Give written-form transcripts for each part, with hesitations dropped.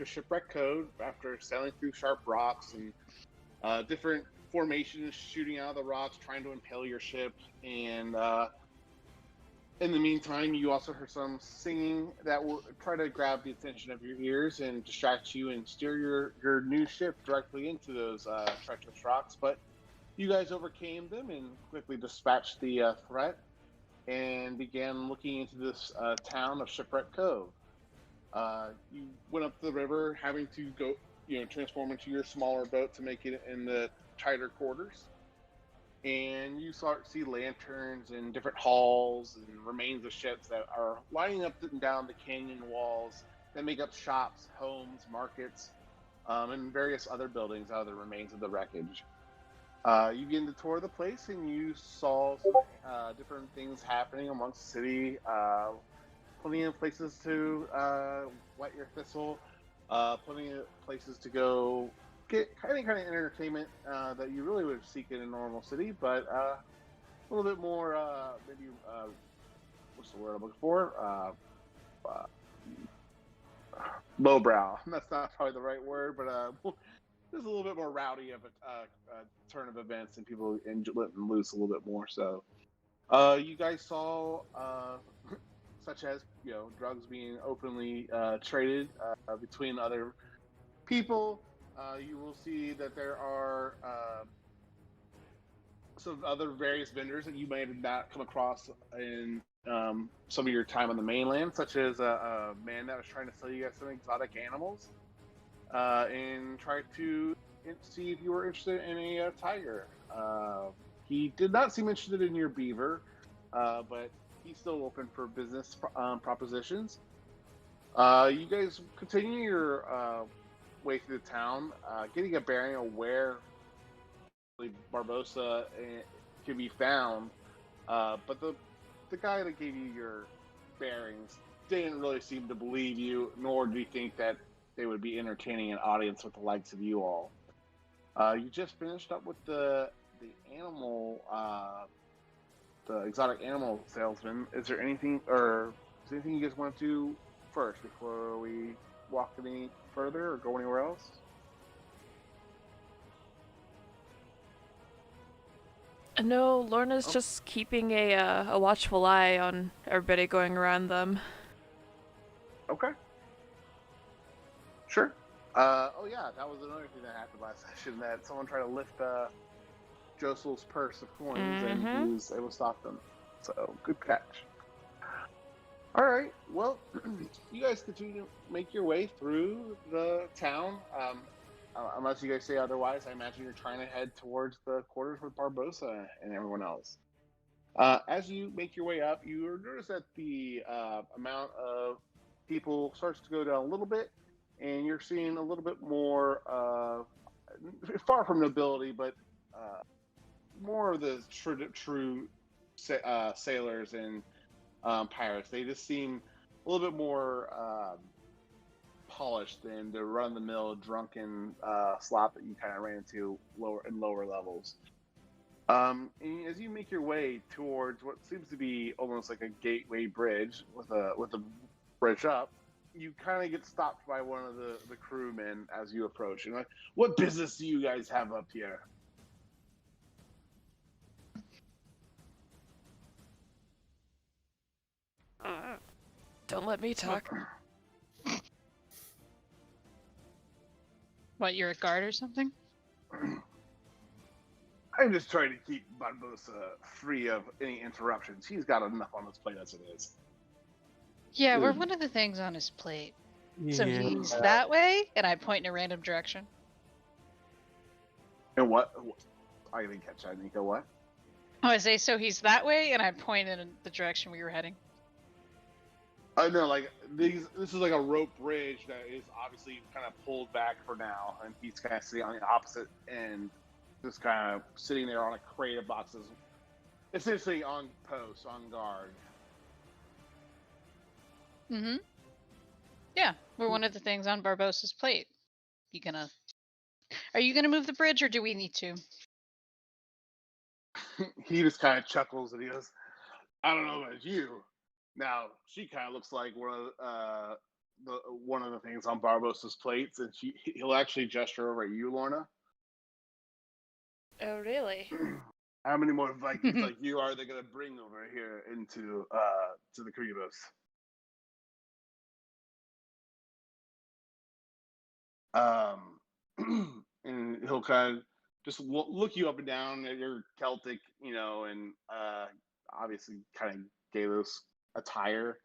to Shipwreck Cove after sailing through sharp rocks and different formations shooting out of the rocks, trying to impale your ship. And in the meantime, you also heard some singing that will try to grab the attention of your ears and distract you and steer your new ship directly into those treacherous rocks. But you guys overcame them and quickly dispatched the threat and began looking into this town of Shipwreck Cove. You went up the river, having to go, transform into your smaller boat to make it in the tighter quarters. And you see lanterns and different halls and remains of ships that are lining up and down the canyon walls that make up shops, homes, markets, and various other buildings out of the remains of the wreckage. You begin to tour the place, and you saw some different things happening amongst the city. Plenty of places to wet your thistle. Plenty of places to go get kind of entertainment that you really would seek in a normal city, but a little bit more maybe what's the word I'm looking for? Lowbrow. That's not probably the right word, but there's a little bit more rowdy of a turn of events and people letting loose a little bit more. So you guys saw such as drugs being openly traded between other people. You will see that there are some other various vendors that you may have not come across in some of your time on the mainland, such as a man that was trying to sell you guys some exotic animals and tried to see if you were interested in a tiger. He did not seem interested in your beaver, but he's still open for business propositions. You guys continue your way through the town, getting a bearing of where Barbosa can be found. But the guy that gave you your bearings didn't really seem to believe you, nor do you think that they would be entertaining an audience with the likes of you all. You just finished up with the animal, the exotic animal salesman. Is there anything you guys want to do first before we walk any further or go anywhere else? No, Lorna's just keeping a watchful eye on everybody going around them. Okay. Sure. Oh yeah, that was another thing that happened last session, that someone tried to lift Josel's purse of coins and he was able to stop them. So, good catch. Alright, well, you guys continue to make your way through the town. Unless you guys say otherwise, I imagine you're trying to head towards the quarters with Barbosa and everyone else. As you make your way up, you notice that the amount of people starts to go down a little bit, and you're seeing a little bit more, far from nobility, but more of the true sailors and pirates. They just seem a little bit more polished than the run-of-the-mill drunken slop that you kind of ran into lower levels. And as you make your way towards what seems to be almost like a gateway bridge with a bridge up, you kind of get stopped by one of the crewmen as you approach. And like, what business do you guys have up here? Don't let me talk. What, you're a guard or something? I'm just trying to keep Barbosa free of any interruptions. He's got enough on his plate as it is. Yeah, we're one of the things on his plate. Yeah. So he's that way, and I point in a random direction. And what? I didn't catch that, Nico. What? Oh, I say, so he's that way, and I point in the direction we were heading. I know, like, this is like a rope bridge that is obviously kind of pulled back for now, and he's kind of sitting on the opposite end, just kind of sitting there on a crate of boxes, essentially on post, on guard. Mm-hmm. Yeah, we're one of the things on Barbosa's plate. Are you gonna move the bridge, or do we need to? He just kind of chuckles and he goes, "I don't know about you. Now she kind of looks like one of one of the things on Barbossa's plates, and he'll actually gesture over at you, Lorna. Oh, really? How many more Vikings like you are they gonna bring over here into to the Kribos? And he'll kind of just look you up and down at your Celtic, and obviously kind of Galos attire.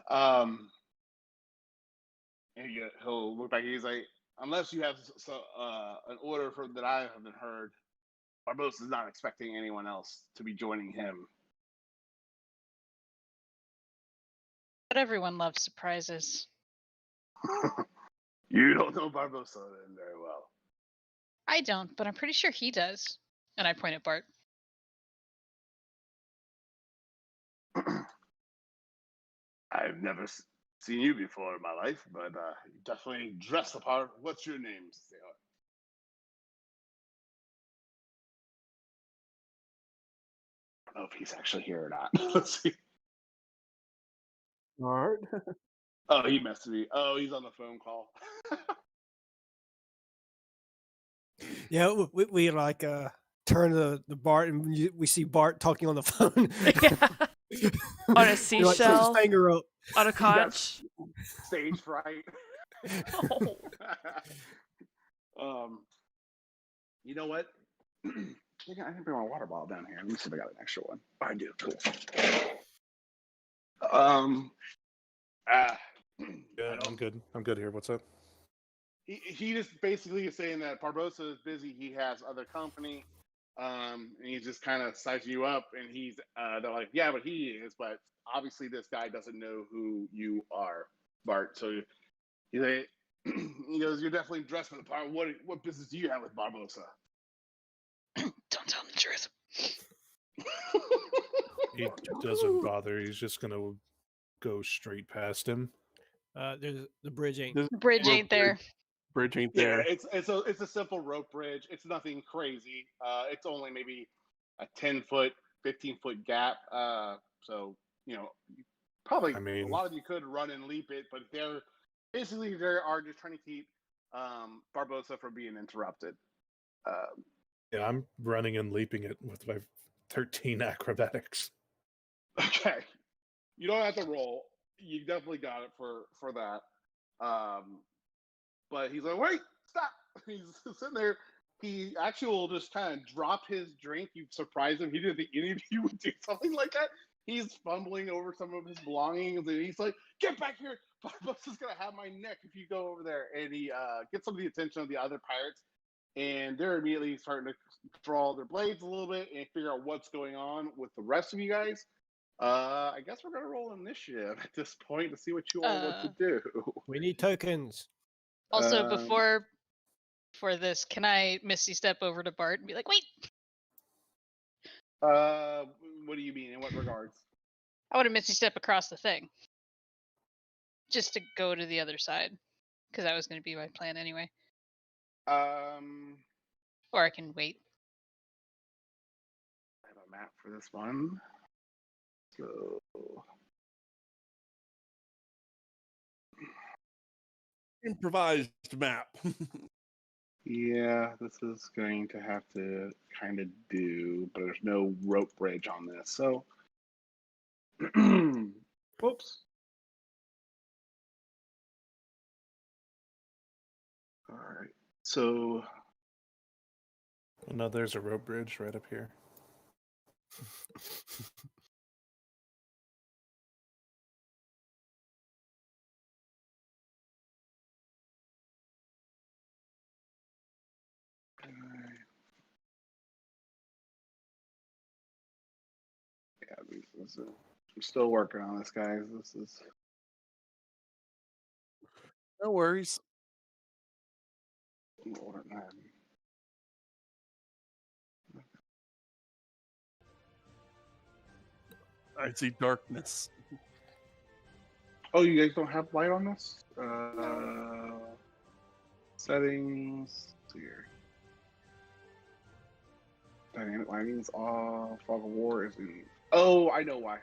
And he'll look back. He's like, unless you have an order that I haven't heard, Barbosa is not expecting anyone else to be joining him. But everyone loves surprises. You don't know Barbosa then very well. I don't, but I'm pretty sure he does. And I point at Bart. I've never seen you before in my life, but you definitely dress the part. What's your name, Sarah? I don't know if he's actually here or not. Let's see. Bart? Oh, he messaged me. Oh, he's on the phone call. Yeah, we like turn the Bart and we see Bart talking on the phone. Yeah. On a seashell. Like, finger up. On a conch. Stage fright. Oh. You know what? I didn't bring my water bottle down here. Let me see if I got an extra one. Oh, I do. Cool. Yeah, I'm good. I'm good here. What's up? He just basically is saying that Barbosa is busy. He has other company, and he's just kind of sizing you up. And they're like, yeah, but he is. But obviously, this guy doesn't know who you are, Bart. So he goes, you're definitely dressed for the part. What business do you have with Barbosa? Don't tell him the truth. He doesn't bother. He's just gonna go straight past him. There's the bridge ain't. The bridge ain't there. Bridge ain't there. Yeah, it's a simple rope bridge. It's nothing crazy. It's only maybe a 10-foot, 15-foot gap. So probably a lot of you could run and leap it, but they are just trying to keep Barbosa from being interrupted. Yeah, I'm running and leaping it with my 13 acrobatics. Okay, you don't have to roll. You definitely got it for that. But he's like, wait, stop. He's sitting there. He actually will just kind of drop his drink. You surprise him. He didn't think any of you would do something like that. He's fumbling over some of his belongings, and he's like, get back here. Barbosa's going to have my neck if you go over there. And he gets some of the attention of the other pirates, and they're immediately starting to draw their blades a little bit and figure out what's going on with the rest of you guys. I guess we're going to roll initiative at this point to see what you all want to do. We need tokens. Also, before this, can I Misty step over to Bart and be like, wait? What do you mean? In what regards? I want to Misty step across the thing. Just to go to the other side. Because that was going to be my plan anyway. Or I can wait. I have a map for this one. So Improvised map. yeah, this is going to have to kind of do, but there's no rope bridge on this. So, whoops. All right. So, No, there's a rope bridge right up here. yeah, I'm still working on this, guys. This is. No worries. I see darkness. Oh, you guys don't have light on this? Settings here. Dynamic lighting's off. Fog of War is in. Oh, I know why.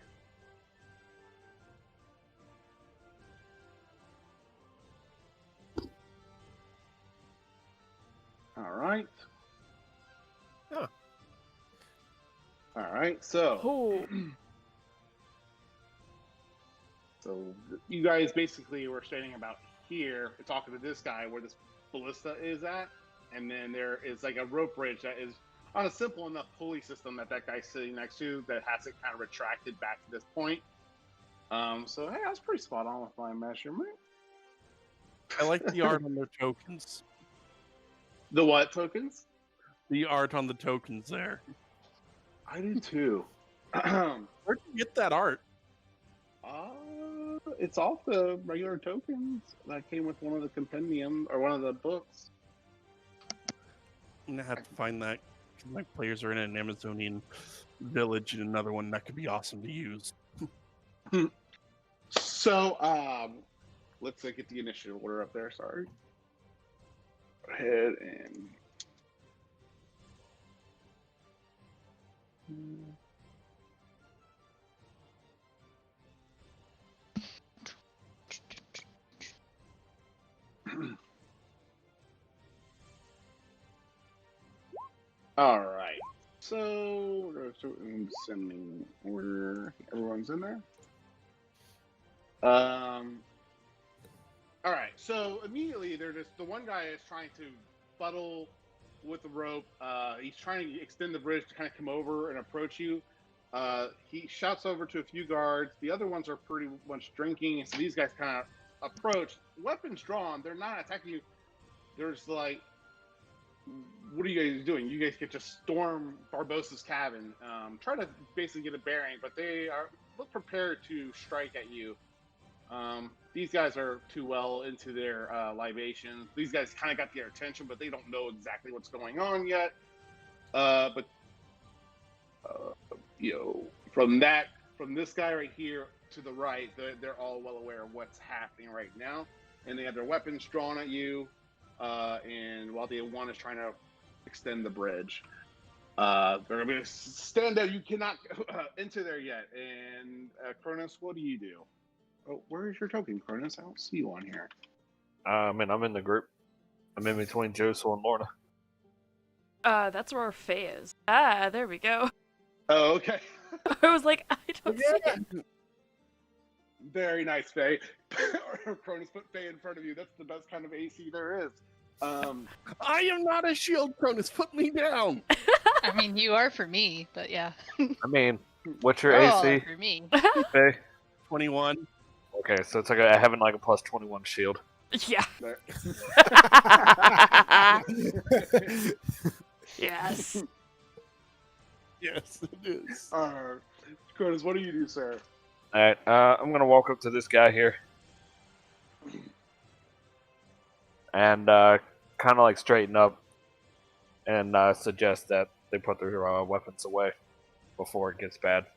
right. Huh. All right. So. Oh. So you guys basically were standing about here, talking to this guy where this ballista is at, and then there is like a rope bridge that is on a simple enough pulley system that guy's sitting next to that has it kind of retracted back to this point. So hey, I was pretty spot on with my measurement. I like the art on their tokens. The what tokens? The art on the tokens there. I do too. Where'd you get that art? It's off the regular tokens that came with one of the compendium or one of the books. I'm gonna have to find that. My players are in an Amazonian village and another one that could be awesome to use. So, let's get the initiative order up there. Sorry. Go ahead and. All right. So, I'm sending order. Everyone's in there. All right. So immediately, they're just the one guy is trying to fuddle with the rope. He's trying to extend the bridge to kind of come over and approach you. He shouts over to a few guards. The other ones are pretty much drinking, so these guys kind of approach, weapons drawn. They're not attacking you. They're just like, what are you guys doing? You guys get to storm Barbossa's cabin, try to basically get a bearing, but they look prepared to strike at you. These guys are too well into their libations. These guys kind of got their attention, but they don't know exactly what's going on yet. But from this guy right here to the right, they're all well aware of what's happening right now, and they have their weapons drawn at you. And while the one is trying to extend the bridge, they're going to stand there. You cannot enter there yet. And Cronus, what do you do? Oh, where is your token, Cronus? I don't see you on here. I'm in the group. I'm in between Josel and Lorna. That's where Faye is. Ah, there we go. Oh, okay. I was like, I don't see it. Very nice, Faye. Cronus put Faye in front of you. That's the best kind of AC there is. I am not a shield, Cronus. Put me down. I mean, you are for me, but yeah. I mean, what's your We're all AC? for me. Faye? 21. Okay, so it's like I having like a plus 21 shield. Yeah. Yes. Yes, it is. Cronus, what do you do, sir? Alright, I'm gonna walk up to this guy here. And kind of like straighten up and suggest that they put their weapons away before it gets bad.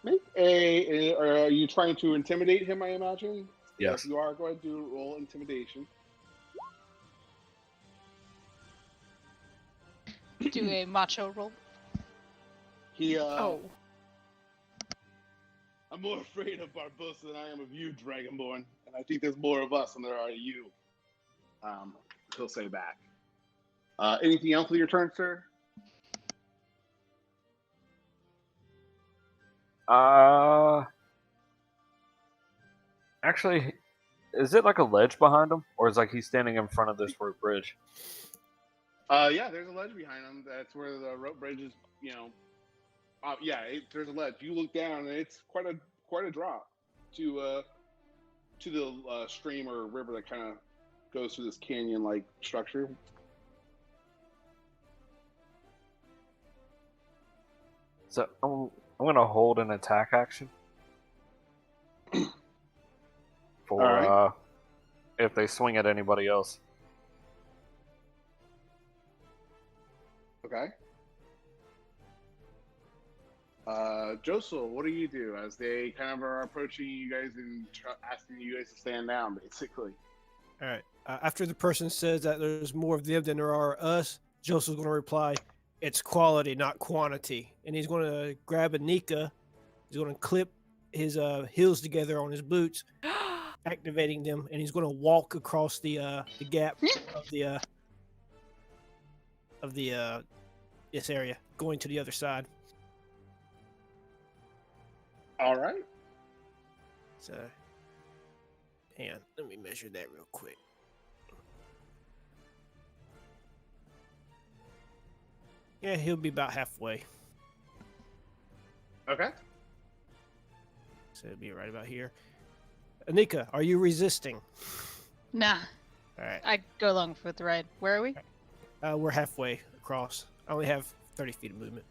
Make are you trying to intimidate him, I imagine? Yes. If you are, go ahead and do roll intimidation. Do a macho roll. He, Oh. I'm more afraid of Barbossa than I am of you, Dragonborn. And I think there's more of us than there are of you. He'll say back. Anything else with your turn, sir? Actually, is it like a ledge behind him? Or is like he's standing in front of this rope bridge? Yeah, there's a ledge behind him. That's where the rope bridge is, there's a ledge. You look down, and it's quite a drop to the stream or river that kind of goes through this canyon-like structure. So I'm gonna hold an attack action for Alright. If they swing at anybody else. Okay. Josel, what do you do as they kind of are approaching you guys and asking you guys to stand down, basically? All right. After the person says that there's more of them than there are us, Joseph's going to reply, "It's quality, not quantity." And he's going to grab a Nika. He's going to clip his heels together on his boots, activating them, and he's going to walk across the gap of the this area, going to the other side. All right. So, hang on, let me measure that real quick. Yeah, he'll be about halfway. Okay. So it'll be right about here. Anika, are you resisting? Nah, All right. I go along for the ride. Where are we? We're halfway across. I only have 30 feet of movement.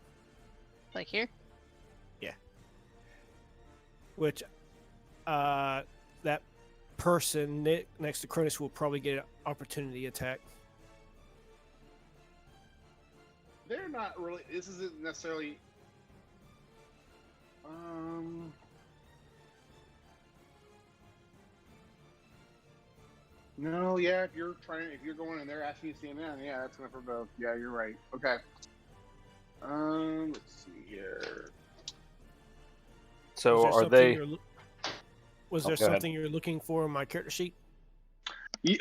Like here? Which, that person next to Cronus will probably get an opportunity attack. They're not really. This isn't necessarily. No, yeah. If you're going and they're asking you to stand down, yeah, that's gonna provoke. Yeah, you're right. Okay. Let's see here. So Was there are something they? Was Oh, there go ahead. something you're looking for on my character sheet?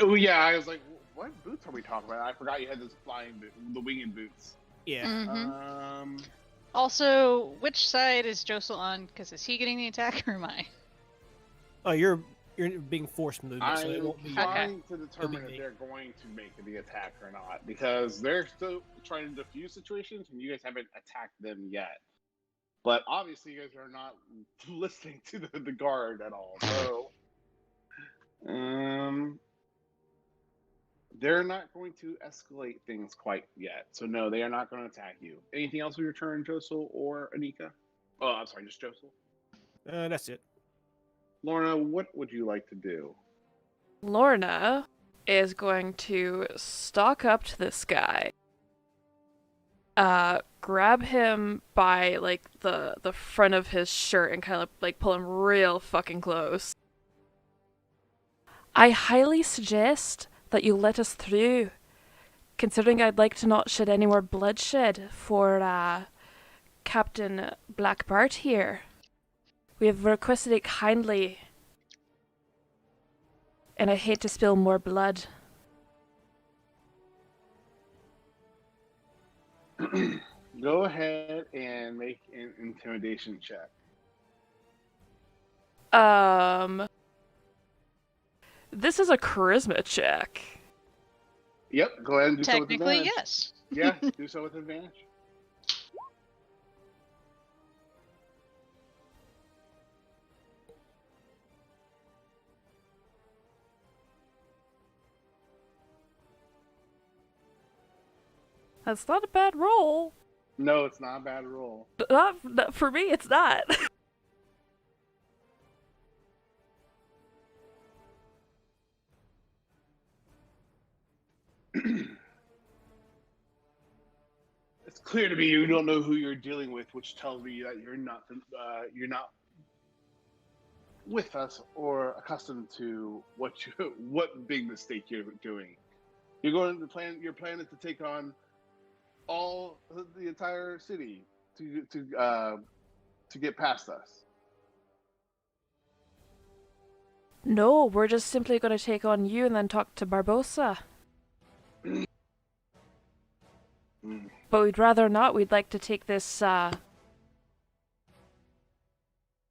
Oh yeah, I was like, what boots are we talking about? I forgot you had this the winged boots. Yeah. Mm-hmm. Also, which side is Josel on? Because is he getting the attack or am I? Oh, you're being forced movement, so it I'm won't be. trying to determine It'll be if me. they're going to make the attack or not because they're still trying to defuse situations and you guys haven't attacked them yet. But obviously, you guys are not listening to the guard at all. So, they're not going to escalate things quite yet. So no, they are not going to attack you. Anything else with your turn, Josel or Anika? Oh, I'm sorry, just Josel. That's it. Lorna, what would you like to do? Lorna is going to stalk up to this guy. Grab him by like the front of his shirt and kind of like pull him real fucking close. I highly suggest that you let us through, considering I'd like to not shed any more bloodshed for Captain Black Bart here. We have requested it kindly, and I hate to spill more blood. Go ahead and make an intimidation check. This is a charisma check. Yep, go ahead and do so with Technically, advantage. yes. Yeah, do so with advantage. That's not a bad roll. No, it's not a bad roll. Not for me, it's not. It's clear to me you don't know who you're dealing with, which tells me that you're not with us or accustomed to what big mistake you're doing. You're planning to take on all the entire city to get past us. No, we're just simply going to take on you and then talk to Barbosa. But we'd rather not. We'd like to take this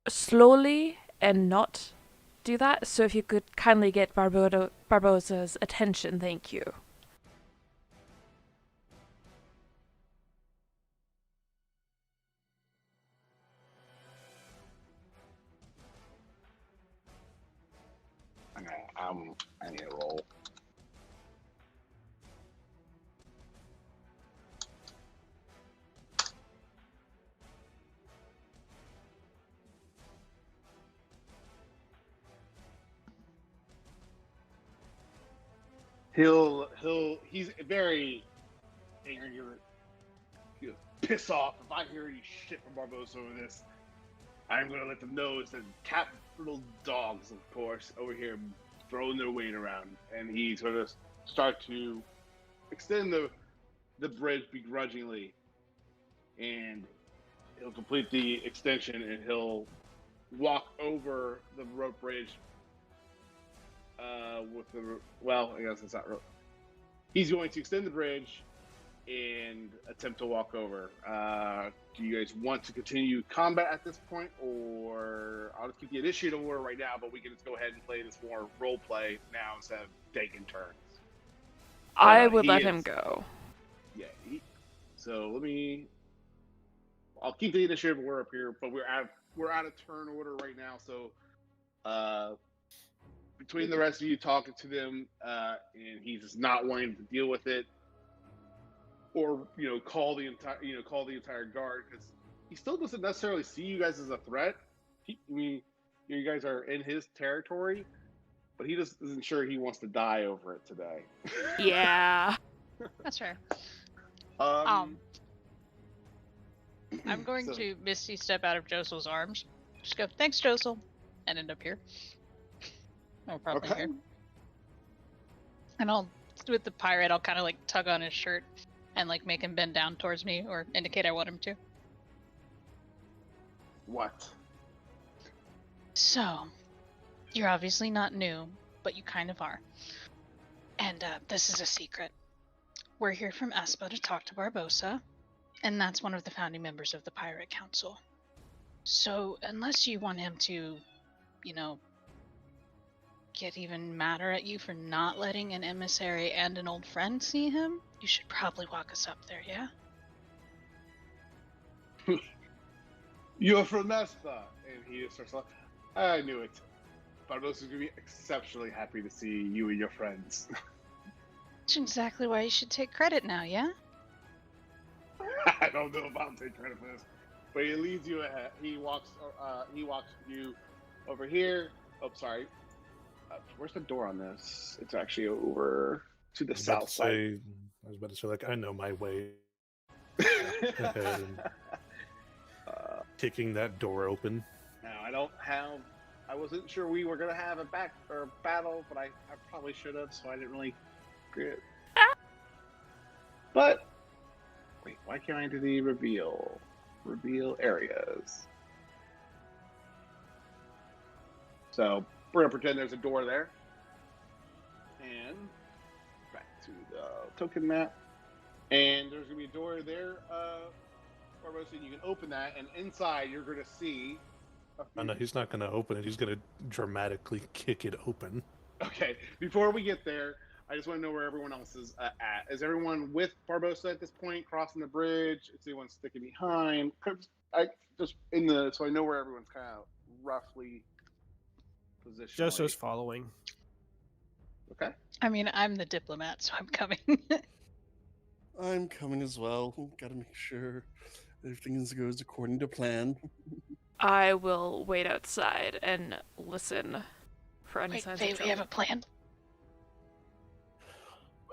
slowly and not do that. So if you could kindly get Barbosa's attention, thank you. I need a roll. He's very angry. He'll piss off if I hear any shit from Barbosa over this. I'm gonna let them know it's the capital dogs, of course, over here throwing their weight around, and he's gonna start to extend the bridge begrudgingly, and he'll complete the extension, and he'll walk over the rope bridge with the I guess it's not. He's going to extend the bridge and attempt to walk over. Do you guys want to continue combat at this point, or I'll just keep the initiative order right now, but we can just go ahead and play this more role play now instead of taking turns. I would let him go. Yeah. So I'll keep the initiative order up here, but we're out of turn order right now. So between the rest of you talking to them, and he's just not wanting to deal with it, or call the entire guard, because he still doesn't necessarily see you guys as a threat. You guys are in his territory, but he just isn't sure he wants to die over it today. Yeah. That's fair. Um, I'm going so- to Misty step out of Josel's arms. Just go, thanks, Josel, and end up here. No problem Okay. here. And with the pirate, I'll kind of like tug on his shirt and like make him bend down towards me or indicate I want him to. What? So, you're obviously not new, but you kind of are. And this is a secret. We're here from Espa to talk to Barbosa, and that's one of the founding members of the Pirate Council. So, unless you want him to, get even madder at you for not letting an emissary and an old friend see him, you should probably walk us up there, yeah? You're from Espa, and he just starts laughing. I knew it. Barbosa's gonna be exceptionally happy to see you and your friends. That's exactly why you should take credit now, yeah? I don't know about taking credit for this, but he leads you ahead. He walks you over here. Oh, sorry. Where's the door on this? It's actually over to the south side. I was about to say, like, I know my way. Kicking that door open. Now I wasn't sure we were gonna have a battle, but I probably should have, so I didn't really get. But wait, why can't I do the reveal areas? So we're gonna pretend there's a door there, and back to the token map, and there's gonna be a door there. Barbosa, you can open that, and inside you're gonna see. Oh, no, he's not going to open it. He's going to dramatically kick it open. Okay, before we get there, I just want to know where everyone else is at. Is everyone with Barbosa at this point, crossing the bridge? Is anyone sticking behind? So I know where everyone's kind of roughly positioned. Joso's following. Okay. I mean, I'm the diplomat, so I'm coming. I'm coming as well. Gotta make sure everything goes according to plan. I will wait outside and listen for any Wait, signs Faye, of we have trouble. a plan?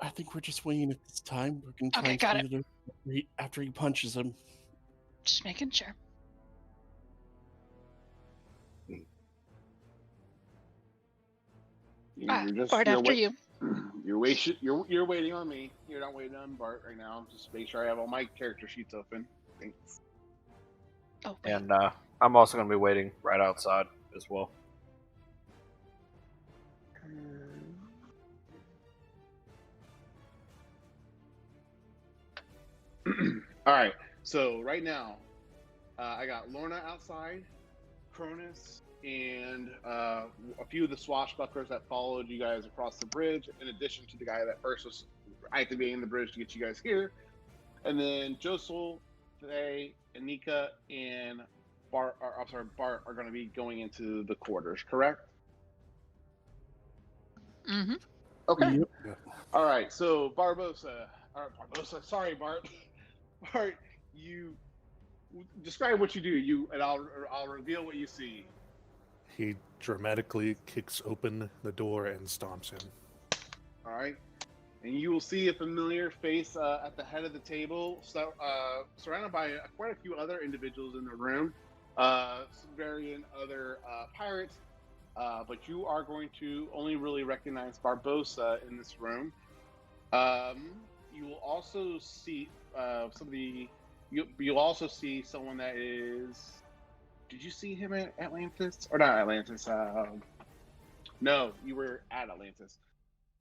I think we're just waiting at this time. We're gonna try Okay, and got kill it after he punches him. Just making sure. Bart, after you. You're waiting on me. You're not waiting on Bart right now. Just make sure I have all my character sheets open. Thanks. Oh, wait. And I'm also going to be waiting right outside as well. All right. So right now, I got Lorna outside, Cronus, and a few of the swashbucklers that followed you guys across the bridge, in addition to the guy that first was activating the bridge to get you guys here. And then Josel, today, Anika, and Bart are going to be going into the quarters, correct? Mm-hmm. Okay. Yep. All right. So sorry, Bart. Bart, you describe what you do. And I'll reveal what you see. He dramatically kicks open the door and stomps in. All right. And you will see a familiar face at the head of the table, surrounded by quite a few other individuals in the room, some varying other pirates, but you are going to only really recognize Barbosa in this room. You will also see you'll also see someone that is. Did you see him at Atlantis or not Atlantis? No, you were at Atlantis.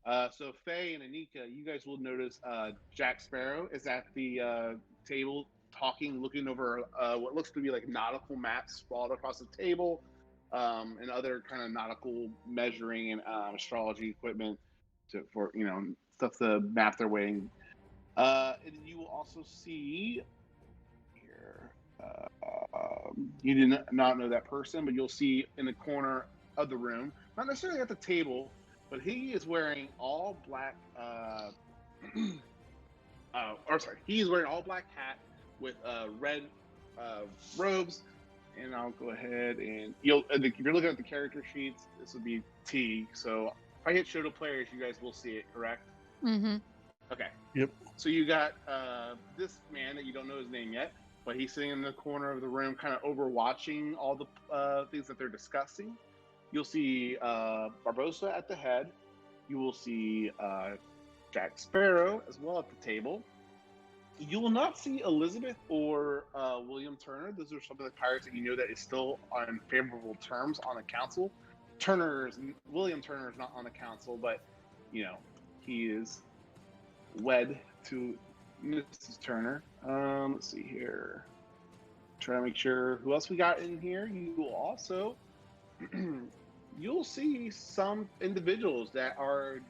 So Faye and Anika, you guys will notice Jack Sparrow is at the table talking, looking over what looks to be like nautical maps sprawled across the table, and other kind of nautical measuring and astrology equipment for stuff to map their way. And you will also see here. You did not know that person, but you'll see in the corner of the room, not necessarily at the table, but he is wearing all black. He is wearing all black hat with red robes, and I'll go ahead and if you're looking at the character sheets, this would be T. So if I hit show to players, you guys will see it, correct? Mm-hmm. Okay. Yep. So you got this man that you don't know his name yet, but he's sitting in the corner of the room, kind of overwatching all the things that they're discussing. You'll see Barbosa at the head. You will see Jack Sparrow as well at the table. You will not see Elizabeth or William Turner. Those are some of the pirates that you know that is still on favorable terms on the council. William Turner is not on the council, but he is wed to Mrs. Turner. Let's see here. Try to make sure who else we got in here. You will also you'll see some individuals that are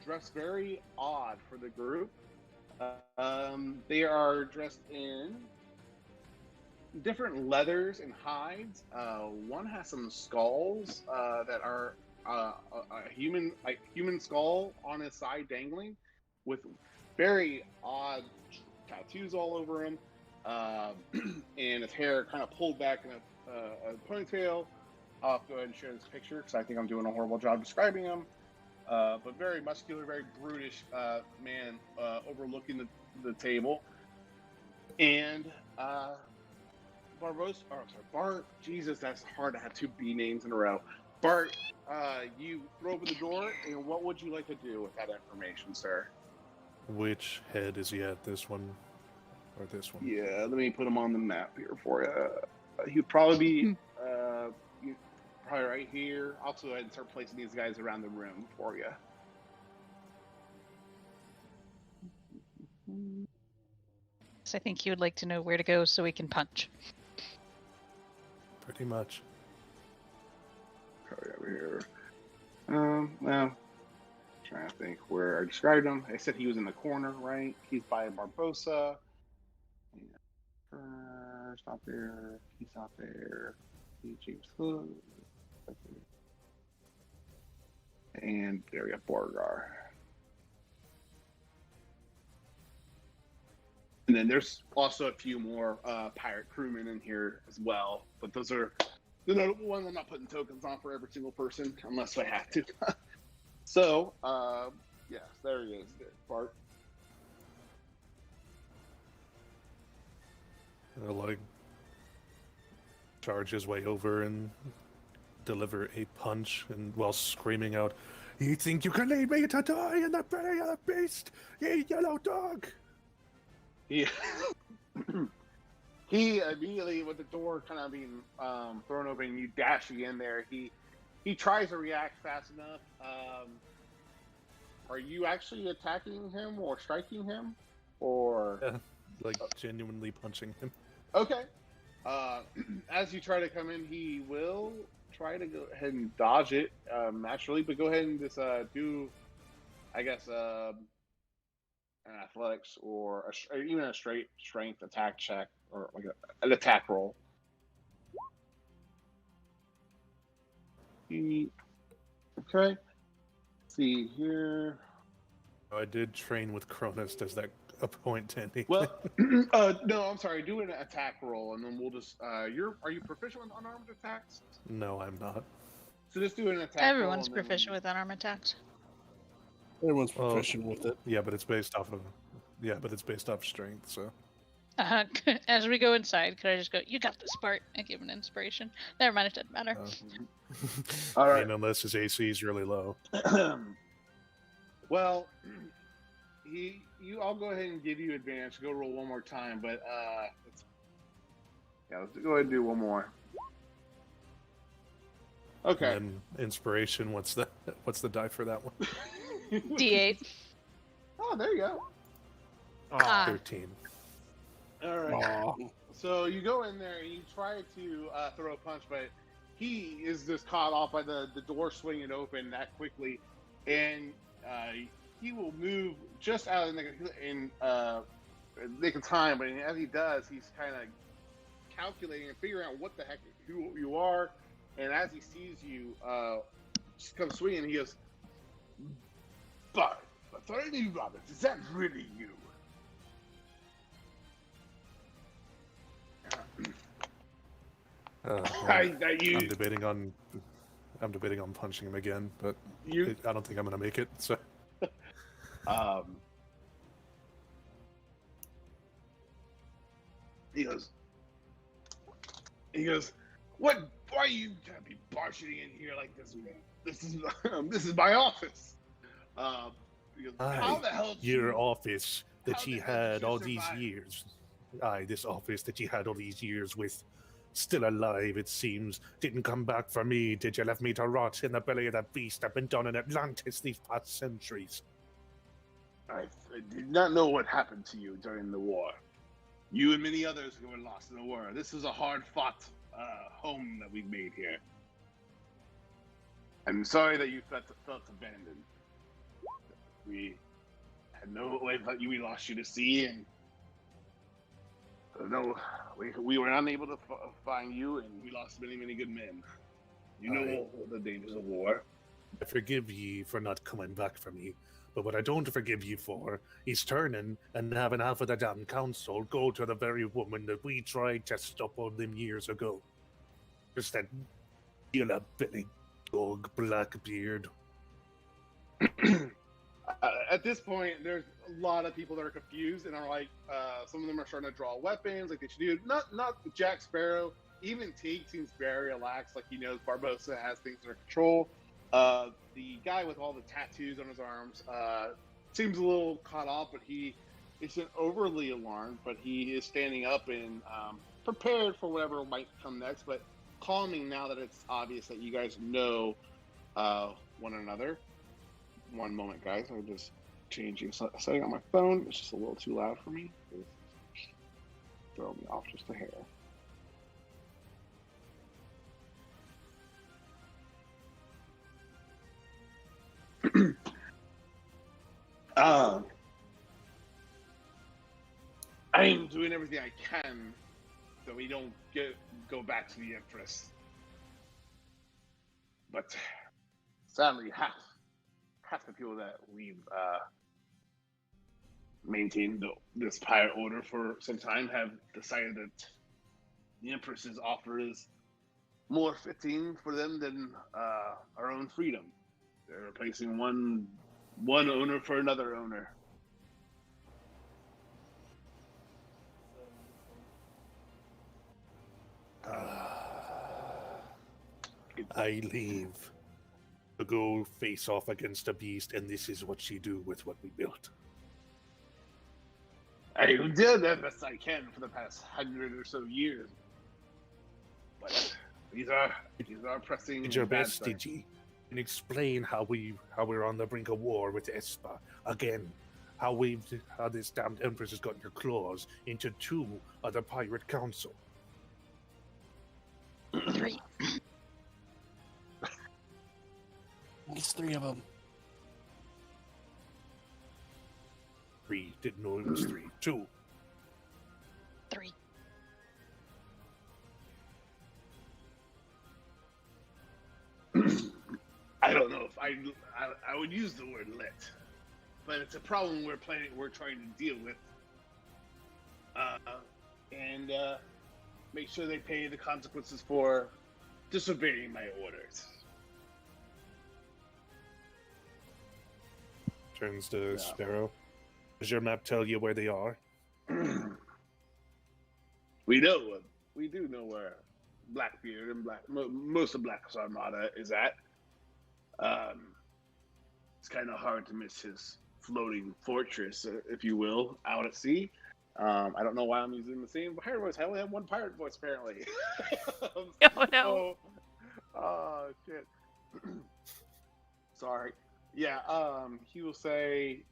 dressed very odd for the group. They are dressed in different leathers and hides. One has some skulls that are a human skull on his side dangling, with very odd tattoos all over him, and his hair kind of pulled back in a ponytail. I'll go ahead and share this picture because I think I'm doing a horrible job describing him. But very muscular, very brutish man overlooking the table. And Bart, Jesus, that's hard to have two B names in a row. Bart, you throw open the door, and what would you like to do with that information, sir? Which head is he at? This one or this one? Yeah, let me put him on the map here for you. He'd probably be probably right here. I'll go ahead and start placing these guys around the room for you. So I think you would like to know where to go so we can punch. Pretty much. Probably over here. Well, trying to think where I described him. I said he was in the corner, right? He's by Barbosa. Turner's not there. He's not there. He's James Hood. And there we go, Borgar. And then there's also a few more pirate crewmen in here as well. But those are the notable ones. I'm not putting tokens on for every single person unless I have to. So, yes, there he is, Bart. He'll like charge his way over and deliver a punch, and while screaming out, "You think you can lead me to die in the belly of the beast, you yellow dog!" He immediately, with the door kind of being thrown open and you dashing in there, he tries to react fast enough. Are you actually attacking him or striking him, or like genuinely punching him? Okay. As you try to come in, he will try to go ahead and dodge it naturally, but go ahead and just do, I guess, an athletics or even a straight strength attack check, or like an attack roll. Okay. Let's see here. I did train with Cronus. Does that point to anything? Well, no, I'm sorry. Do an attack roll, and then we'll just. Are you proficient with unarmed attacks? No, I'm not. So just do an attack. Everyone's proficient with unarmed attacks. Everyone's proficient with it. Yeah, but it's based off of strength. So. As we go inside, could I just go, "You got this, Bart," and give an inspiration? Never mind, it doesn't matter. All right. I mean, unless his AC is really low. Well, I'll go ahead and give you advantage. Go roll one more time, but let's go ahead and do one more. Okay. And then inspiration. What's the die for that one? D8. Oh, there you go. Ah. 13. All right. Aw. So you go in there and you try to throw a punch, but he is just caught off by the door swinging open that quickly, and he will move just out of the nick of time. But as he does, he's kind of calculating and figuring out what the heck who you are. And as he sees you come swinging, he goes, "But Bartholomew Roberts, is that really you?" Well, I'm I'm debating on punching him again, but I don't think I'm gonna make it. So he goes, "What? Why are you gonna be barging in here like this? This is my office." He goes, "How the hell did your you, office that how she the hell did had you all these survive?" years. This office that you had all these years with, still alive, it seems, didn't come back for me. Did you? Left me to rot in the belly of that beast I've been down in Atlantis these past centuries. I did not know what happened to you during the war. You and many others who were lost in the war. This is a hard-fought home that we've made here. I'm sorry that you felt abandoned. We had no way that we lost you to sea, and no, we were unable to find you, and we lost many good men. You know the dangers of war. I forgive ye for not coming back for me, but what I don't forgive you for is turning and having half of the damn council go to the very woman that we tried to stop all them years ago. Just that yellow-bellied dog Blackbeard. At this point, there's a lot of people that are confused and are like, some of them are starting to draw weapons, like they should do. Not Jack Sparrow. Even Teague seems very relaxed, like he knows Barbosa has things under control. The guy with all the tattoos on his arms seems a little caught off, but he isn't overly alarmed. But he is standing up and prepared for whatever might come next, but calming now that it's obvious that you guys know one another. One moment, guys. I'm just changing setting on my phone. It's just a little too loud for me. It's throw me off just a hair. I'm doing everything I can so we don't go back to the Empress. But sadly, half the people that we've maintained this pirate order for some time have decided that the Empress's offer is more fitting for them than our own freedom. They're replacing one owner for another owner. I leave to go face off against a beast, and this is what she do with what we built. I did the best I can for the past 100 or so years, but these are pressing. Did your best, did ye? And explain how we're on the brink of war with Espa again. How this damned Empress has got your claws into 2 of the pirate council. 3. It's 3 of them. 3. Didn't know it was 3. 2. 3. I don't know if I would use the word "let," but it's a problem we're trying to deal with, and make sure they pay the consequences for disobeying my orders. Turns to Sparrow. Does your map tell you where they are? We do know where Blackbeard and most of Black's Armada is at. It's kind of hard to miss his floating fortress, if you will, out at sea. I don't know why I'm using the same pirate voice. I only have one pirate voice, apparently. Oh no. Oh shit. Sorry. Yeah. He will say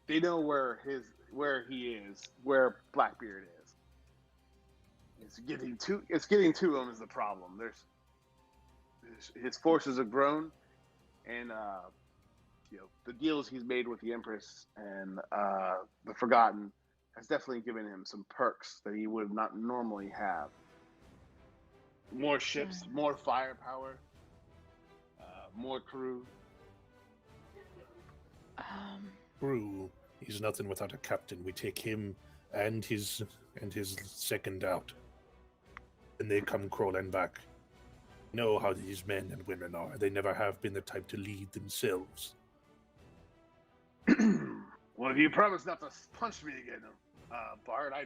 they know where he is, where Blackbeard is. It's getting to him is the problem. His forces have grown, and the deals he's made with the Empress and the Forgotten has definitely given him some perks that he would not normally have. More ships, more firepower, more crew. Crew. He's nothing without a captain. We take him and his second out, and they come crawling back. Know how these men and women are. They never have been the type to lead themselves. Well, if you promise not to punch me again, Bart, I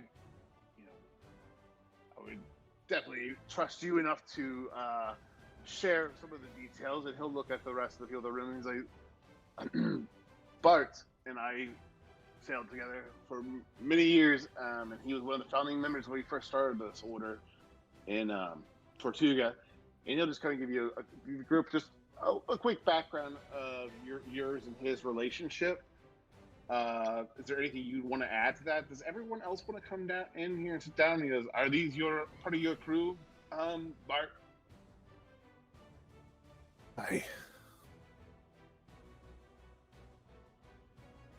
would definitely trust you enough to share some of the details, and he'll look at the rest of the other room. He's like, Bart and I sailed together for many years, and he was one of the founding members when we first started this order in Tortuga. And he'll just kind of give you a group just a quick background of yours and his relationship. Is there anything you'd want to add to that? Does everyone else want to come down in here and sit down? He goes, are these part of your crew, Bart?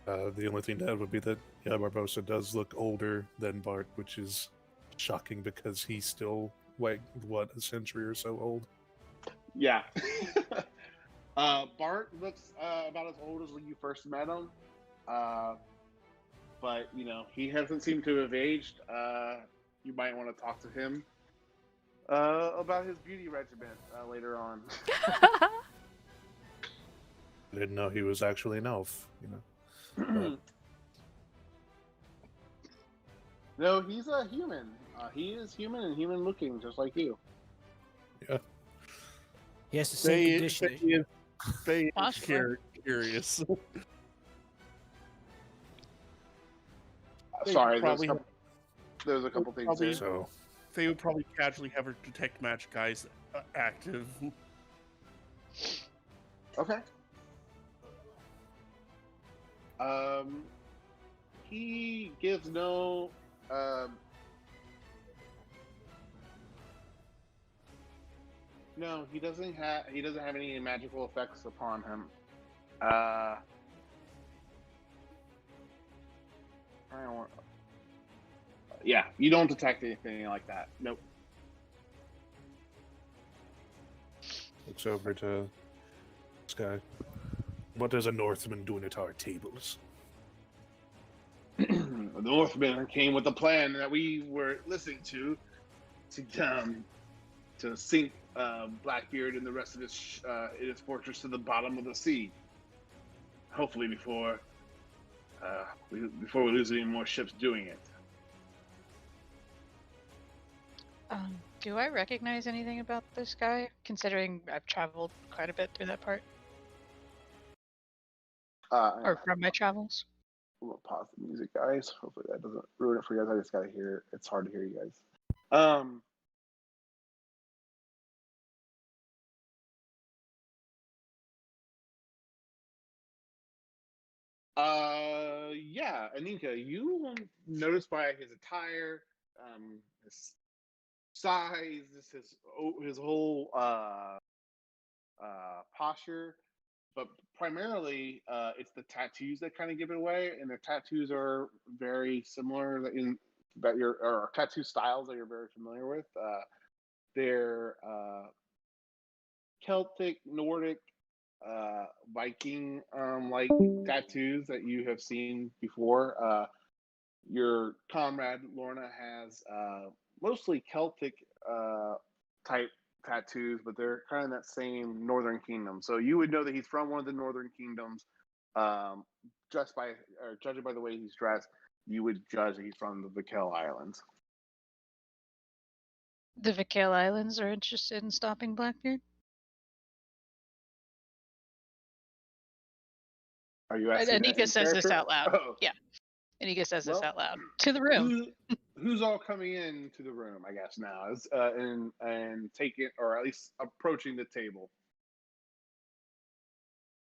The only thing to add would be that Barbosa does look older than Bart, which is shocking because he's still a century or so old. Yeah. Bart looks about as old as when you first met him. But he hasn't seemed to have aged. You might want to talk to him about his beauty regimen later on. I didn't know he was actually an elf, No, he's a human. He is human and human looking, just like you. Yeah. He has the same condition. They curious. Sorry, there's a couple things there. So They would probably casually have her detect magic guys active. Okay. He gives no no, he doesn't have any magical effects upon him. Yeah, you don't detect anything like that. Nope. looks over to this guy. What is a Northman doing at our tables? The Northmen came with a plan that we were listening to sink Blackbeard and the rest of his fortress to the bottom of the sea. Hopefully before we lose any more ships doing it. Do I recognize anything about this guy, considering I've traveled quite a bit through that part? Or from my travels? We'll pause the music, guys. Hopefully that doesn't ruin it for you guys. I just gotta hear it. It's hard to hear you guys. Yeah, Anika, you will notice by his attire, his size, his whole posture, but primarily it's the tattoos that kind of give it away, and the tattoos are very similar or tattoo styles that you're very familiar with. They're Celtic, Nordic, Viking like tattoos that you have seen before. Your comrade Lorna has mostly Celtic type tattoos, but they're kind of that same Northern Kingdom. So you would know that he's from one of the Northern Kingdoms. Judging by the way he's dressed, you would judge that he's from the Vikale Islands. The Vikale Islands are interested in stopping Blackbeard? Are you asking? Anika says this out loud. Oh. Yeah. Anika says this Well, out loud to the room. Who's all coming into the room? I guess now is and taking or at least approaching the table.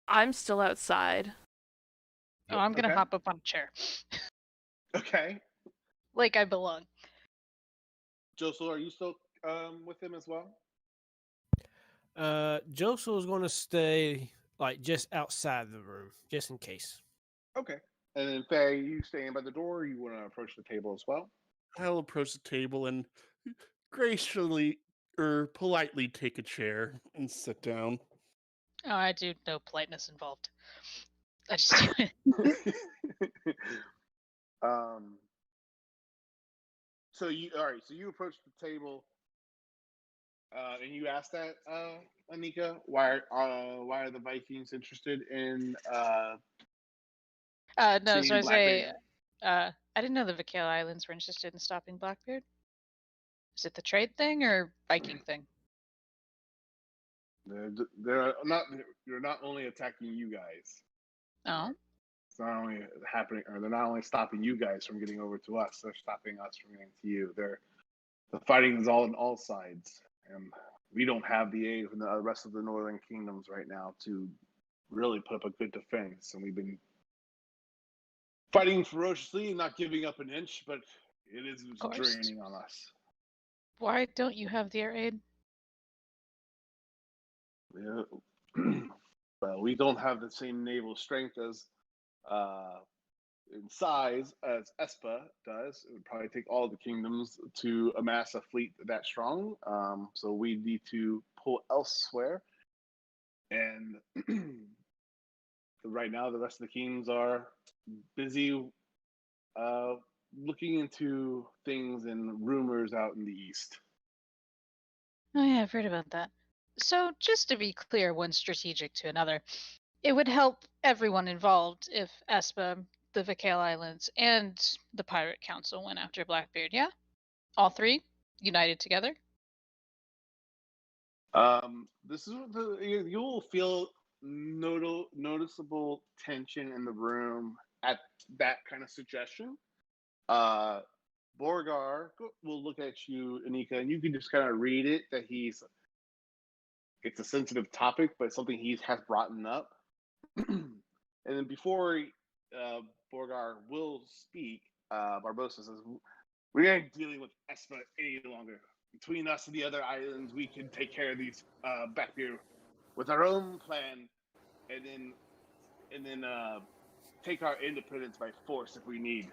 I'm still outside. Oh, I'm gonna Okay. hop up on a chair, Okay. like I belong. Josel, are you still with him as well? Joseph is going to stay like just outside the room, just in case. Okay. And then Faye, you staying by the door, or you want to approach the table as well? I'll approach the table and gracefully or politely take a chair and sit down. Oh, I do no politeness involved. I just do it. So you all right? So you approach the table, and you ask that Anika, why are the Vikings interested in No, so seeing I say, Blackbeard? I didn't know the Vakale Islands were interested in stopping Blackbeard. Is it the trade thing or Viking thing? They're not. They're not only attacking you guys. Oh, It's not only happening, or they're not only stopping you guys from getting over to us. They're stopping us from getting to you. The fighting is all on all sides, and we don't have the aid from the rest of the northern kingdoms right now to really put up a good defense. And we've been fighting ferociously and not giving up an inch, but it is course. draining on us. why don't you have the air aid? Yeah. Well, we don't have the same naval strength as in size as Espa does. It would probably take all the kingdoms to amass a fleet that strong. So we need to pull elsewhere. And right now, the rest of the kingdoms are busy looking into things and rumors out in the east. Oh yeah, I've heard about that. So just to be clear, one strategic to another, it would help everyone involved if Espa, the Vakale Islands, and the Pirate Council went after Blackbeard. Yeah, all three united together. This is what you will feel noticeable tension in the room at that kind of suggestion. Borgar will look at you, Anika, and you can just kind of read it that it's a sensitive topic, but something he has brought up. And then before Borgar will speak, Barbosa says, "We ain't dealing with Espa any longer. Between us and the other islands, we can take care of these back here with our own plan, and then take our independence by force if we need."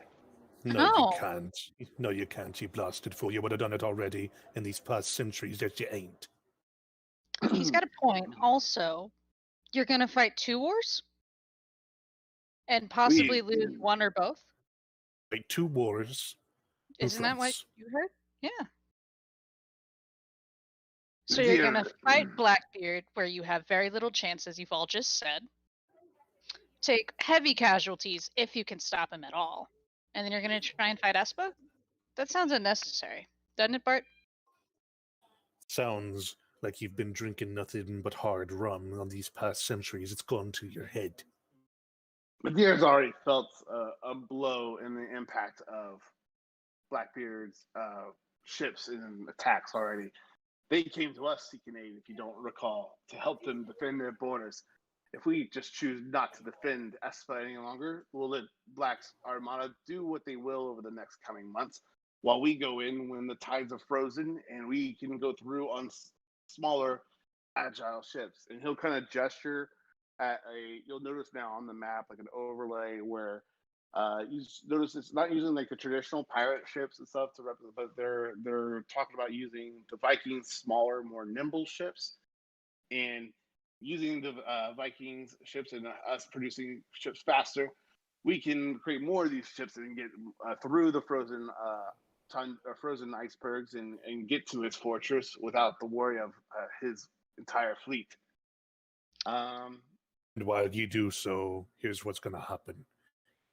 No, Oh. you can't. No, you can't, you blasted fool. You would have done it already in these past centuries, that you ain't. He's got a point. Also, you're gonna fight two wars, and possibly lose one or both. Wait, 2 wars. Isn't that what fronts. you heard? Yeah. So you're gonna fight Blackbeard, where you have very little chance, as you've all just said. Take heavy casualties if you can stop him at all, and then you're gonna try and fight Espa. That sounds unnecessary, doesn't it, Bart? Sounds like you've been drinking nothing but hard rum on these past centuries. It's gone to your head. Medeiros already felt a blow in the impact of Blackbeard's ships and attacks already. They came to us seeking aid, if you don't recall, to help them defend their borders. If we just choose not to defend Espa any longer, we'll let Black's Armada do what they will over the next coming months, while we go in when the tides are frozen and we can go through on smaller, agile ships. And he'll kind of gesture at you'll notice now on the map, like an overlay where you notice it's not using like the traditional pirate ships and stuff to represent, but they're talking about using the Vikings smaller, more nimble ships, and using the Vikings ships and us producing ships faster. We can create more of these ships and get through the frozen icebergs and get to his fortress without the worry of his entire fleet. And while you do so, here's what's going to happen.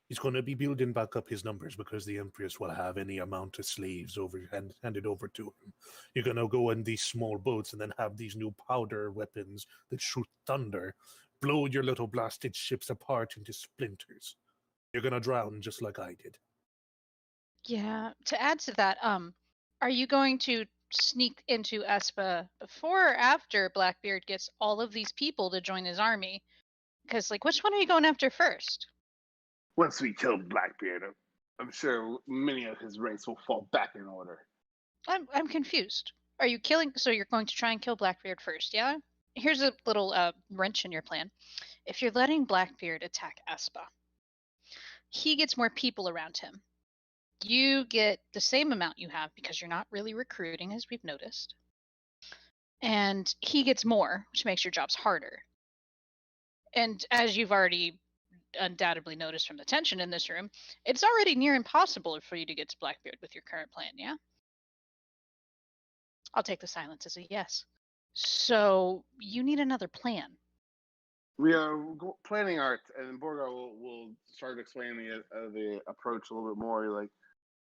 He's going to be building back up his numbers because the Empress will have any amount of slaves handed over to him. You're going to go in these small boats and then have these new powder weapons that shoot thunder, blow your little blasted ships apart into splinters. You're gonna drown just like I did. Yeah. To add to that, are you going to sneak into Espa before or after Blackbeard gets all of these people to join his army? Because, like, which one are you going after first? Once we kill Blackbeard, I'm sure many of his ranks will fall back in order. I'm confused. Are you killing? So you're going to try and kill Blackbeard first, yeah? Here's a little wrench in your plan. If you're letting Blackbeard attack Espa, he gets more people around him. You get the same amount you have because you're not really recruiting, as we've noticed. And he gets more, which makes your jobs harder. And as you've already undoubtedly noticed from the tension in this room, it's already near impossible for you to get to Blackbeard with your current plan, yeah? I'll take the silence as a yes. So you need another plan. We are planning our, and Borgar will start explaining the approach a little bit more. Like,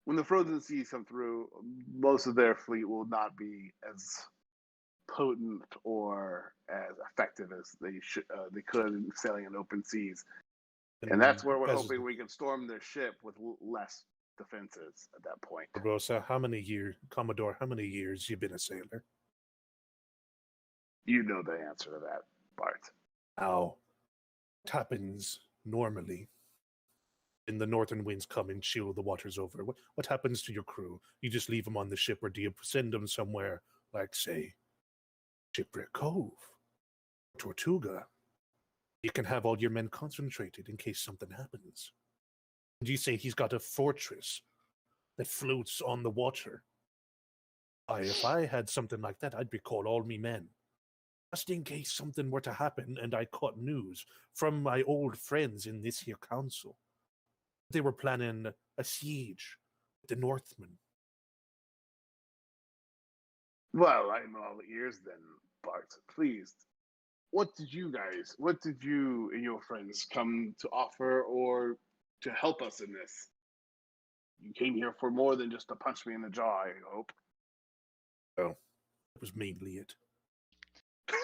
when the frozen seas come through, most of their fleet will not be as potent or as effective as they could sailing in open seas, and that's where we're hoping we can storm their ship with less defenses at that point. Barbosa, Commodore, how many years you been a sailor? You know the answer to that, Bart. Now, what happens normally when the northern winds come and chill the waters over? What happens to your crew? You just leave them on the ship, or do you send them somewhere like, say, Shipwreck Cove, Tortuga? You can have all your men concentrated in case something happens. And you say he's got a fortress that floats on the water. If I had something like that, I'd recall all me men, just in case something were to happen and I caught news from my old friends in this here council. They were planning a siege with the Northmen. Well, I'm all ears then, Bart. Please, what did you and your friends come to offer or to help us in this? You came here for more than just to punch me in the jaw, I hope. Oh, that was mainly it.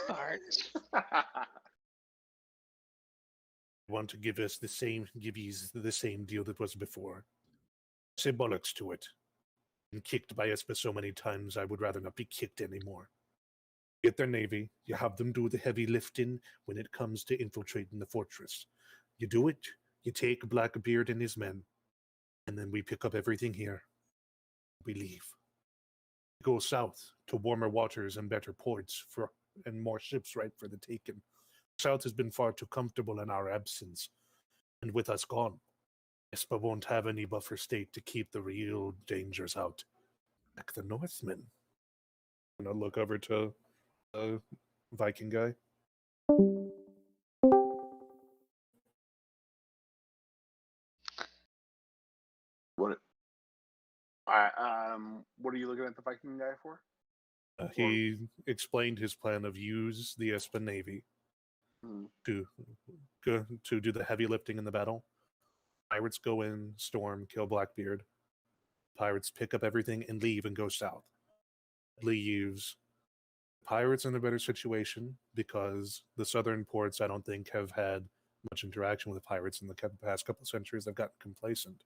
Bart. Want to give us the same deal that was before. Say bollocks to it. Been kicked by Espa so many times, I would rather not be kicked anymore. Get their navy, you have them do the heavy lifting when it comes to infiltrating the fortress. You do it, you take Blackbeard and his men, and then we pick up everything here. We leave. We go south to warmer waters and better ports and more ships ripe for the taking. South has been far too comfortable in our absence, and with us gone, Espa won't have any buffer state to keep the real dangers out, like the Northmen. And I'll look over to the Viking guy. What are you looking at the Viking guy for? He explained his plan of use the Espa Navy to do the heavy lifting in the battle. Pirates go in, storm, kill Blackbeard. Pirates pick up everything and leave and go south. Leaves pirates in a better situation because the southern ports, I don't think, have had much interaction with the pirates in the past couple of centuries. They've gotten complacent.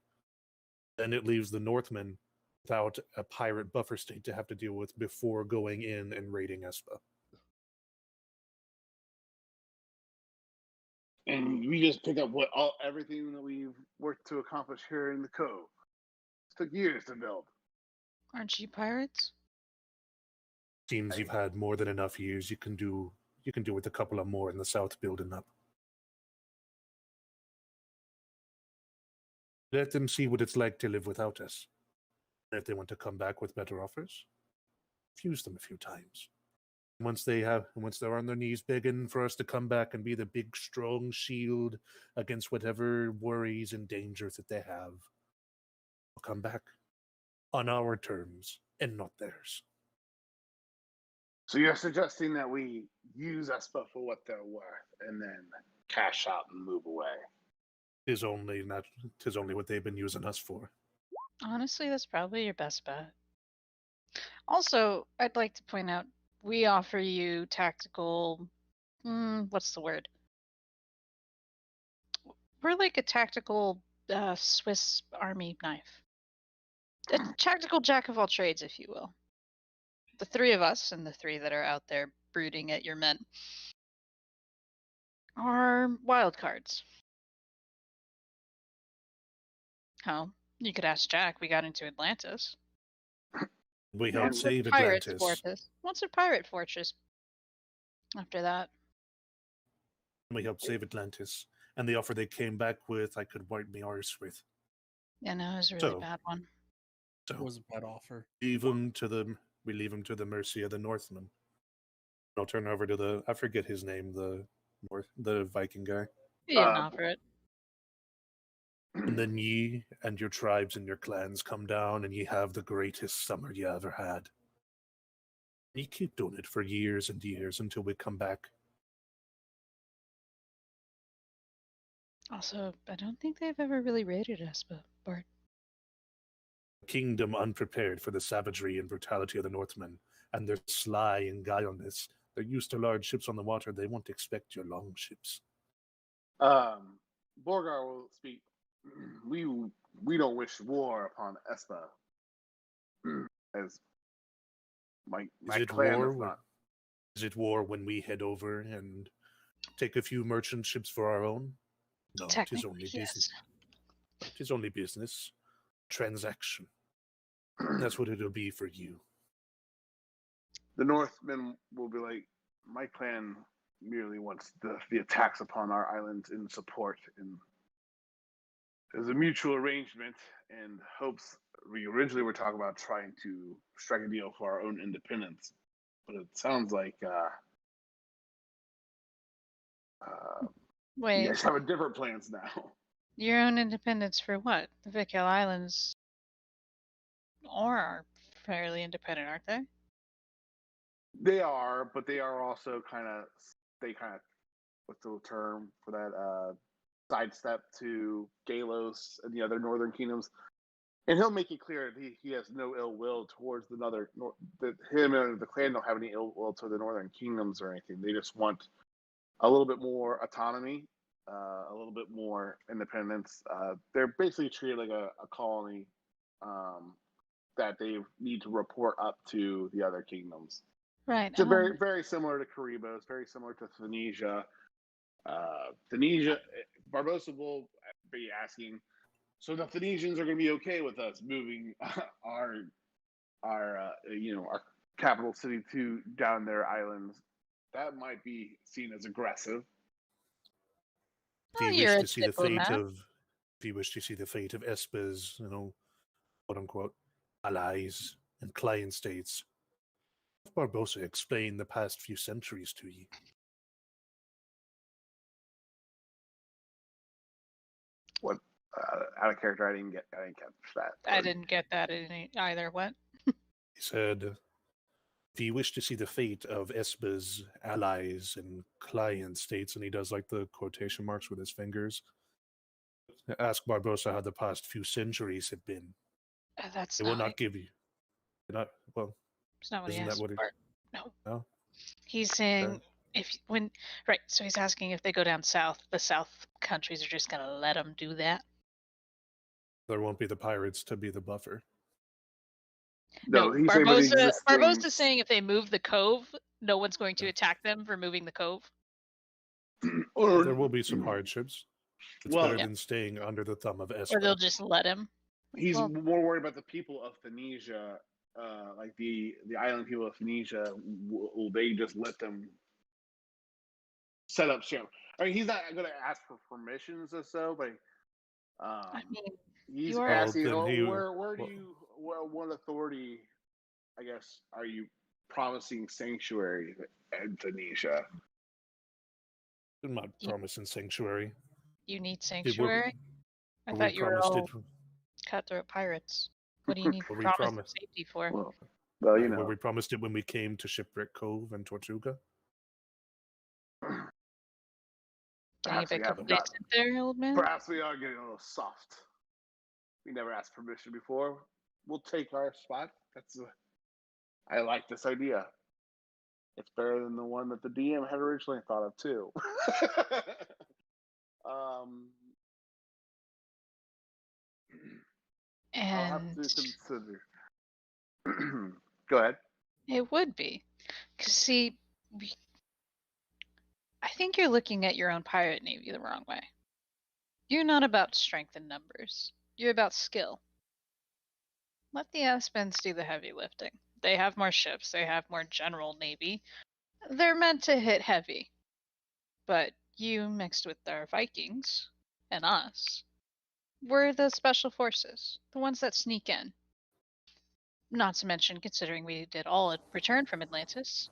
Then it leaves the Northmen without a pirate buffer state to have to deal with before going in and raiding Espa. And we just pick up everything that we've worked to accomplish here in the Cove. It took years to build. Aren't you pirates? Seems you've had more than enough years. You can do with a couple of more in the south building up. Let them see what it's like to live without us. And if they want to come back with better offers, fuse them a few times. Once they're on their knees begging for us to come back and be the big, strong shield against whatever worries and dangers that they have, we'll come back on our terms and not theirs. So you're suggesting that we use Espa for what they're worth and then cash out and move away? Tis only what they've been using us for. Honestly, that's probably your best bet. Also, I'd like to point out, we offer you tactical... what's the word? We're like a tactical Swiss Army knife. A tactical jack of all trades, if you will. The three of us and the three that are out there brooding at your men are wild cards. How? You could ask Jack. We got into Atlantis. We Yeah, helped What's a save pirate Atlantis. fortress? What's a pirate fortress? After that, We helped save Atlantis. And the offer they came back with, I could wipe my arse with. yeah, no, it was a really So- bad one. It So was a bad offer. we leave him to the mercy of the Northmen. I'll turn over to I forget his name, the Viking guy. He didn't Uh, offer it. And then ye and your tribes and your clans come down and ye have the greatest summer you ever had. Ye keep doing it for years and years until we come back. Also, I don't think they've ever really raided us, but Bart. Kingdom unprepared for the savagery and brutality of the Northmen, and their sly and guilelessness. They're used to large ships on the water. They won't expect your long ships. Borgar will speak. We don't wish war upon Espa. As my Is it clan war? does not. Is it war when we head over and take a few merchant ships for our own? No, it is Technically, only yes. business. It is only business. Transaction. That's what it'll be for you. The Northmen will be like, my clan merely wants the attacks upon our island in support, and there's a mutual arrangement and hopes. We originally were talking about trying to strike a deal for our own independence, but it sounds like you Wait, guys have a different plans now. your own independence for what? The Vikil Islands are fairly independent, aren't they? They are, but they are also kind of what's the term for that? Sidestep to Galos and the other northern kingdoms. And he'll make it clear that he has no ill will towards that him and the clan don't have any ill will to the northern kingdoms or anything. They just want a little bit more autonomy, a little bit more independence. They're basically treated like a colony that they need to report up to the other kingdoms. Right. So very, very similar to Karibos, very similar to Phoenicia. Barbosa will be asking, so the Phoenicians are going to be okay with us moving our capital city to down their islands? That might be seen as aggressive. If you you're wish a to see the fate diplomat. of, if you wish to see the fate of Espa's, quote unquote, allies and client states, Barbosa explained the past few centuries to you. What out of character? I didn't catch that. I didn't get that either. What? He said, if you wish to see the fate of Espa's allies and client states, and he does like the quotation marks with his fingers, ask Barbosa how the past few centuries have been. That's They will not give you. Well, It's not what he isn't that asked what he? for. No. No? He's saying right. So he's asking if they go down south, the south countries are just gonna let them do that. There won't be the pirates to be the buffer. No, he's saying about the Barbosa's existing. saying if they move the cove, no one's going to attack them for moving the cove. Or There will be some hardships. It's Well, better yeah. than staying under the thumb of Espa. Or they'll just let him. he's Well- more worried about the people of Phoenicia, like the island people of Phoenicia. Will they just let them set up ship? I mean, he's not going to ask for permissions or so, but I mean, he's you are- asking, then he- what authority, I guess, are you promising sanctuary in Phoenicia? I'm not promising sanctuary. you need sanctuary. I We thought you were promised all cutthroat pirates. What do you need Well, we promise of promised- safety for? Well, Well, we promised it when we came to Shipwreck Cove and Tortuga. Can you perhaps we pick have a place got- in there, old man? Perhaps we are getting a little soft. We never asked permission before. We'll take our spot. I like this idea. It's better than the one that the DM had originally thought of too. I'll have And to consider. Go ahead. it would be. Because, see, I think you're looking at your own pirate navy the wrong way. You're not about strength in numbers. You're about skill. Let the Aspens do the heavy lifting. They have more ships, they have more general navy. They're meant to hit heavy. But you mixed with our Vikings and us, we're the special forces, the ones that sneak in. Not to mention, considering we did all return from Atlantis,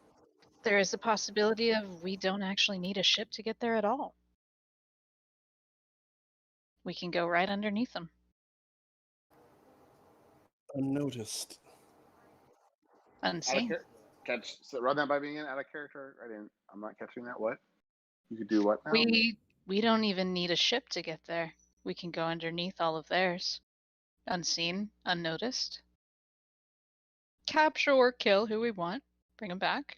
there is the possibility of we don't actually need a ship to get there at all. We can go right underneath them. Unnoticed. Out of Unseen. so run that by me again. Out of character. I'm not catching that. What? You could do what now? We don't even need a ship to get there. We can go underneath all of theirs. Unseen, unnoticed. Capture or kill who we want. Bring them back.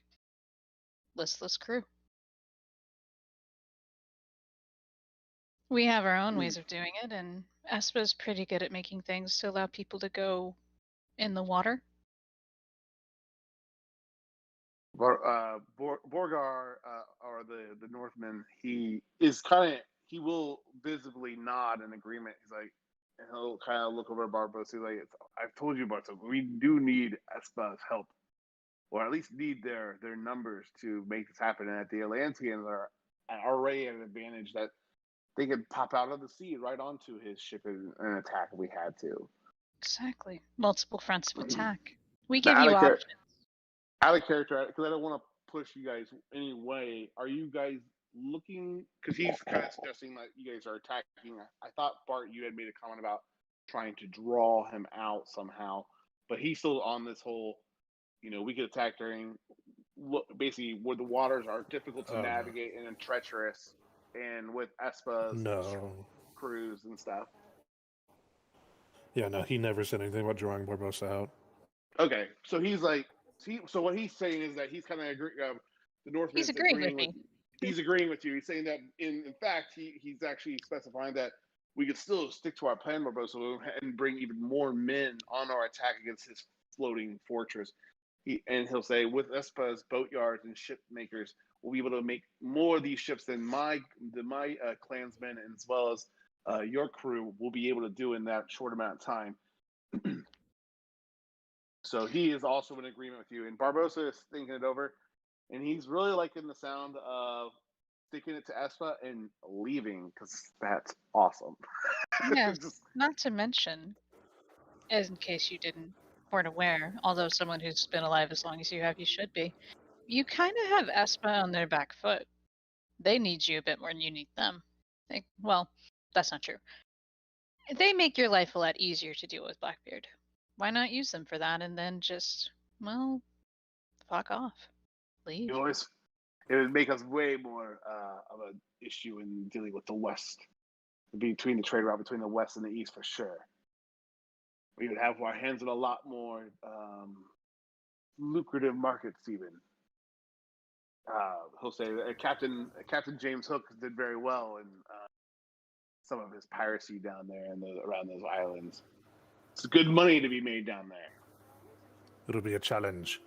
Listless crew. We have our own ways of doing it, and Espa's pretty good at making things to allow people to go in the water. Borgar, or the Northman, he will visibly nod in agreement. He's like, and he'll kind of look over at Barbosa. He's like, I've told you, Barbosa, we do need Espa's help, or at least need their numbers to make this happen. And the Atlanteans are already at an advantage that they could pop out of the sea right onto his ship and attack if we had to. Exactly. Multiple fronts of attack. We Now, give you options. Out of character, because I don't want to push you guys anyway. Are you guys looking? Because he's kind of suggesting that you guys are attacking. I thought Bart, you had made a comment about trying to draw him out somehow, but he's still on this whole. We could attack during basically where the waters are difficult to navigate and treacherous, and with Espa's crews and stuff. Yeah, no, he never said anything about drawing Barbosa out. Okay, so he's like, so what he's saying is that he's kind of agreeing. The Northman He's agreeing with me. He's agreeing with you. He's saying that in fact he's actually specifying that we could still stick to our plan, Barbosa, and bring even more men on our attack against his floating fortress. He'll say, with Espa's boatyards and ship makers, we'll be able to make more of these ships than my clansmen, as well as your crew will be able to do in that short amount of time. So he is also in agreement with you. And Barbosa is thinking it over, and he's really liking the sound of sticking it to Espa and leaving, because that's awesome. Yes, not to mention, as in case you weren't aware, although someone who's been alive as long as you have, you should be, you kind of have Espa on their back foot. They need you a bit more than you need them. Well, that's not true. They make your life a lot easier to deal with, Blackbeard. Why not use them for that and then just, well, fuck off. Leave. It would make us way more of an issue in dealing with the West, between the trade route between the West and the East, for sure. We would have our hands on a lot more lucrative markets, even. He'll say that Captain James Hook did very well in some of his piracy down there and around those islands. It's good money to be made down there. It'll be a challenge,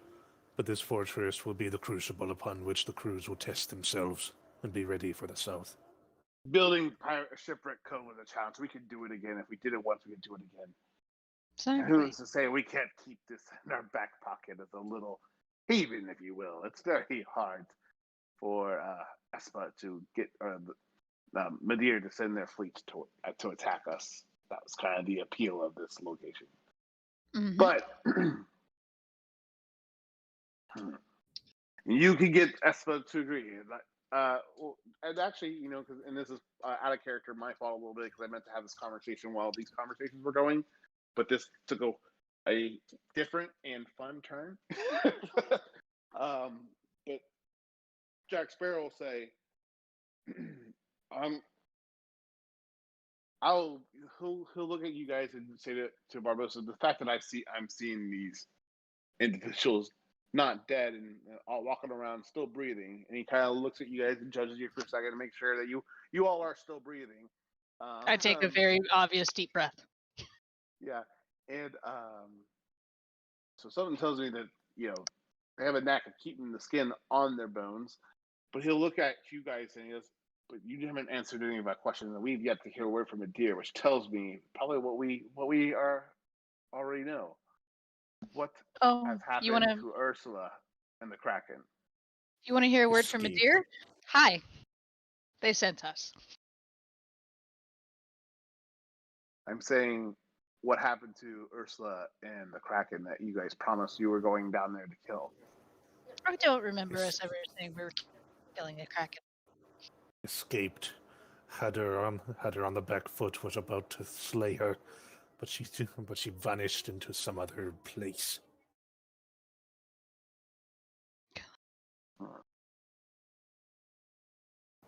but this fortress will be the crucible upon which the crews will test themselves and be ready for the south. Building a shipwreck code was a challenge. We could do it again. If we did it once, we could do it again. Exactly. Who's to say we can't keep this in our back pocket as a little haven, if you will? It's very hard for Espa to get Madeira to send their fleets to attack us. That was kind of the appeal of this location. Mm-hmm. But you can get Espa to agree. And actually, and this is out of character, my fault a little bit, because I meant to have this conversation while these conversations were going, but this took a different and fun turn. But Jack Sparrow will say, he'll look at you guys and say to Barbosa, the fact that I'm seeing these individuals not dead and all walking around still breathing, and he kind of looks at you guys and judges you for a second to make sure that you all are still breathing. I take a very obvious deep breath. Yeah, And so something tells me that they have a knack of keeping the skin on their bones. But he'll look at you guys and he goes, "But you haven't answered any of my questions, and we've yet to hear a word from a deer, which tells me probably what we are already know. What has Oh, happened to Ursula and the Kraken?" you want to hear a word from a Escape. deer? Hi. They sent us. I'm saying, what happened to Ursula and the Kraken that you guys promised you were going down there to kill? I don't remember us ever saying we were killing a kraken. Escaped. Had her on the back foot, was about to slay her, but she vanished into some other place.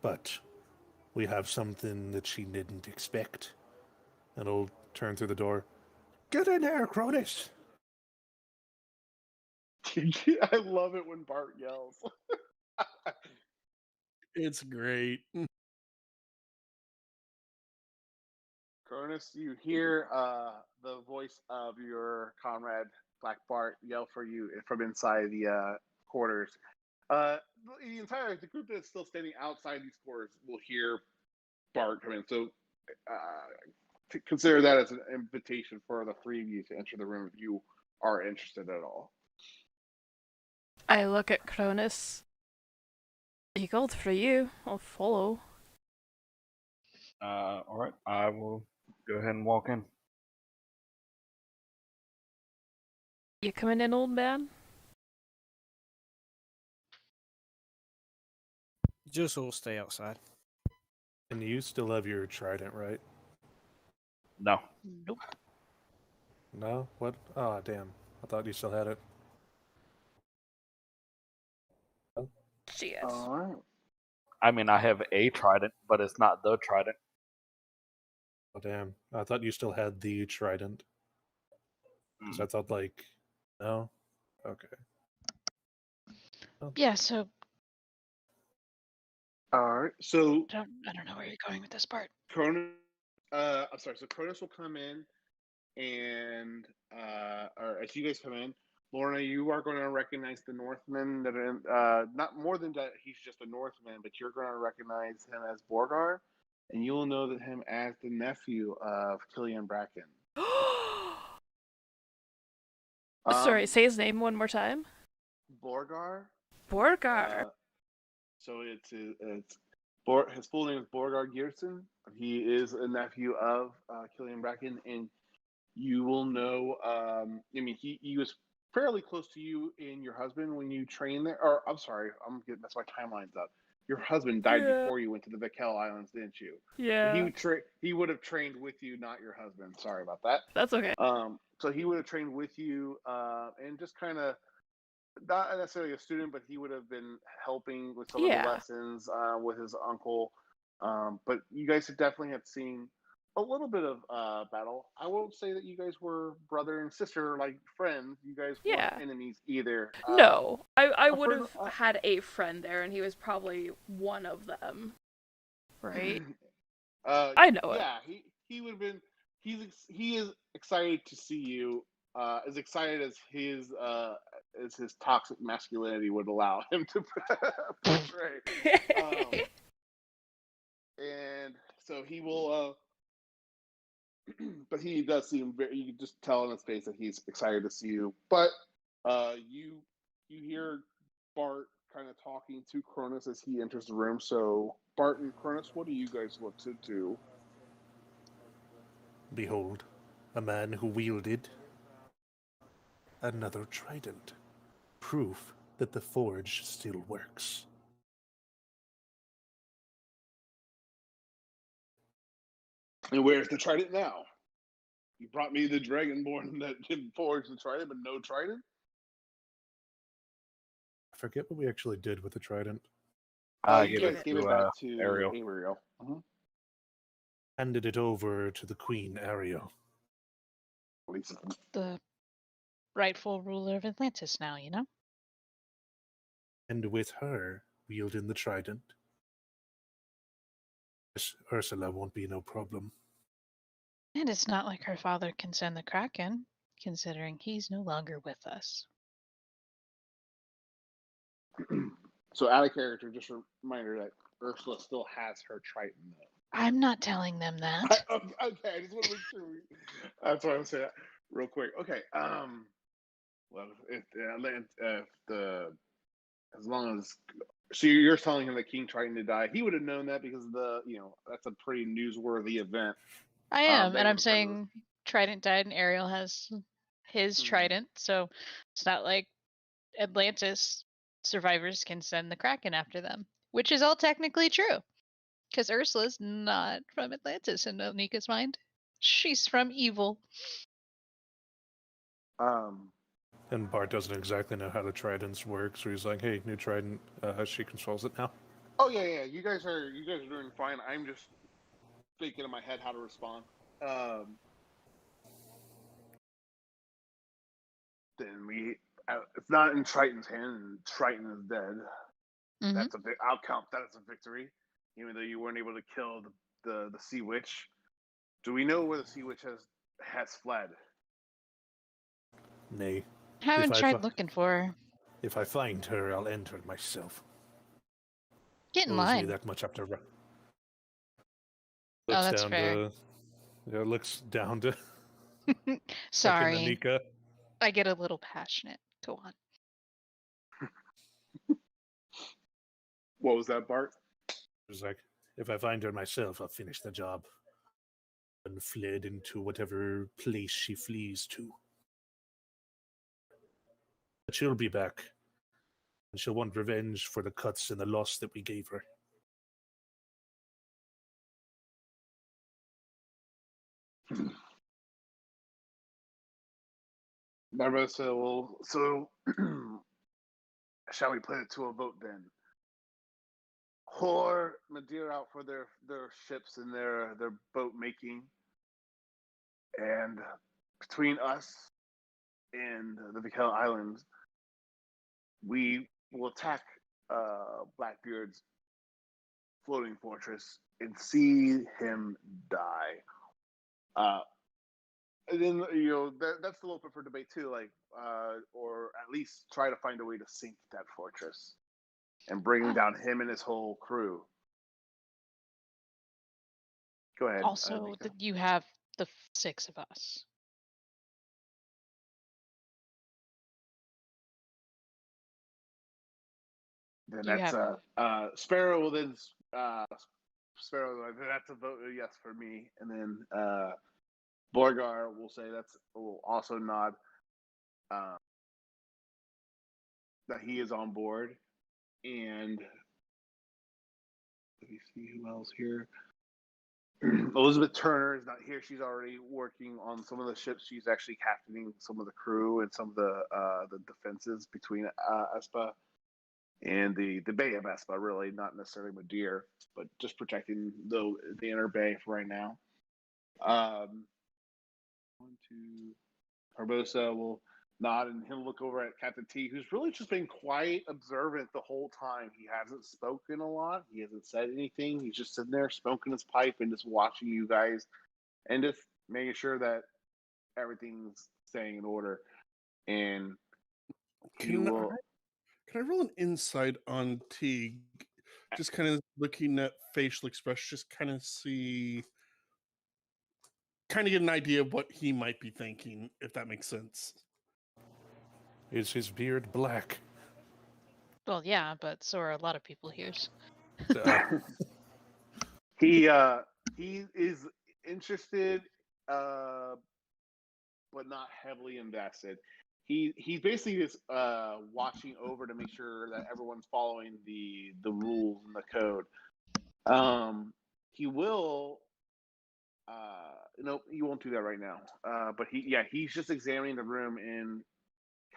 But we have something that she didn't expect. And I'll turn through the door. Get in there, Cronus! I love it when Bart yells. It's great. Cronus, you hear the voice of your comrade Black Bart yell for you from inside the quarters. The group that's still standing outside these quarters will hear Bart come in. So consider that as an invitation for the three of you to enter the room if you are interested at all. I look at Cronus. He called for you. I'll follow. Alright, I will go ahead and walk in. You coming in, old man? Just will stay outside. And you still have your trident, right? No. Nope. No? What? Oh, damn. I thought you still had it. Shit. All right. I mean, I have a trident, but it's not the trident. Oh, damn. I thought you still had the trident. Because I thought, no? Okay. Yeah, so All right. So I don't know where you're going with this part. Cronus, I'm sorry. So Cronus will come in, and or as you guys come in, Lorna, you are going to recognize the Northman. That not more than that, he's just a Northman, but you're going to recognize him as Borgar, and you'll know that him as the nephew of Killian Bracken. Sorry, say his name one more time. Borgar. Borgar. So it's his full name is Borgar Gearson. He is a nephew of Killian Bracken, and you will know. I mean, he was fairly close to you and your husband when you trained there. Or I'm sorry, that's my timeline's up. Your husband died before you went to the Vikel Islands, didn't you? Yeah. He would have trained with you, not your husband. Sorry about that. That's okay. So he would have trained with you, and just kind of not necessarily a student, but he would have been helping with some of the lessons with his uncle. But you guys definitely have seen a little bit of battle. I won't say that you guys were brother and sister, like friends. You guys weren't enemies either. No, I would have had a friend there, and he was probably one of them. Right? I know it. Yeah, he would have been. He is excited to see you. As excited as his toxic masculinity would allow him to portray. And so he will. But he does seem very. You can just tell in his face that he's excited to see you. But you hear Bart kind of talking to Cronus as he enters the room. So Bart and Cronus, what do you guys look to do? Behold, a man who wielded another trident. Proof that the forge still works. And where's the trident now? You brought me the Dragonborn that forged the trident, but no trident? I forget what we actually did with the trident. You guys gave it back to Ariel. Handed it over to the Queen Ariel. The rightful ruler of Atlantis now, you know? And with her wielding the trident, Ursula won't be no problem. And it's not like her father can send the Kraken, considering he's no longer with us. So, out of character, just a reminder that Ursula still has her Triton, though. I'm not telling them that. Okay, I just want to make sure. That's why I'm saying that real quick. Okay. Well, if as long as so you're telling him that King Triton did die, he would have known that because that's a pretty newsworthy event. I am, They and I'm were- saying Trident died and Ariel has his Trident, so it's not like Atlantis survivors can send the Kraken after them, which is all technically true. Because Ursula's not from Atlantis in Onika's mind. She's from evil. And Bart doesn't exactly know how the tridents work, so he's like, "Hey, new trident, she controls it now." Oh yeah. You guys are doing fine. I'm just thinking in my head how to respond. Then it's not in Triton's hand, and Triton is dead. Mm-hmm. That's I'll count that as a victory, even though you weren't able to kill the Sea Witch. Do we know where the Sea Witch has fled? Nay. Haven't If I tried fi- looking for her. If I find her, I'll enter it myself. Get in Owes me line. that much up to. Oh, Looks that's down fair. looks down to Sorry. Anika. I get a little passionate. Go on. What was that, Bart? He's like, if I find her myself, I'll finish the job. And fled into whatever place she flees to. But she'll be back. And she'll want revenge for the cuts and the loss that we gave her. Barbosa will. So, shall we put it to a vote then? Whore Madeira out for their ships and their boat making, and between us and the Vikel Islands, we will attack Blackbeard's floating fortress and see him die. And then that's still open for debate too, or at least try to find a way to sink that fortress and bring down him and his whole crew. Go ahead. Also, you have the 6 of us. Then You that's have- Sparrow will then Sparrow, that's a vote yes for me, and then Borgar will say will also nod that he is on board. And let me see who else here. Elizabeth Turner is not here. She's already working on some of the ships. She's actually captaining some of the crew and some of the defenses between Espa and the Bay of Espa, really, not necessarily Madeira, but just protecting the inner bay for right now. 1, 2. Barbosa will nod and he'll look over at Captain T, who's really just been quiet, observant the whole time. He hasn't spoken a lot. He hasn't said anything. He's just sitting there smoking his pipe and just watching you guys and just making sure that everything's staying in order. And Can I roll an insight on Teague? Just kind of looking at facial expression, just kind of get an idea of what he might be thinking, if that makes sense. Is his beard black? Well, yeah, but so are a lot of people here. He is interested, but not heavily invested. He's basically just watching over to make sure that everyone's following the rules and the code. He will. No, he won't do that right now. But he's just examining the room and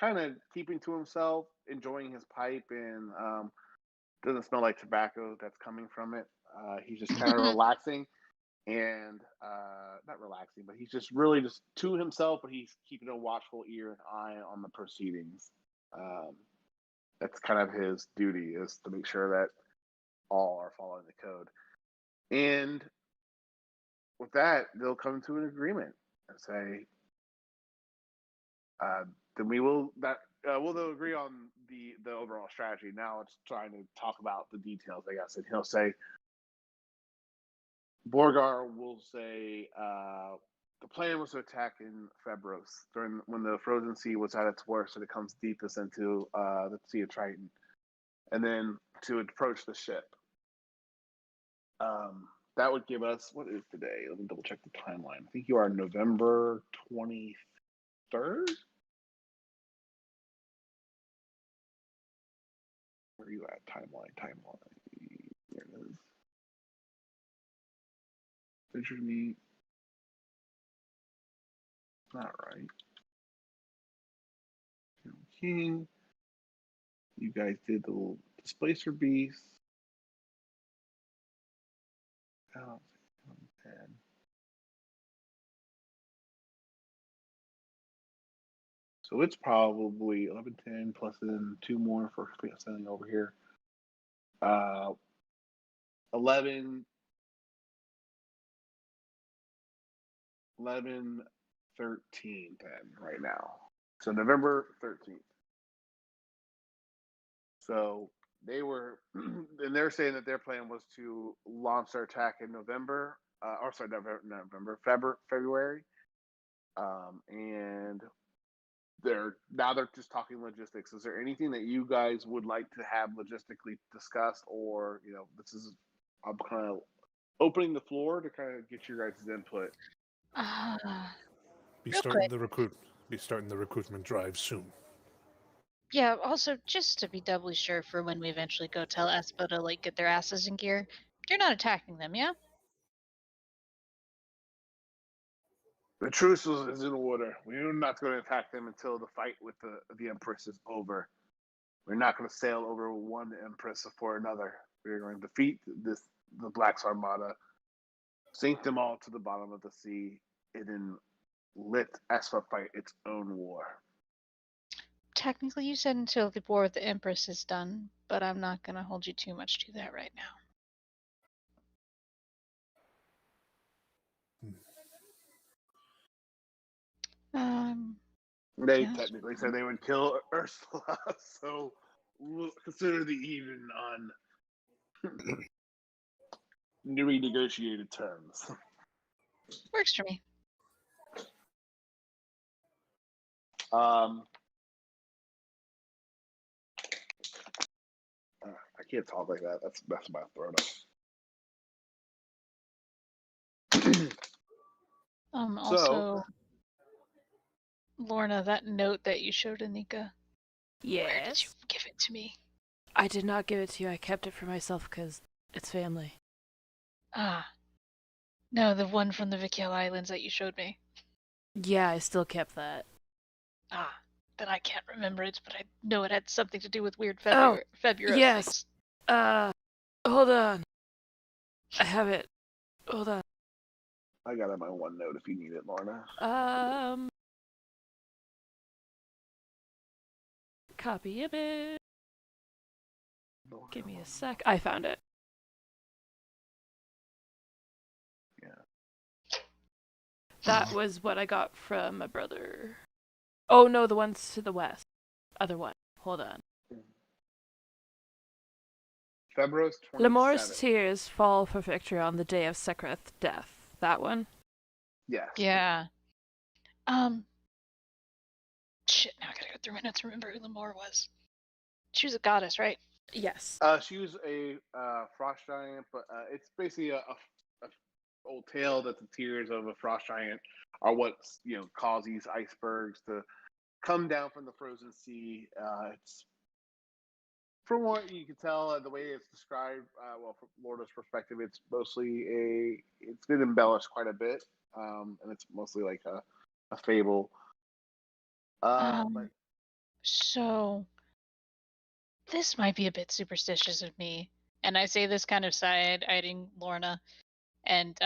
kind of keeping to himself, enjoying his pipe, and doesn't smell like tobacco that's coming from it. He's just kind of relaxing and not relaxing, but he's just really just to himself, but he's keeping a watchful ear and eye on the proceedings. That's kind of his duty, is to make sure that all are following the code. And with that, they'll come to an agreement and say, then we will they'll agree on the overall strategy. Now it's trying to talk about the details, I guess. And he'll say, Borgar will say, the plan was to attack in Febros during when the Frozen Sea was at its worst and it comes deepest into the Sea of Triton, and then to approach the ship. That would give us, what is today? Let me double check the timeline. I think you are November 23rd. Where are you at? Timeline. There it is. Picture me. Not right. King. You guys did the little displacer beast. Oh, 10. So it's probably 11:10 plus then 2 more for sending over here. 11 13 then right now. So November 13th. So they were, and they're saying that their plan was to launch their attack in November, February. And they're just talking logistics. Is there anything that you guys would like to have logistically discussed, or I'm kind of opening the floor to kind of get your guys' input. Be Real starting quick. the recruitment drive soon. Yeah, also, just to be doubly sure for when we eventually go tell Espo to, get their asses in gear, you're not attacking them, yeah? The truce is in order. We're not going to attack them until the fight with the Empress is over. We're not going to sail over one Empress for another. We're going to defeat the Black's Armada, sink them all to the bottom of the sea, and then let Espa fight its own war. Technically, you said until the war with the Empress is done, but I'm not going to hold you too much to that right now. They Yeah. technically said they would kill Ursula, so we'll consider the even on renegotiated terms. Works for me. I can't talk like that. That's my throat up. Also, Lorna, that note that you showed Anika, where did you Yes. give it to me? I did not give it to you. I kept it for myself because it's family. No, the one from the Vikil Islands that you showed me. Yeah, I still kept that. Then I can't remember it, but I know it had something to do with weird Oh, February yes. things. Hold on. I have it. Hold on. I got it on my OneNote if you need it, Lorna. Copy image. Give me a sec. I found it. Yeah. That was what I got from my brother. Oh no, the one's to the west. Other one. Hold on. February's 27th. Lemor's tears fall for victory on the day of Sekreth's death. That one? Yes. Yeah. Shit, now I gotta go through my notes to remember who Lemor was. She was a goddess, right? Yes. She was a frost giant, but it's basically a old tale that the tears of a frost giant are what cause these icebergs to come down from the frozen sea. It's from what you can tell, the way it's described, from Lorna's perspective, it's mostly it's been embellished quite a bit, and it's mostly like a fable. But So, this might be a bit superstitious of me, and I say this kind of side-eyeing Lorna and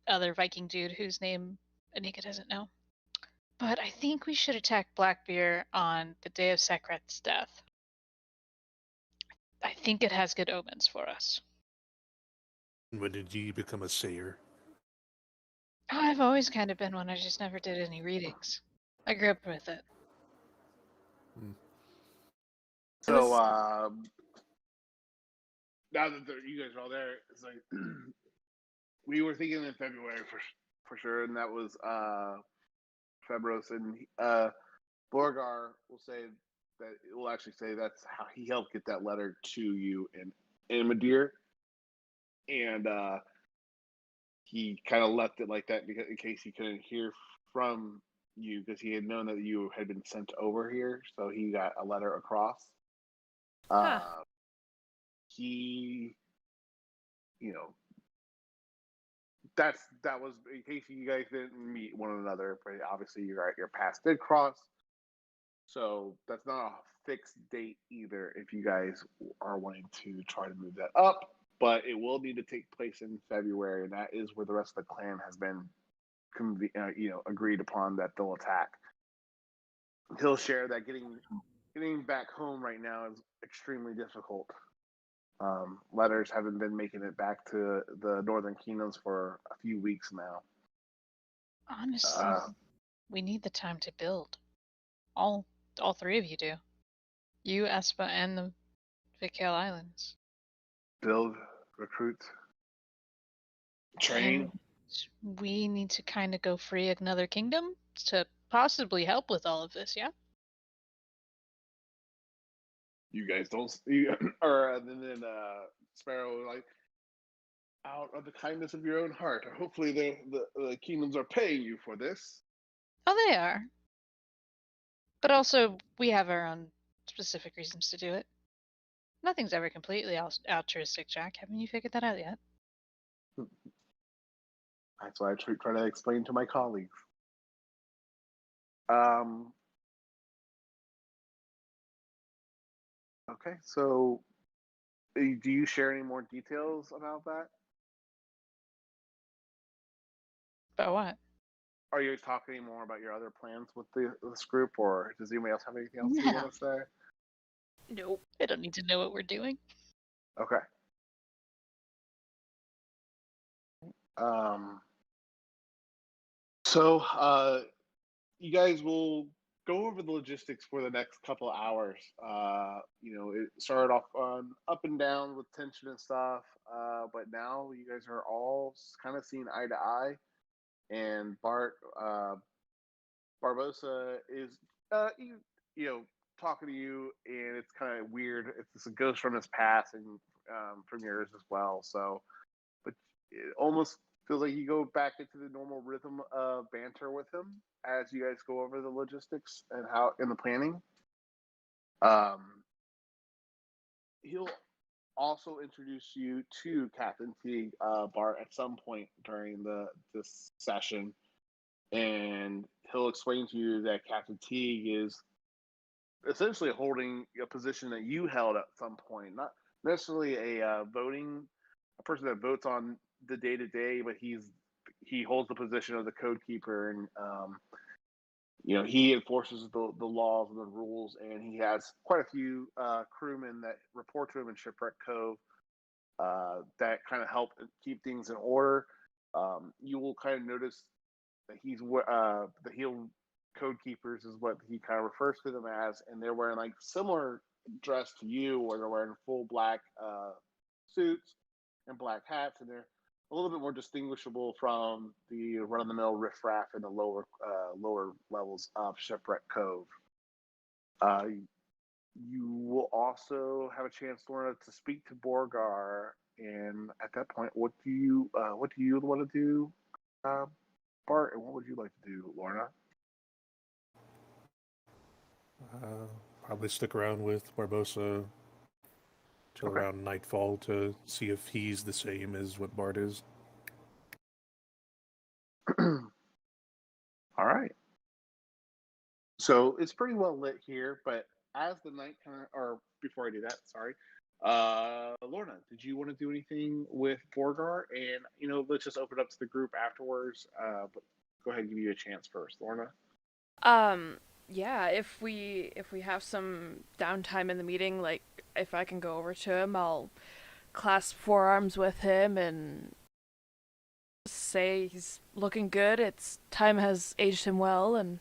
other Viking dude whose name Anika doesn't know. But I think we should attack Blackbeard on the day of Sekreth's death. I think it has good omens for us. When did you become a sayer? Oh, I've always kind of been one. I just never did any readings. I grew up with it. So now that you guys are all there, it's like we were thinking in February for sure, and that was Febros, and Borgar will say that it will actually say that's how he helped get that letter to you and Madeir, and he kind of left it like that because in case he couldn't hear from you because he had known that you had been sent over here, so he got a letter across. Huh. He, you know, that was in case you guys didn't meet one another, but obviously your paths did cross. So that's not a fixed date either if you guys are wanting to try to move that up, but it will need to take place in February, and that is where the rest of the clan has been agreed upon that they'll attack. He'll share that getting back home right now is extremely difficult. Letters haven't been making it back to the Northern Kingdoms for a few weeks now. Honestly, we need the time to build. All three of you do. You, Espa, and the Vikale Islands. Build, recruit, train. And we need to kind of go free another kingdom to possibly help with all of this, yeah? You guys don't, and then Sparrow like, out of the kindness of your own heart. Hopefully, the kingdoms are paying you for this. Oh, they are. But also, we have our own specific reasons to do it. Nothing's ever completely altruistic, Jack. Haven't you figured that out yet? That's why I try to explain to my colleagues. Okay, so do you share any more details about that? About what? Are you talking any more about your other plans with this group, or does anybody else have anything else you want to say? Nope. I don't need to know what we're doing. Okay. So you guys will go over the logistics for the next couple of hours. It started off on up and down with tension and stuff, but now you guys are all kind of seeing eye to eye. And Barbosa is, talking to you, and it's kind of weird. It's a ghost from his past and from yours as well. So, but it almost feels like you go back into the normal rhythm of banter with him as you guys go over the logistics and how in the planning. He'll also introduce you to Captain Teague Bart at some point during this session, and he'll explain to you that Captain Teague is essentially holding a position that you held at some point, not necessarily a person that votes on the day to day, but he holds the position of the code keeper, and he enforces the laws and the rules, and he has quite a few crewmen that report to him in Shipwreck Cove that kind of help keep things in order. You will kind of notice that the heel code keepers is what he kind of refers to them as, and they're wearing like similar dress to you, where they're wearing full black suits and black hats, and they're a little bit more distinguishable from the run-of-the-mill riffraff in the lower levels of Shipwreck Cove. You will also have a chance, Lorna, to speak to Borgar, and at that point, what do you want to do, Bart, and what would you like to do, Lorna? Probably stick around with Barbosa till around nightfall to see if he's the same as what Bart is. All right. So it's pretty well lit here, but as the night or before I do that, sorry, Lorna, did you want to do anything with Borgar? And let's just open it up to the group afterwards. But go ahead and give you a chance first, Lorna. Yeah, if we have some downtime in the meeting, like if I can go over to him, I'll clasp forearms with him and say he's looking good. Time has aged him well, and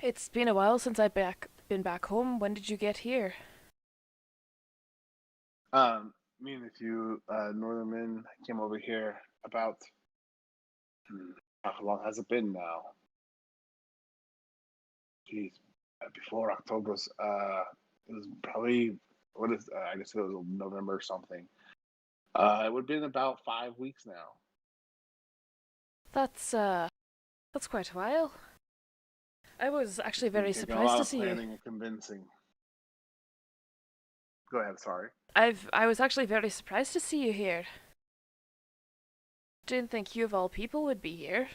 it's been a while since I've been back home. When did you get here? Me and a few northern men came over here about how long has it been now? Jeez, before October's. It was probably I guess it was November or something. It would have been about 5 weeks now. That's quite a while. I was actually very Taking a surprised lot to of see planning you. and convincing. Go ahead. Sorry. I was actually very surprised to see you here. Didn't think you of all people would be here.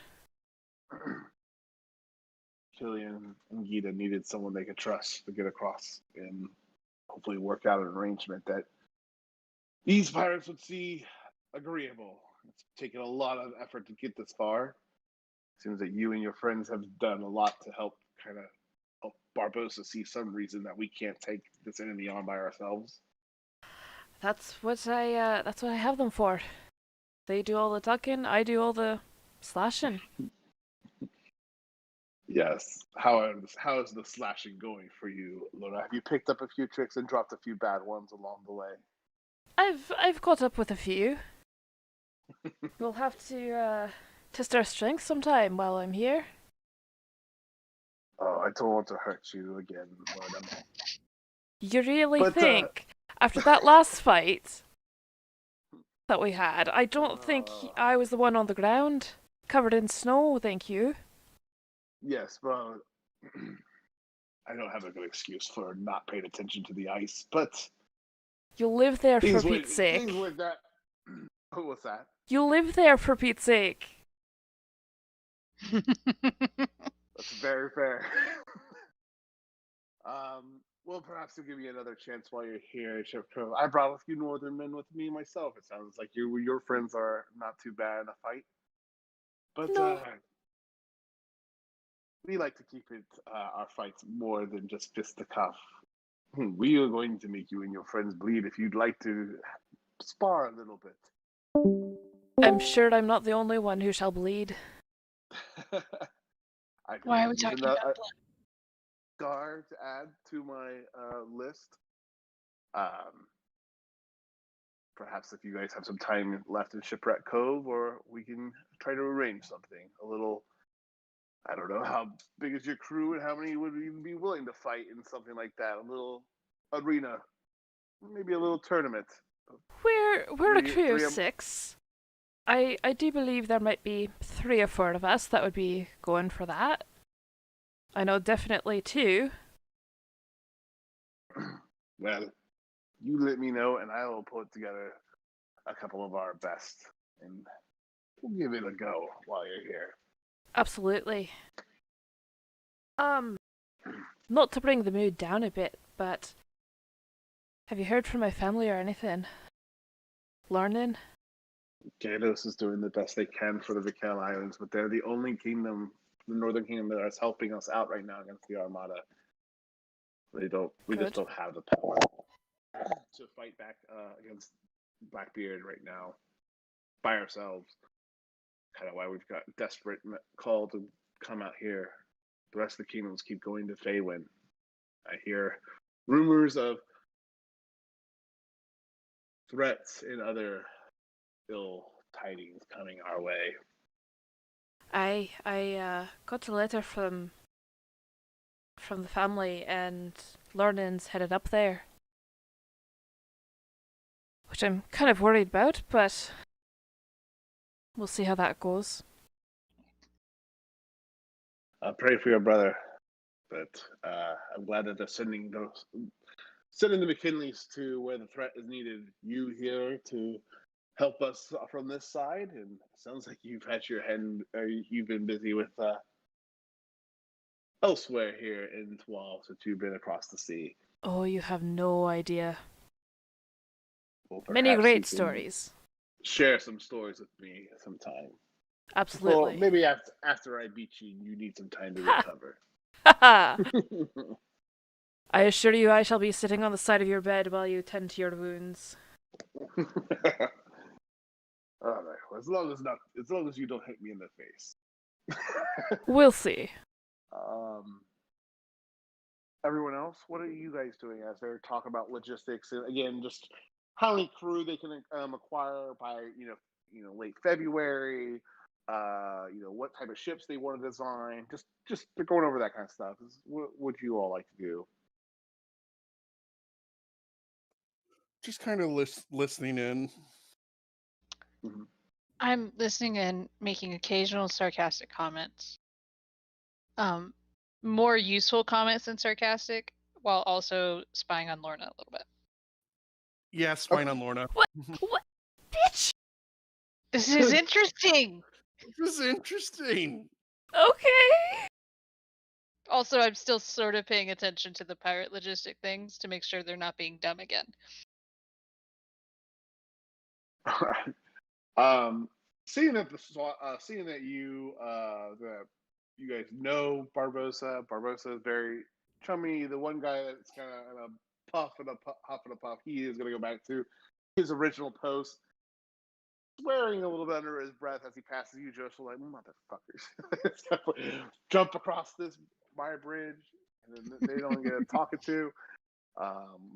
Killian and Gita needed someone they could trust to get across and hopefully work out an arrangement that these pirates would see agreeable. It's taken a lot of effort to get this far. Seems that you and your friends have done a lot to help help Barbosa see some reason that we can't take this enemy on by ourselves. That's what I have them for. They do all the tucking, I do all the slashing. Yes. How is the slashing going for you, Luna? Have you picked up a few tricks and dropped a few bad ones along the way? I've caught up with a few. We'll have to test our strength sometime while I'm here. Oh, I don't want to hurt you again, Luna. You really But, think, after that last fight that we had, I don't think I was the one on the ground, covered in snow, thank you. Yes, well, I don't have a good excuse for not paying attention to the ice, but You live there for things Pete's sake. with that. What's that? You live there for Pete's sake. That's very fair. Well, perhaps to give you another chance while you're here, Chef Crow. I brought a few northern men with me myself. It sounds like your friends are not too bad in a fight, but No. we like to keep it our fights more than just fist to cuff. We are going to make you and your friends bleed if you'd like to spar a little bit. I'm sure I'm not the only one who shall bleed. Why are we talking about blood? Star to add to my list. Perhaps if you guys have some time left in Shipwreck Cove, or we can try to arrange something. A little, I don't know how big is your crew and how many would even be willing to fight in something like that. A little arena, maybe a little tournament. We're a crew of three 6. I do believe there might be 3 or 4 of us that would be going for that. I know definitely 2. Well, you let me know, and I will put together a couple of our best, and we'll give it a go while you're here. Absolutely. Not to bring the mood down a bit, but have you heard from my family or anything? Learning? Gatos is doing the best they can for the Vikel Islands, but they're the only kingdom, the Northern Kingdom, that is helping us out right now against the Armada. We just don't have the power to fight back against Blackbeard right now by ourselves. Kind of why we've got desperate call to come out here. The rest of the kingdoms keep going to Faywin. I hear rumors of threats and other ill tidings coming our way. I got a letter from the family, and Lornan's headed up there. Which I'm kind of worried about, but we'll see how that goes. Pray for your brother, but I'm glad that they're sending the McKinleys to where the threat is needed. You here to help us from this side, and it sounds like you've had your hand. You've been busy with elsewhere here in Twal since you've been across the sea. Oh, you have no idea. Well, Many perhaps you great can stories. Share some stories with me sometime. Absolutely. Well, maybe after I beat you, you need some time to recover. Haha! I assure you I shall be sitting on the side of your bed while you tend to your wounds. All right. as long as you don't hit me in the face. We'll see. Everyone else, what are you guys doing as they're talking about logistics and again, just how many crew they can acquire by late February? What type of ships they want to design. Just they're going over that kind of stuff. What would you all like to do? Just kind of listening in. Mm-hmm. I'm listening and making occasional sarcastic comments. More useful comments than sarcastic, while also spying on Lorna a little bit. Yeah, spying on Lorna. What? Bitch! This is interesting! This is interesting. Okay. Also, I'm still sort of paying attention to the pirate logistic things to make sure they're not being dumb again. Seeing that you guys know Barbosa. Barbosa is very chummy. The one guy that's kind of in a huff and a puff. He is going to go back to his original post, swearing a little bit under his breath as he passes you, Joseph, like, motherfuckers. Jump across my bridge, and then they don't get talking to.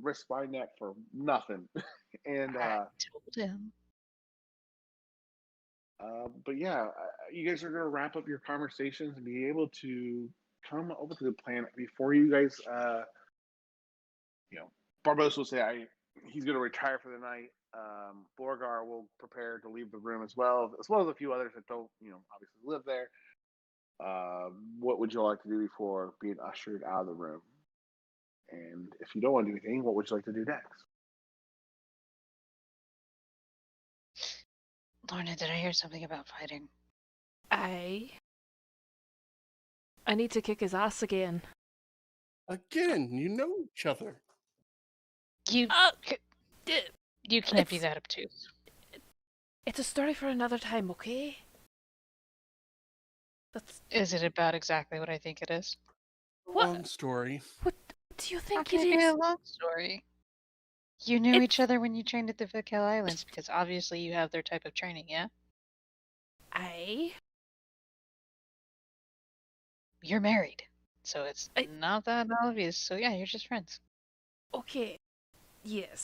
Risk my neck for nothing. And I told him. but yeah, you guys are going to wrap up your conversations and be able to come over to the planet before you guys, Barbosa will say he's going to retire for the night. Borgar will prepare to leave the room as well as a few others that don't, obviously live there. What would you like to do before being ushered out of the room? And if you don't want to do anything, what would you like to do next? Lorna, did I hear something about fighting? I need to kick his ass again. Again, you know each other. You can't be that obtuse. It's a story for another time, okay? Is it about exactly what I think it is? Long story. What do you How think can it it be is? a long story? You knew each other when you trained at the Vikel Islands, because obviously you have their type of training, yeah? You're married, so it's not that obvious. So yeah, you're just friends. Okay. Yes.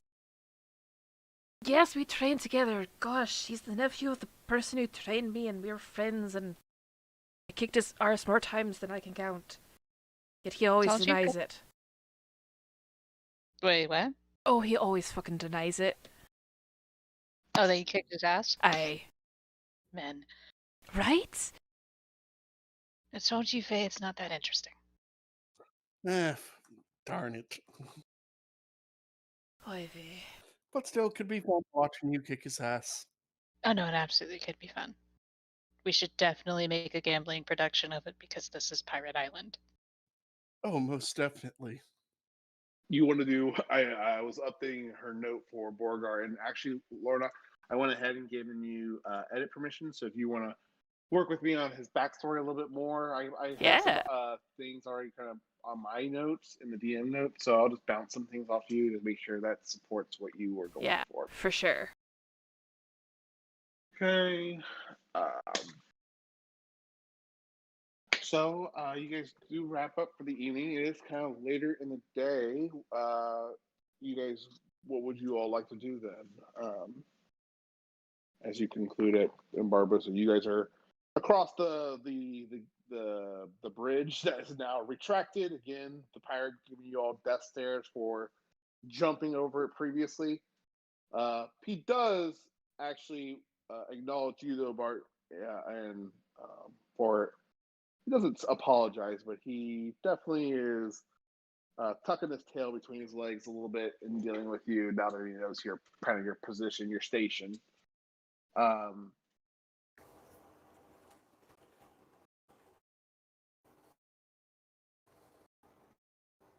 Yes, we trained together. Gosh, he's the nephew of the person who trained me, and we're friends, and I kicked his arse more times than I can count. Yet he always denies it. Wait, what? Oh, he always fucking denies it. Oh, that you kicked his ass? Men. Right? I told you, Faye, it's not that interesting. Darn it. Ivy. But still, it could be fun watching you kick his ass. Oh no, it absolutely could be fun. We should definitely make a gambling production of it because this is Pirate Island. Oh, most definitely. You want to do? I was updating her note for Borgar, and actually, Lorna, I went ahead and given you edit permission. So if you want to work with me on his backstory a little bit more, I have some things already kind of on my notes in the DM notes. So I'll just bounce some things off you to make sure that supports what you were going for. Yeah, for sure. Okay. So you guys do wrap up for the evening. It is kind of later in the day. You guys, what would you all like to do then? As you conclude it in Barbarossa, you guys are across the bridge that is now retracted. Again, the pirate giving you all death stares for jumping over it previously. He does actually acknowledge you though, Bart, and for. He doesn't apologize, but he definitely is tucking his tail between his legs a little bit in dealing with you now that he knows your kind of your position, your station.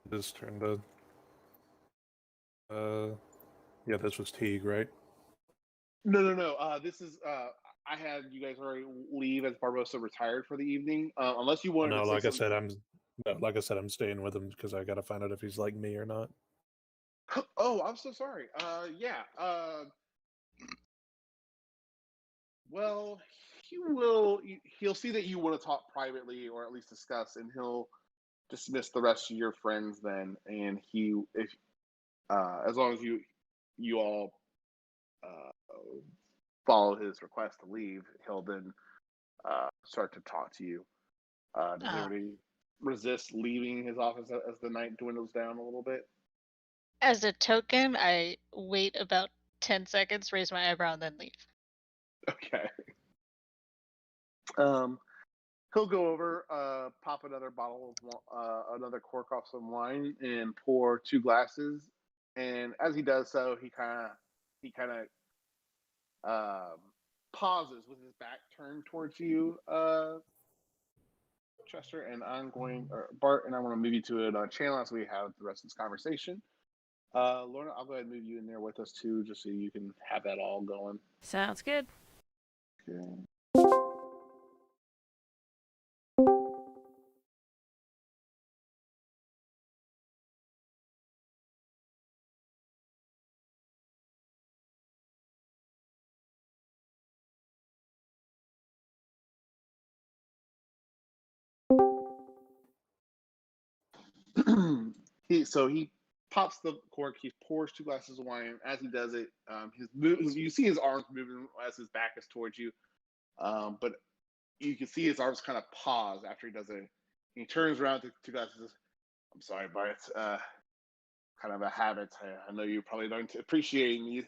This turned to. Yeah, this was Teague, right? No. This is. I had you guys already leave as Barbosa retired for the evening. Unless you wanted. No, to like I said, I'm staying with him because I gotta find out if he's like me or not. Oh, I'm so sorry. Yeah. Well, he'll see that you want to talk privately or at least discuss, and he'll dismiss the rest of your friends then. And if as long as you all follow his request to leave, he'll then start to talk to you. Does anybody resist leaving his office as the night dwindles down a little bit? As a token, I wait about 10 seconds, raise my eyebrow, and then leave. Okay. He'll go over, pop another bottle of another cork off some wine, and pour 2 glasses. And as he does so, he kind of pauses with his back turned towards you, Chester. And Bart, and I want to move you to a channel as we have the rest of this conversation. Lorna, I'll go ahead and move you in there with us too, just so you can have that all going. Sounds good. Okay. He pops the cork. He pours 2 glasses of wine. As he does it, you see his arms moving as his back is towards you. But you can see his arms kind of pause after he does it. He turns around to 2 glasses. I'm sorry, Bart. It's kind of a habit. I know you probably don't appreciate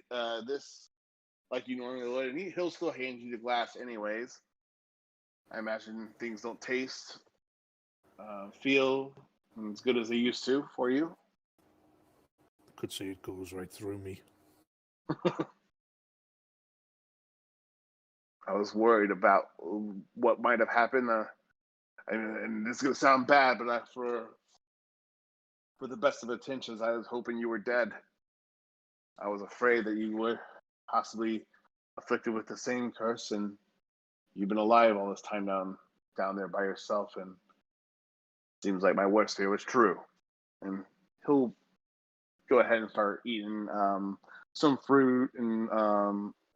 this like you normally would. And he'll still hand you the glass anyways. I imagine things don't taste, feel as good as they used to for you. Could say it goes right through me. I was worried about what might have happened. And this is gonna sound bad, but for the best of intentions, I was hoping you were dead. I was afraid that you were possibly afflicted with the same curse, and you've been alive all this time down there by yourself. And it seems like my worst fear was true. And he'll go ahead and start eating some fruit and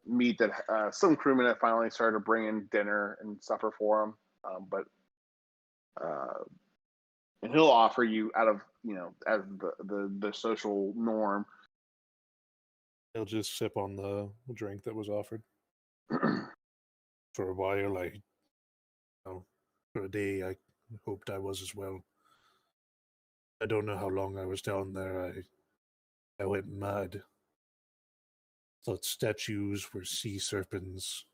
meat that some crewmen have finally started bringing dinner and supper for him. And he'll offer you out of, as the social norm. He'll just sip on the drink that was offered. For a while, for a day, I hoped I was as well. I don't know how long I was down there. I went mad. Thought statues were sea serpents.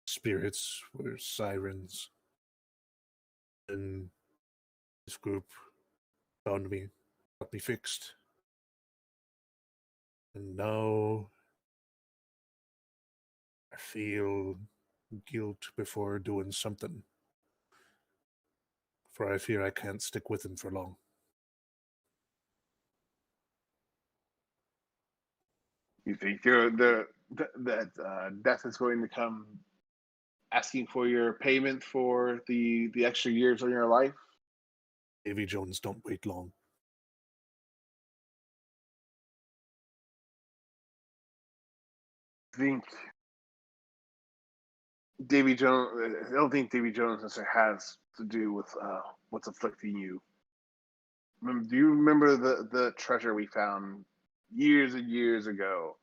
Spirits were sirens. And this group found me, got me fixed. And now I feel guilt before doing something. For I fear I can't stick with him for long. You think that death is going to come asking for your payment for the extra years of your life? Davy Jones don't wait long. I think Davy Jones. I don't think Davy Jones necessarily has to do with what's afflicting you. Do you remember the treasure we found years and years ago,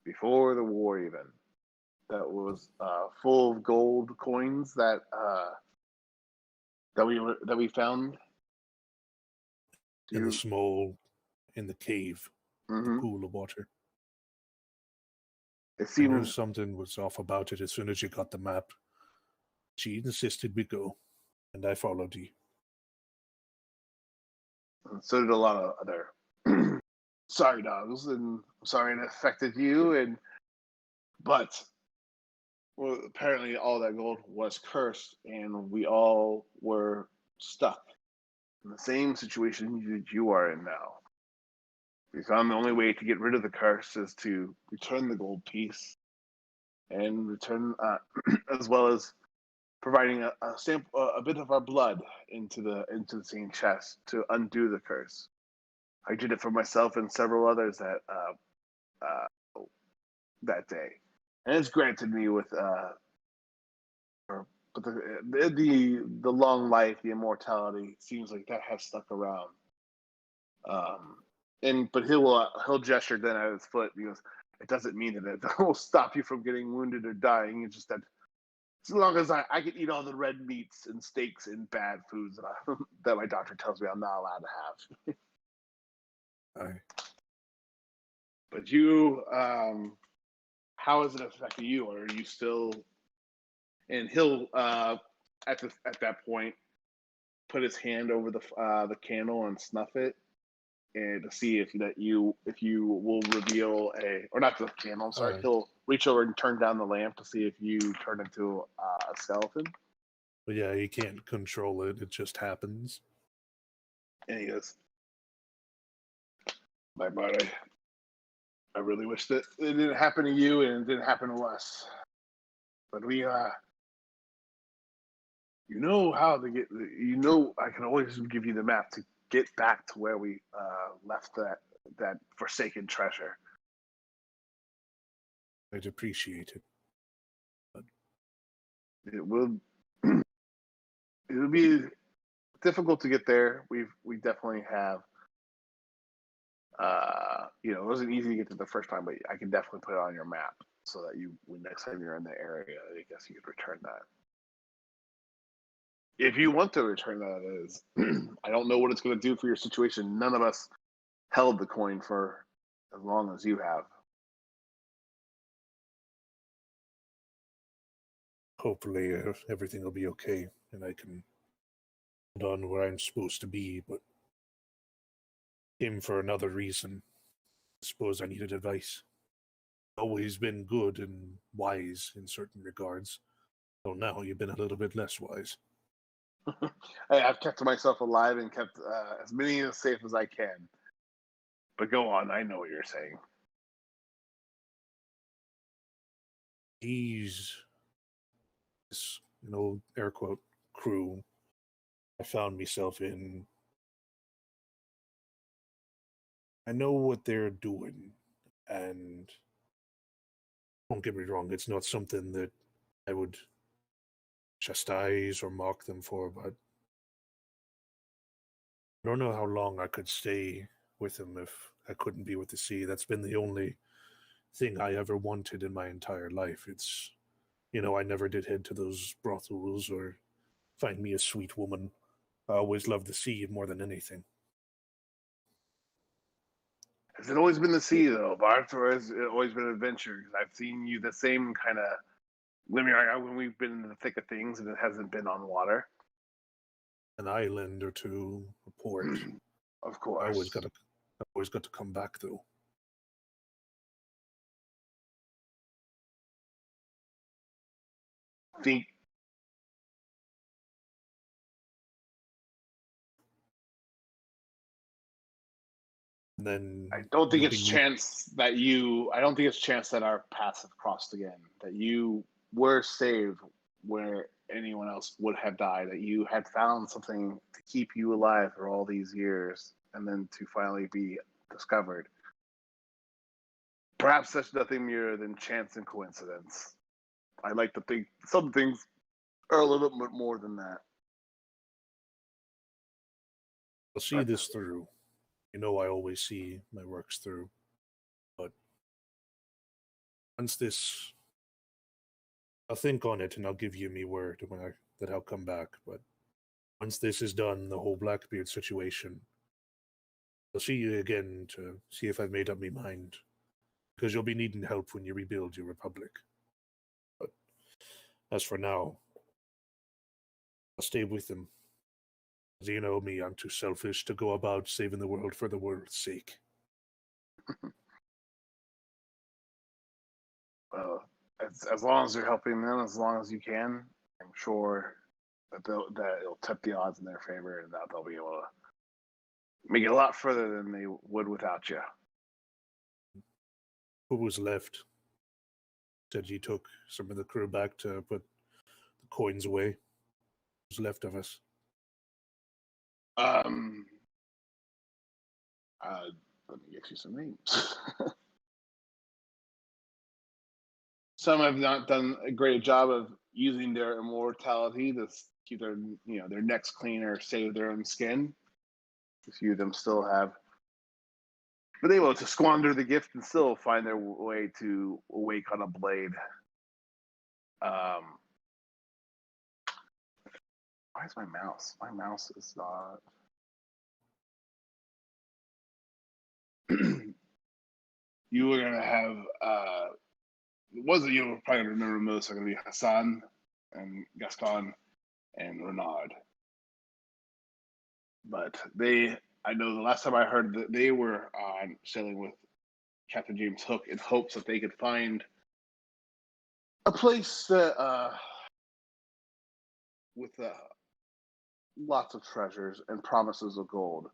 before the war even? That was full of gold coins that we found. In the cave, Mm-hmm. the pool of water. It I knew seems something was off about it as soon as you got the map. She insisted we go, and I followed you. so did a lot of other sorry dogs, and I'm sorry it affected you. But apparently all that gold was cursed, and we all were stuck in the same situation you are in now. We found the only way to get rid of the curse is to return the gold piece and return, as well as providing a bit of our blood into the same chest to undo the curse. I did it for myself and several others that day. and it's granted me with but the long life, the immortality seems like that has stuck around. But he'll gesture then at his foot. He goes, it doesn't mean that it will stop you from getting wounded or dying. It's just that as long as I can eat all the red meats and steaks and bad foods that my doctor tells me I'm not allowed to have. All right. But you, how has it affected you? Or are you still? And he'll at that point put his hand over the candle and snuff it, and to see if you will reveal or not the candle. I'm sorry. Right. He'll reach over and turn down the lamp to see if you turn into a skeleton. But yeah, you can't control it. It just happens. And he goes, "My buddy, I really wish that it didn't happen to you and it didn't happen to us. But we, you know how to get. You know, I can always give you the map to get back to where we left that forsaken treasure." I'd appreciate it. But It will. It would be difficult to get there. We definitely have. It wasn't easy to get to the first time, but I can definitely put it on your map so that when next time you're in the area, I guess you could return that. If you want to return that, is I don't know what it's going to do for your situation. None of us held the coin for as long as you have. hopefully everything will be okay and I can hold on where I'm supposed to be. But came for another reason. I suppose I needed advice. Always been good and wise in certain regards. So now you've been a little bit less wise. I've kept myself alive and kept as many as safe as I can. But go on, I know what you're saying. He's this, air quote, crew I found myself in. I know what they're doing, and don't get me wrong, it's not something that I would chastise or mock them for, but I don't know how long I could stay with them if I couldn't be with the sea. That's been the only thing I ever wanted in my entire life. It's, I never did head to those brothels or find me a sweet woman. I always loved the sea more than anything. Has it always been the sea, though, Bart, or has it always been adventure? Because I've seen you the same kind of when we've been in the thick of things and it hasn't been on water. An island or two, a port. Of course. I always got to come back, though. Think And then I don't think it's chance that our paths have crossed again. That you were saved where anyone else would have died. That you had found something to keep you alive for all these years, and then to finally be discovered. Perhaps that's nothing more than chance and coincidence. I like to think some things are a little bit more than that. I'll see this through. I always see my works through. But once this, I'll think on it and I'll give you me word that I'll come back. But once this is done, the whole Blackbeard situation, I'll see you again to see if I've made up my mind. Because you'll be needing help when you rebuild your republic. But as for now, I'll stay with them. As you know me, I'm too selfish to go about saving the world for the world's sake. Well, as long as you're helping them, as long as you can, I'm sure that it'll tip the odds in their favor, and that they'll be able to make it a lot further than they would without you. Who was left? Said you took some of the crew back to put the coins away. Who's left of us? Let me get you some names. some have not done a great job of using their immortality to keep their their necks clean or save their own skin. A few of them still have been able to squander the gift and still find their way to awake on a blade. Why is my mouse? My mouse is not. You were gonna have the ones that you'll probably remember most are gonna be Hassan and Gascon and Renard. But I know the last time I heard that they were sailing with Captain James Hook in hopes that they could find a place that with lots of treasures and promises of gold.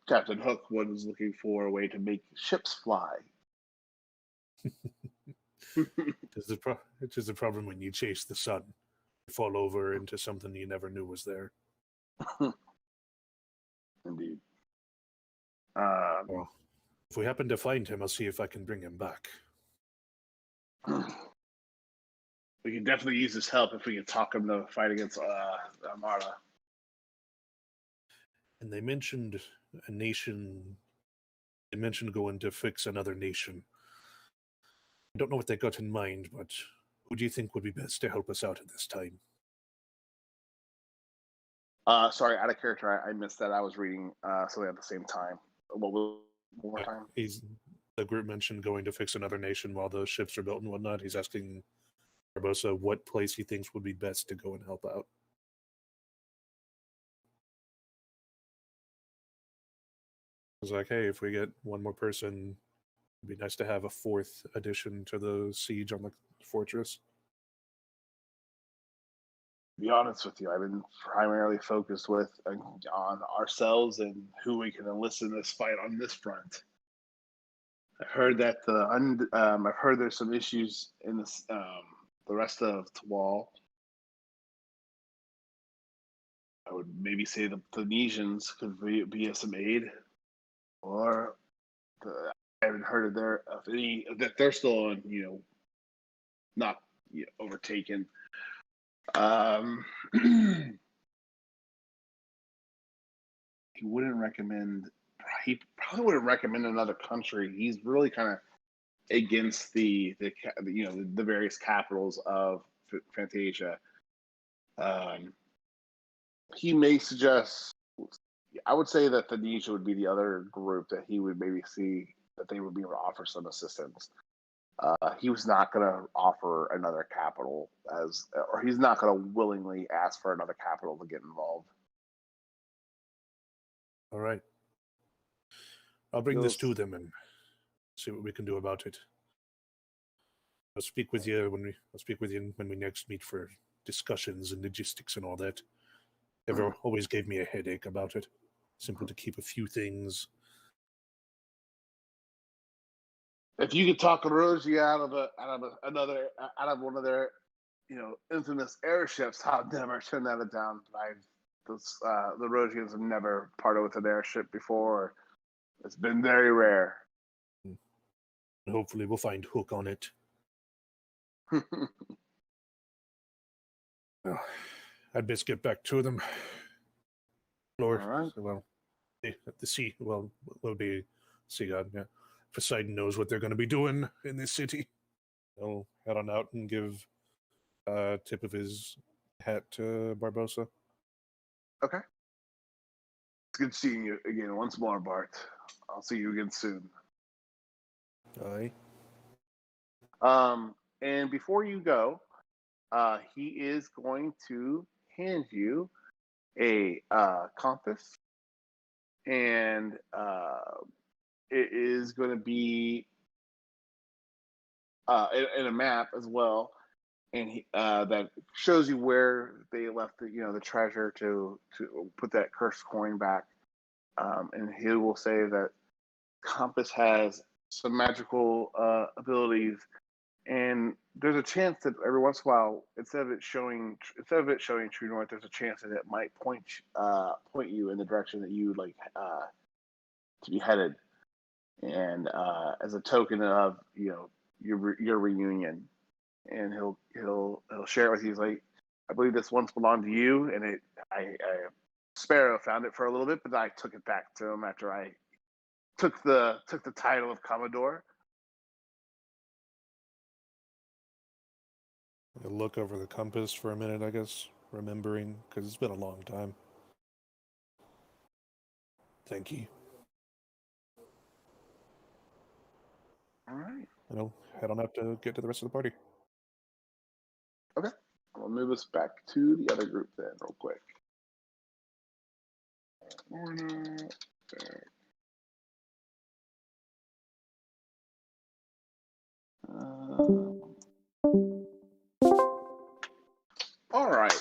Captain Hook was looking for a way to make ships fly. It is the problem when you chase the sun. You fall over into something you never knew was there. Indeed. Well, if we happen to find him, I'll see if I can bring him back. We can definitely use his help if we can talk him to fight against Armada. And they mentioned a nation. They mentioned going to fix another nation. I don't know what they got in mind, but who do you think would be best to help us out at this time? Sorry, out of character, I missed that. I was reading something at the same time. What was one more time? The group mentioned going to fix another nation while the ships are built and whatnot. He's asking Barbosa what place he thinks would be best to go and help out. I was like, hey, if we get one more person, it'd be nice to have a fourth addition to the siege on the fortress. To be honest with you, I've been primarily focused on ourselves and who we can enlist in this fight on this front. I've heard that I've heard there's some issues in this the rest of Tawal. I would maybe say the Tunisians could be of some aid, or I haven't heard of any that they're still on, not overtaken. He wouldn't recommend. He probably wouldn't recommend another country. He's really kind of against the various capitals of Fantasia. He may suggest. I would say that Tunisia would be the other group that he would maybe see that they would be able to offer some assistance. He was not going to offer another capital or he's not going to willingly ask for another capital to get involved. All right. I'll bring this to them and see what we can do about it. I'll speak with you when we next meet for discussions and logistics and all that. Always gave me a headache about it. Simple to keep a few things. If you could talk Rosie out of one of their, infamous airships, I'll never turn that down. The Rosians have never parted with an airship before. It's been very rare. Hopefully, we'll find Hook on it. Well, I'd best get back to them. Lord, all right. Well, the sea will be sea god. Yeah, Poseidon knows what they're going to be doing in this city. He'll head on out and give a tip of his hat to Barbosa. Okay. It's good seeing you again once more, Bart. I'll see you again soon. Aye. And before you go, he is going to hand you a compass, and it is going to be in a map as well, and that shows you where they left the treasure to put that cursed coin back. And he will say that compass has some magical abilities, and there's a chance that every once in a while, instead of it showing true north, there's a chance that it might point you in the direction that you would like to be headed, and as a token of your reunion. and he'll share it with you. He's like, I believe this once belonged to you, and I Sparrow found it for a little bit, but I took it back to him after I took the title of Commodore. I look over the compass for a minute, I guess, remembering, because it's been a long time. Thank you. All right. I'll head on out to get to the rest of the party. Okay. I'll move us back to the other group then, real quick. All right.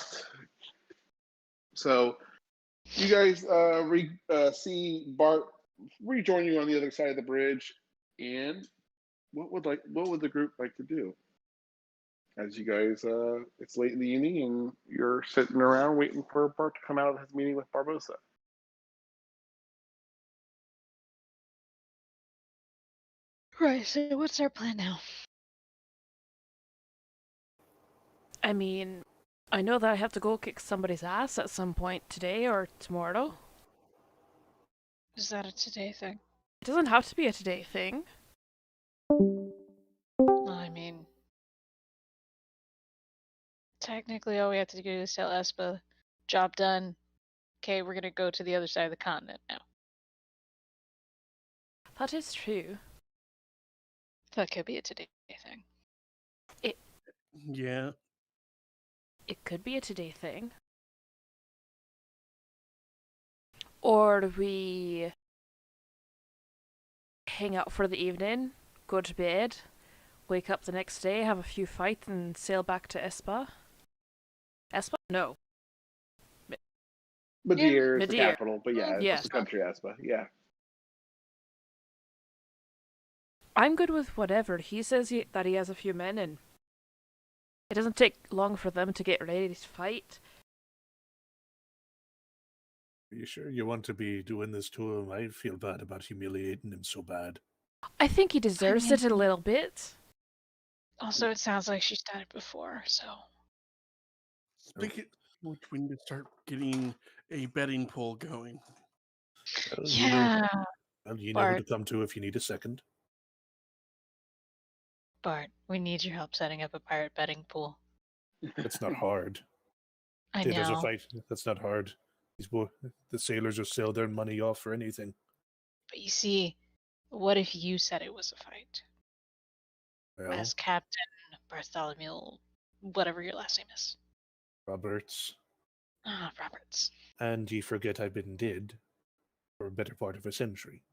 So you guys see Bart rejoin you on the other side of the bridge, and what would the group like to do? As you guys, it's late in the evening, and you're sitting around waiting for Bart to come out of his meeting with Barbosa. Right, so what's our plan now? I mean, I know that I have to go kick somebody's ass at some point today or tomorrow. Is that a today thing? It doesn't have to be a today thing. Well, I mean, technically all we have to do is tell Espa, job done. Okay, we're gonna go to the other side of the continent now. That is true. That could be a today thing. Yeah. It could be a today thing. Or we hang out for the evening, go to bed, wake up the next day, have a few fights, and sail back to Espa. Espa? No. Madeira is the Madeira. capital, but yeah, it's Yeah. just the country Espa. Yeah. I'm good with whatever. He says that he has a few men, and it doesn't take long for them to get ready to fight. Are you sure you want to be doing this to him? I feel bad about humiliating him so bad. I think he deserves it a little bit. Also, it sounds like she's done it before, so. Speaking of which, we need to start getting a betting pool going. Well, Yeah. You know who to come to if you need a second. Bart, we need your help setting up a pirate betting pool. It's not hard. I There's a know. fight. That's not hard. The sailors will sell their money off for anything. But you see, what if you said it was a fight? Well, As Captain Bartholomew, whatever your last name is. Roberts. Roberts. And ye forget I've been dead for a better part of a century.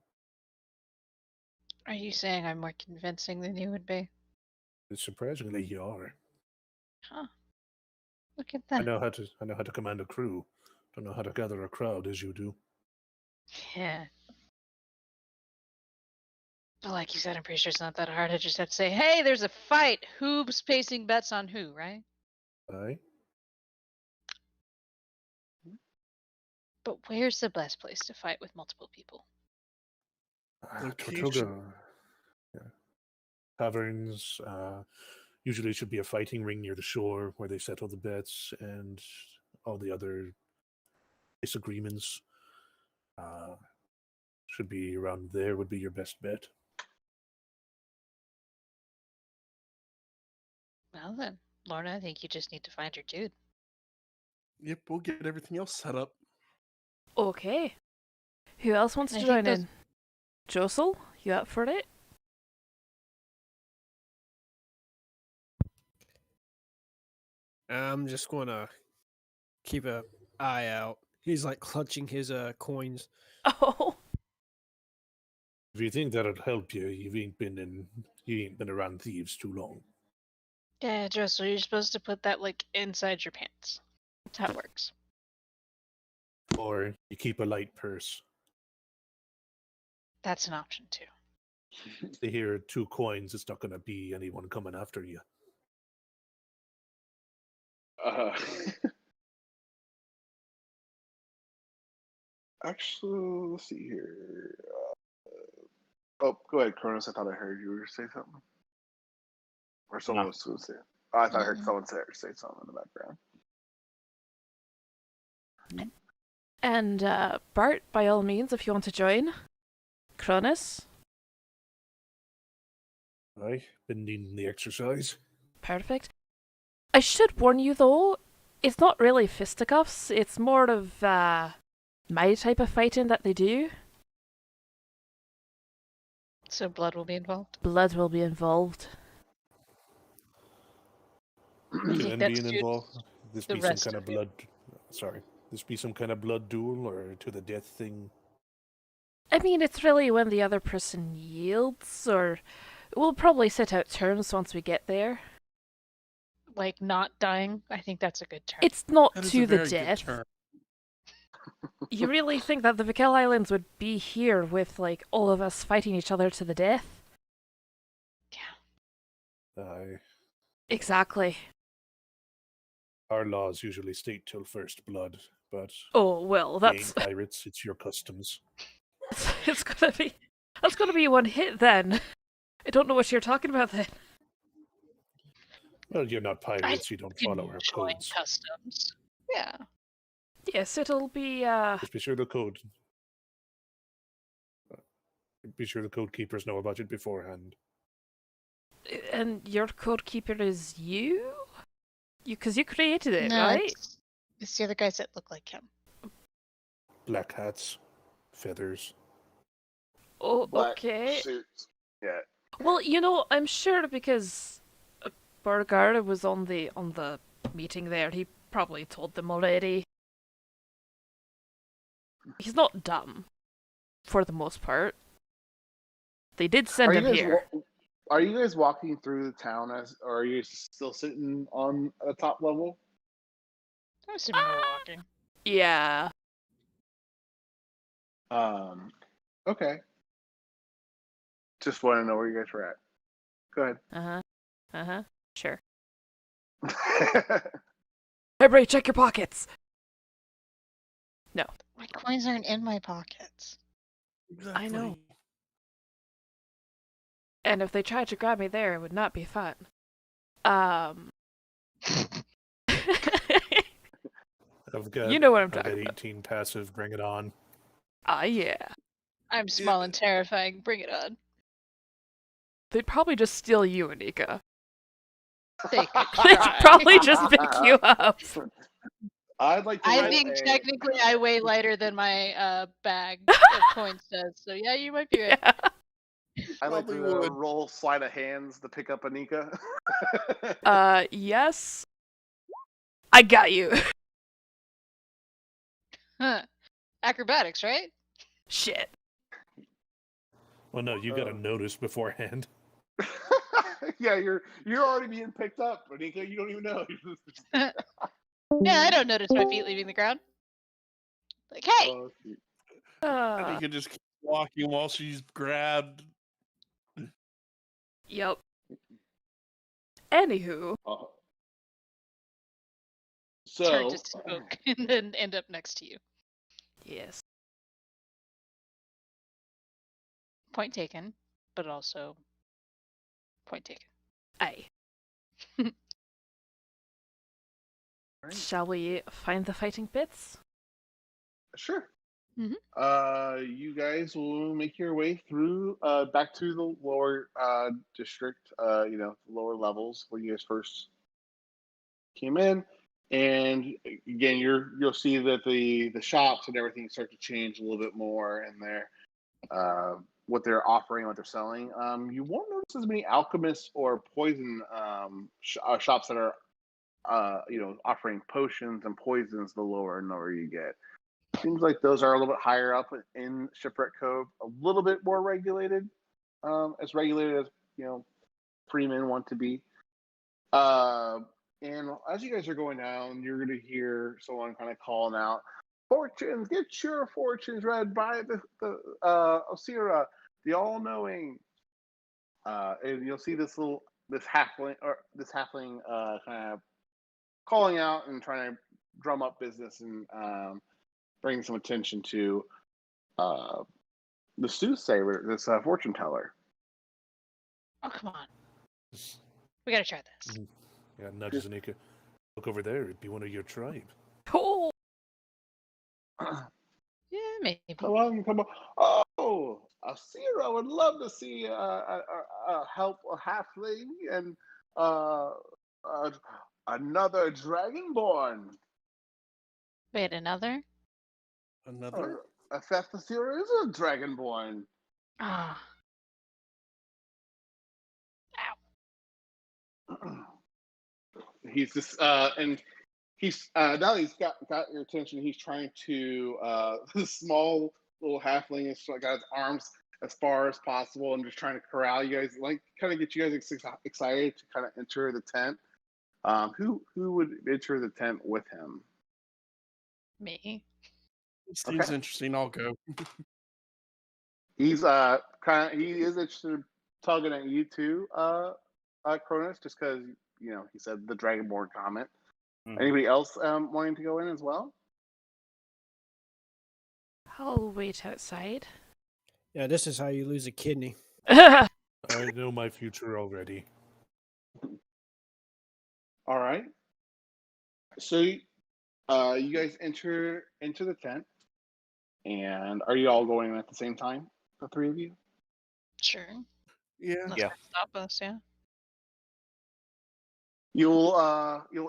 Are you saying I'm more convincing than you would be? Surprisingly, you are. Huh. Look at that. I know how to command a crew. Don't know how to gather a crowd as you do. Yeah. But like you said, I'm pretty sure it's not that hard. I just have to say, hey, there's a fight. Who's placing bets on who, right? Aye. But where's the best place to fight with multiple people? Location. Tortuga. Yeah. Taverns. Usually should be a fighting ring near the shore where they settle the bets and all the other disagreements. Should be around there would be your best bet. Well then, Lorna, I think you just need to find your dude. Yep, we'll get everything else set up. Okay. Who else wants I to think join those- in? Josel, you up for it? I'm just gonna keep an eye out. He's like clutching his coins. Oh. If you think that'll help you, you ain't been around thieves too long. Yeah, Dressel, you're supposed to put that like inside your pants. That's how it works. Or you keep a light purse. That's an option too. They hear 2 coins, it's not going to be anyone coming after you. Actually, let's see here. Oh, go ahead, Kronos. I thought I heard you were say something. Or someone else was saying. Oh, I thought I heard someone say something in the background. And Bart, by all means, if you want to join. Cronus. Aye, been needing the exercise. Perfect. I should warn you though, it's not really fisticuffs. It's more of my type of fighting that they do. So blood will be involved. Blood will be involved. You think And that's being due involved, this the be some rest kind of of you? blood. Sorry, this be some kind of blood duel or to the death thing. I mean, it's really when the other person yields, or we'll probably set out terms once we get there. Like not dying? I think that's a good term. It's not That is to a the very good death. term. You really think that the Vikil Islands would be here with, like, all of us fighting each other to the death? Aye, Exactly. our laws usually state till first blood, but Oh, well, we that's... ain't pirates. It's your customs. it's gonna be... That's gonna be one hit, then. I don't know what you're talking about, then. Well, you're not pirates. You don't Didn't follow our join codes. customs. Yeah. Yes, it'll be, Just be sure the code. Be sure the code keepers know about it beforehand. And your code keeper is you? Because you created it, No, right? it's the other guys that look like him. Black hats, feathers. Oh, Black okay. suits. Yeah. Well, you know, I'm sure because Burgar was on the meeting there, he probably told them already. He's not dumb, for the most part. They did send him here. Are you guys walking through the town or are you still sitting on the top level? I'm assuming we're walking. Yeah. Okay. Just want to know where you guys were at. Go ahead. Sure. Everybody, check your pockets. No. My coins aren't in my pockets. I know. And if they tried to grab me there, it would not be fun. I've got, you know what I'm I've got talking about. 18 passive. Bring it on. Ah, yeah. I'm small and terrifying. Bring it on. They'd probably just steal you, Anika. They could They'd try. probably just pick you up. I'd like to I roll think a- technically I weigh lighter than my bag of coins does. So yeah, you might be right. Yeah. I'd like to Probably would. roll sleight of hands to pick up Anika. Yes. I got you. Huh. Acrobatics, right? Shit. Well, no, you got to notice beforehand. Yeah, you're already being picked up, Anika. You don't even know. Yeah, I don't notice my feet leaving the ground. Like, hey, Oh, shoot. And you can just keep walking while she's grabbed. Yep. Anywho. turn So, to smoke and then end up next to you. Yes. Point taken, but also point taken. Aye. Right. Shall we find the fighting bits? Sure. Mhm. You guys will make your way through back to the lower district, lower levels where you guys first came in. And again, you'll see that the shops and everything start to change a little bit more in there. What they're offering, what they're selling. You won't notice as many alchemists or poison shops that are offering potions and poisons the lower and lower you get. Seems like those are a little bit higher up in Shipwreck Cove, a little bit more regulated, as regulated as freemen want to be. And as you guys are going down, you're going to hear someone kind of calling out, "Fortunes, get your fortunes read by the Osira, the all-knowing." And you'll see this halfling kind of calling out and trying to drum up business and bring some attention to the soothsayer, this fortune teller. Oh, come on. We gotta try this. Yeah, nudges Anika. Look over there. It'd be one of your tribe. Oh, Yeah, maybe. Come on, come on. Oh, Asira would love to see help a halfling and uh, another dragonborn. Wait, another? Another? Theft Asira is a dragonborn. Ah. He's just and he's now that he's got your attention. He's trying to the small little halfling has got his arms as far as possible and just trying to corral you guys, like kind of get you guys excited to kind of enter the tent. Who would enter the tent with him? Me. Seems Okay. interesting. I'll go. He's he is interested in tugging at you too, Cronus, just because he said the Dragonborn comment. Mhm. Anybody else wanting to go in as well? I'll wait outside. Yeah, this is how you lose a kidney. I know my future already. All right. So you guys enter into the tent, and are you all going at the same time? The three of you? Sure. Yeah. Unless Yeah. they stop us, yeah. You'll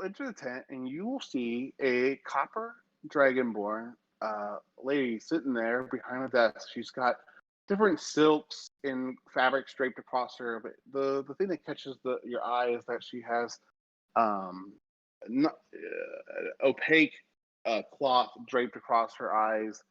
enter the tent, and you will see a copper dragonborn lady sitting there behind a desk. She's got different silks and fabrics draped across her, but the thing that catches your eye is that she has not, opaque cloth draped across her eyes,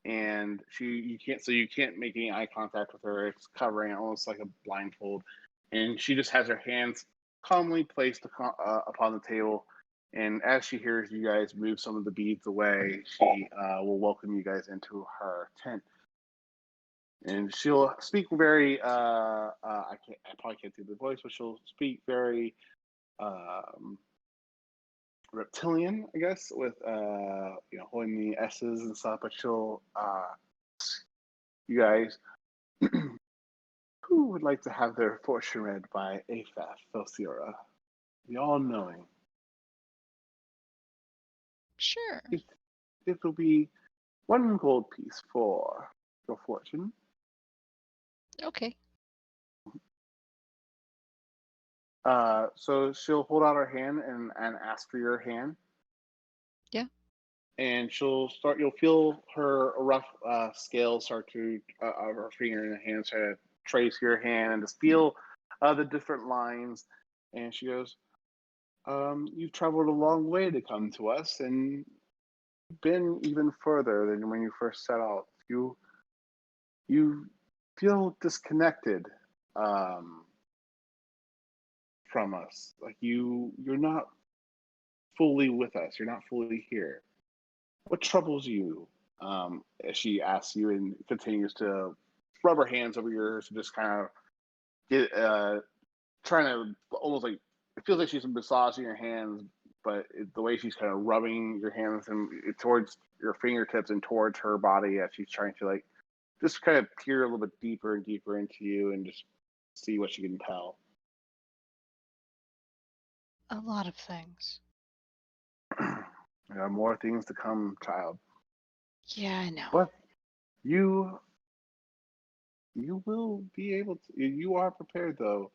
and you can't make any eye contact with her. It's covering it almost like a blindfold, and she just has her hands calmly placed upon the table. And as she hears you guys move some of the beads away, she will welcome you guys into her tent. And she'll speak very I probably can't do the voice, but she'll speak very reptilian, I guess, with holding the S's and stuff. But she'll you guys who would like to have their fortune read by Aphaf Thosira, the all-knowing. Sure. It will be 1 gold piece for your fortune. Okay. So she'll hold out her hand and ask for your hand. Yeah. And you'll feel her rough scales start to, her finger in the hand start to trace your hand and just feel the different lines. And she goes, you've traveled a long way to come to us, and been even further than when you first set out. You feel disconnected from us. Like you're not fully with us. You're not fully here. What troubles you? As she asks you and continues to rub her hands over yours and just kind of get trying to almost like it feels like she's massaging your hands, but the way she's kind of rubbing your hands and towards your fingertips and towards her body as she's trying to like just kind of peer a little bit deeper and deeper into you and just see what she can tell. A lot of things. There are more things to come, child. Yeah, I know. But you will be able to. You are prepared, though.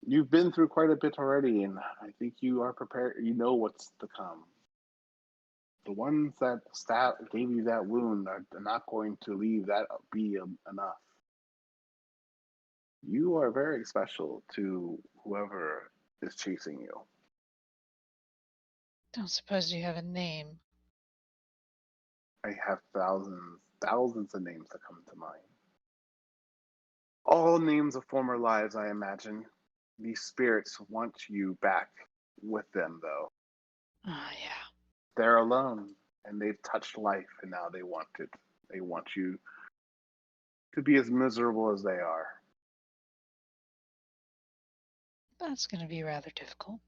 You've been through quite a bit already, and I think you are prepared. You know what's to come. The ones that gave you that wound are not going to leave that be enough. You are very special to whoever is chasing you. Don't suppose you have a name. I have thousands of names that come to mind. All names of former lives, I imagine. These spirits want you back with them, though. Ah, yeah. They're alone, and they've touched life, and now they want it. They want you to be as miserable as they are. That's going to be rather difficult.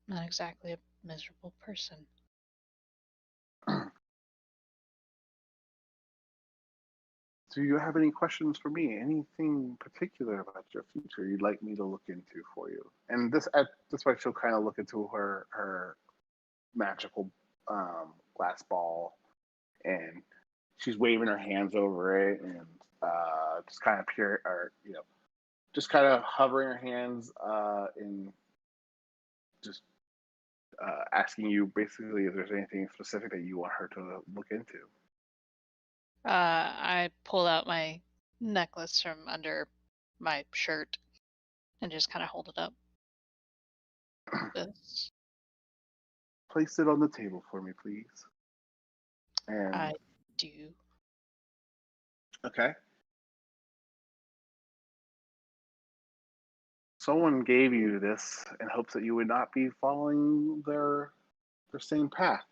Not exactly a miserable person. do you have any questions for me? Anything particular about your future you'd like me to look into for you? And this way she'll kind of look into her magical glass ball, and she's waving her hands over it, and just kind of just kind of hovering her hands and just asking you basically if there's anything specific that you want her to look into. I pull out my necklace from under my shirt and just kind of hold it up. This. Place it on the table for me, please. And I do. okay. Someone gave you this in hopes that you would not be following their same path.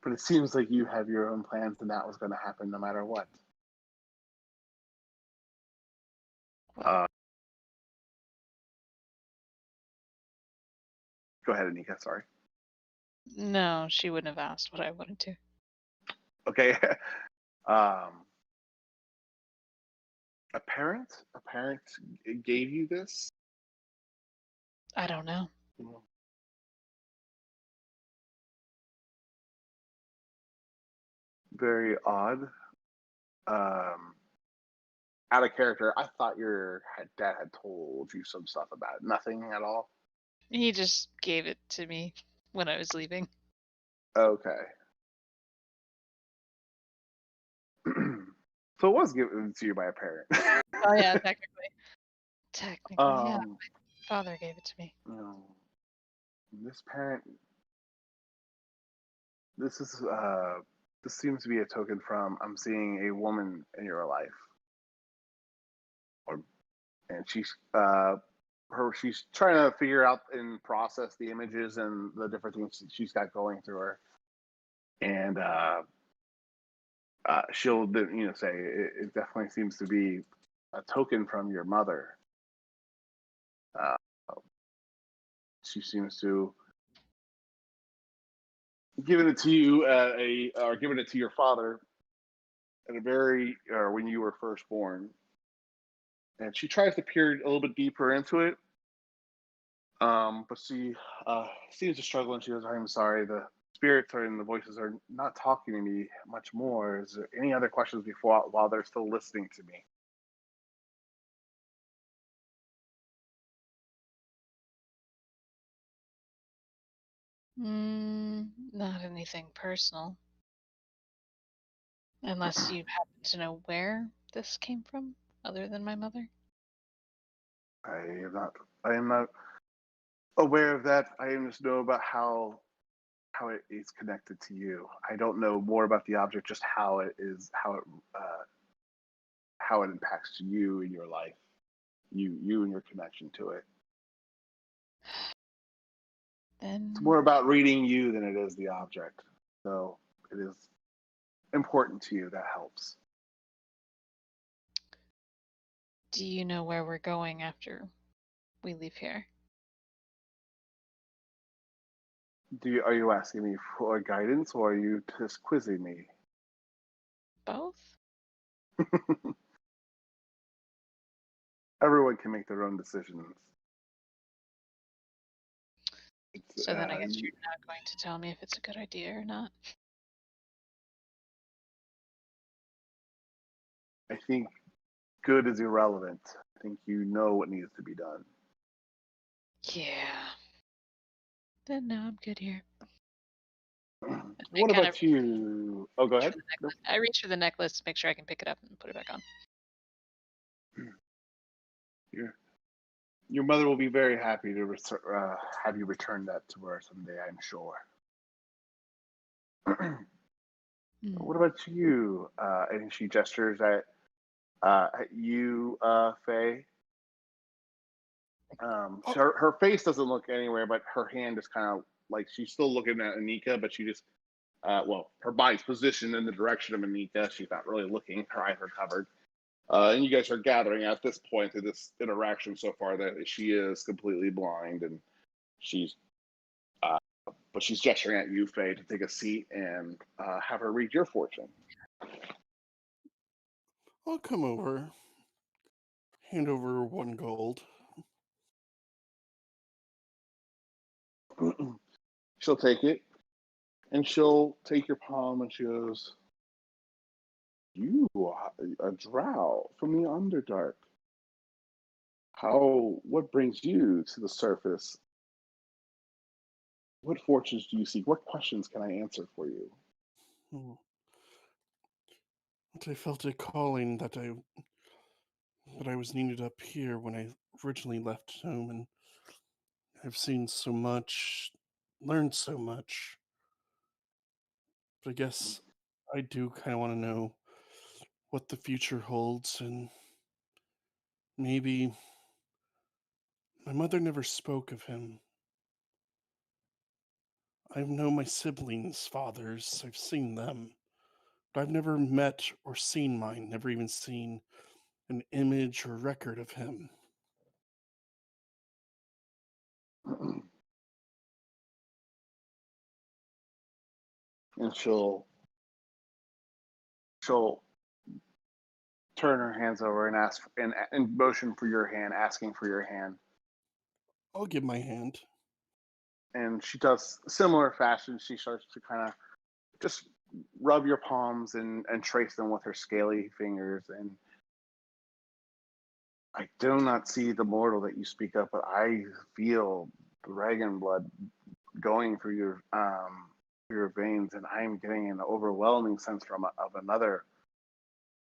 But it seems like you have your own plans and that was going to happen no matter what. Go ahead, Anika, sorry. No, she wouldn't have asked what I wanted to. Okay. A parent gave you this? I don't know. Very odd. Out of character, I thought your dad had told you some stuff about it. Nothing at all? He just gave it to me when I was leaving. Okay. So it was given to you by a parent. Oh yeah, technically. Yeah. My father gave it to me. This parent, this seems to be a token from I'm seeing a woman in your life. And she's trying to figure out and process the images and the different things she's got going through her. And she'll say it definitely seems to be a token from your mother. She seems to given it to you or given it to your father at when you were first born. And she tries to peer a little bit deeper into it, but she seems to struggle, and she goes, "I'm sorry, the spirits and the voices are not talking to me much more. Is there any other questions while they're still listening to me?" Not anything personal. Unless you happen to know where this came from, other than my mother. I am not aware of that. I just know about how it is connected to you. I don't know more about the object, just how it impacts you in your life, you and your connection to it. Then It's more about reading you than it is the object. So it is important to you. That helps. do you know where we're going after we leave here? Are you asking me for guidance, or are you just quizzing me? Both? Everyone can make their own decisions. So then I guess you're not going to tell me if it's a good idea or not. I think good is irrelevant. I think you know what needs to be done. Yeah. Then no, I'm good here. What about you? Oh, go ahead. I reach for the necklace to make sure I can pick it up and put it back on. Your mother will be very happy to have you return that to her someday, I'm sure. What about you? And she gestures at you, Faye. Her face doesn't look anywhere, but her hand is kind of like she's still looking at Anika, but she just, her body's positioned in the direction of Anika. She's not really looking. Her eyes are covered. And you guys are gathering at this point in this interaction so far that she is completely blind, and but she's gesturing at you, Faye, to take a seat and have her read your fortune. I'll come over. Hand over 1 gold. She'll take it, and she'll take your palm, and she goes, "You are a drow from the Underdark. What brings you to the surface? What fortunes do you seek? What questions can I answer for you?" Hmm. I felt a calling that I was needed up here when I originally left home, and I've seen so much, learned so much. But I guess I do kind of want to know what the future holds, and maybe my mother never spoke of him. I know my siblings' fathers, I've seen them, but I've never met or seen mine, never even seen an image or record of him. And she'll turn her hands over and ask and motion for your hand, asking for your hand. I'll give my hand. And she does similar fashion. She starts to kind of just rub your palms and trace them with her scaly fingers. And I do not see the mortal that you speak of, but I feel dragon blood going through your veins, and I am getting an overwhelming sense of another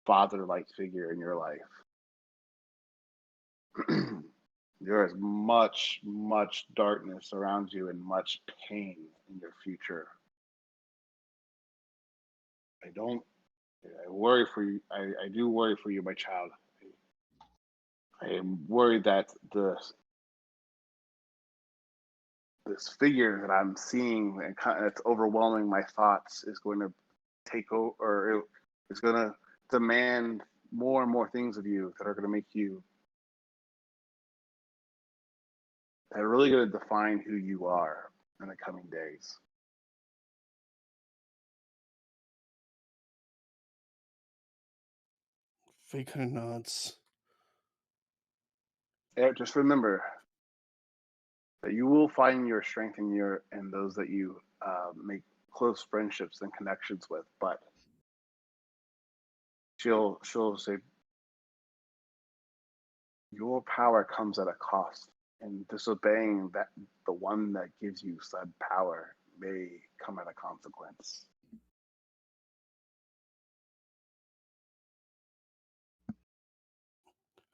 father-like figure in your life. There is much, much darkness around you and much pain in your future. I worry for you. I do worry for you, my child. I am worried that this figure that I'm seeing and it's overwhelming my thoughts is going to take over, or is going to demand more and more things of you that are going to make you, that are really going to define who you are in the coming days. Faye kind of nods. Just remember that you will find your strength in those that you make close friendships and connections with. But she'll say, your power comes at a cost, and disobeying the one that gives you said power may come at a consequence.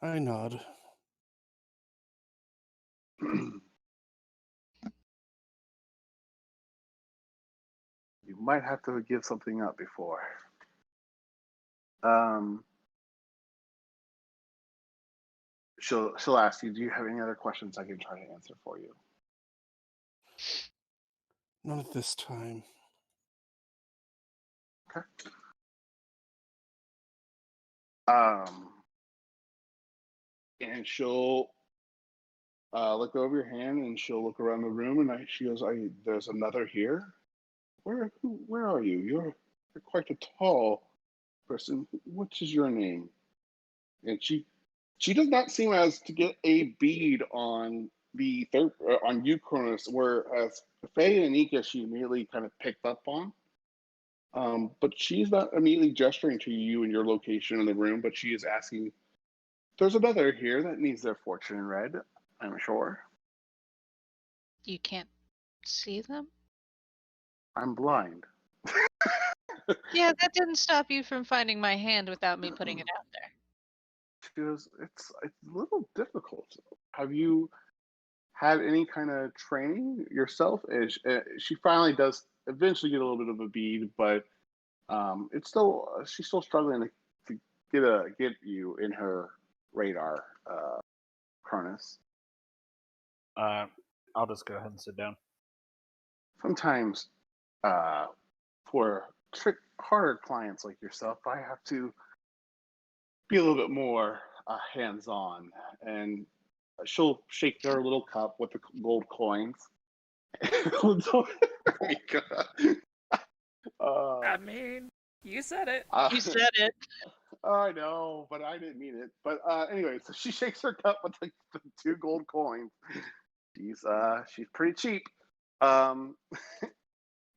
I nod. You might have to give something up before. She'll ask you, do you have any other questions I can try to answer for you? Not at this time. Okay. And she'll look over your hand, and she'll look around the room, and she goes, "There's another here. Where are you? You're quite a tall person. What is your name?" And she does not seem as to get a bead on the third on you, Cronus, whereas Faye and Anika she immediately kind of picked up on. But she's not immediately gesturing to you and your location in the room, but she is asking, "There's another here that needs their fortune read, I'm sure." You can't see them? I'm blind. Yeah, that didn't stop you from finding my hand without me putting it out there. She goes, it's a little difficult. Have you had any kind of training yourself? And she finally does eventually get a little bit of a bead, but it's still she's still struggling to get you in her radar, Cronus. I'll just go ahead and sit down. Sometimes, for harder clients like yourself, I have to be a little bit more hands-on, and she'll shake her little cup with the gold coins. Oh my god! I mean, you said it. You said it. I know, but I didn't mean it. But anyway, so she shakes her cup with the 2 gold coins. She's pretty cheap. Um,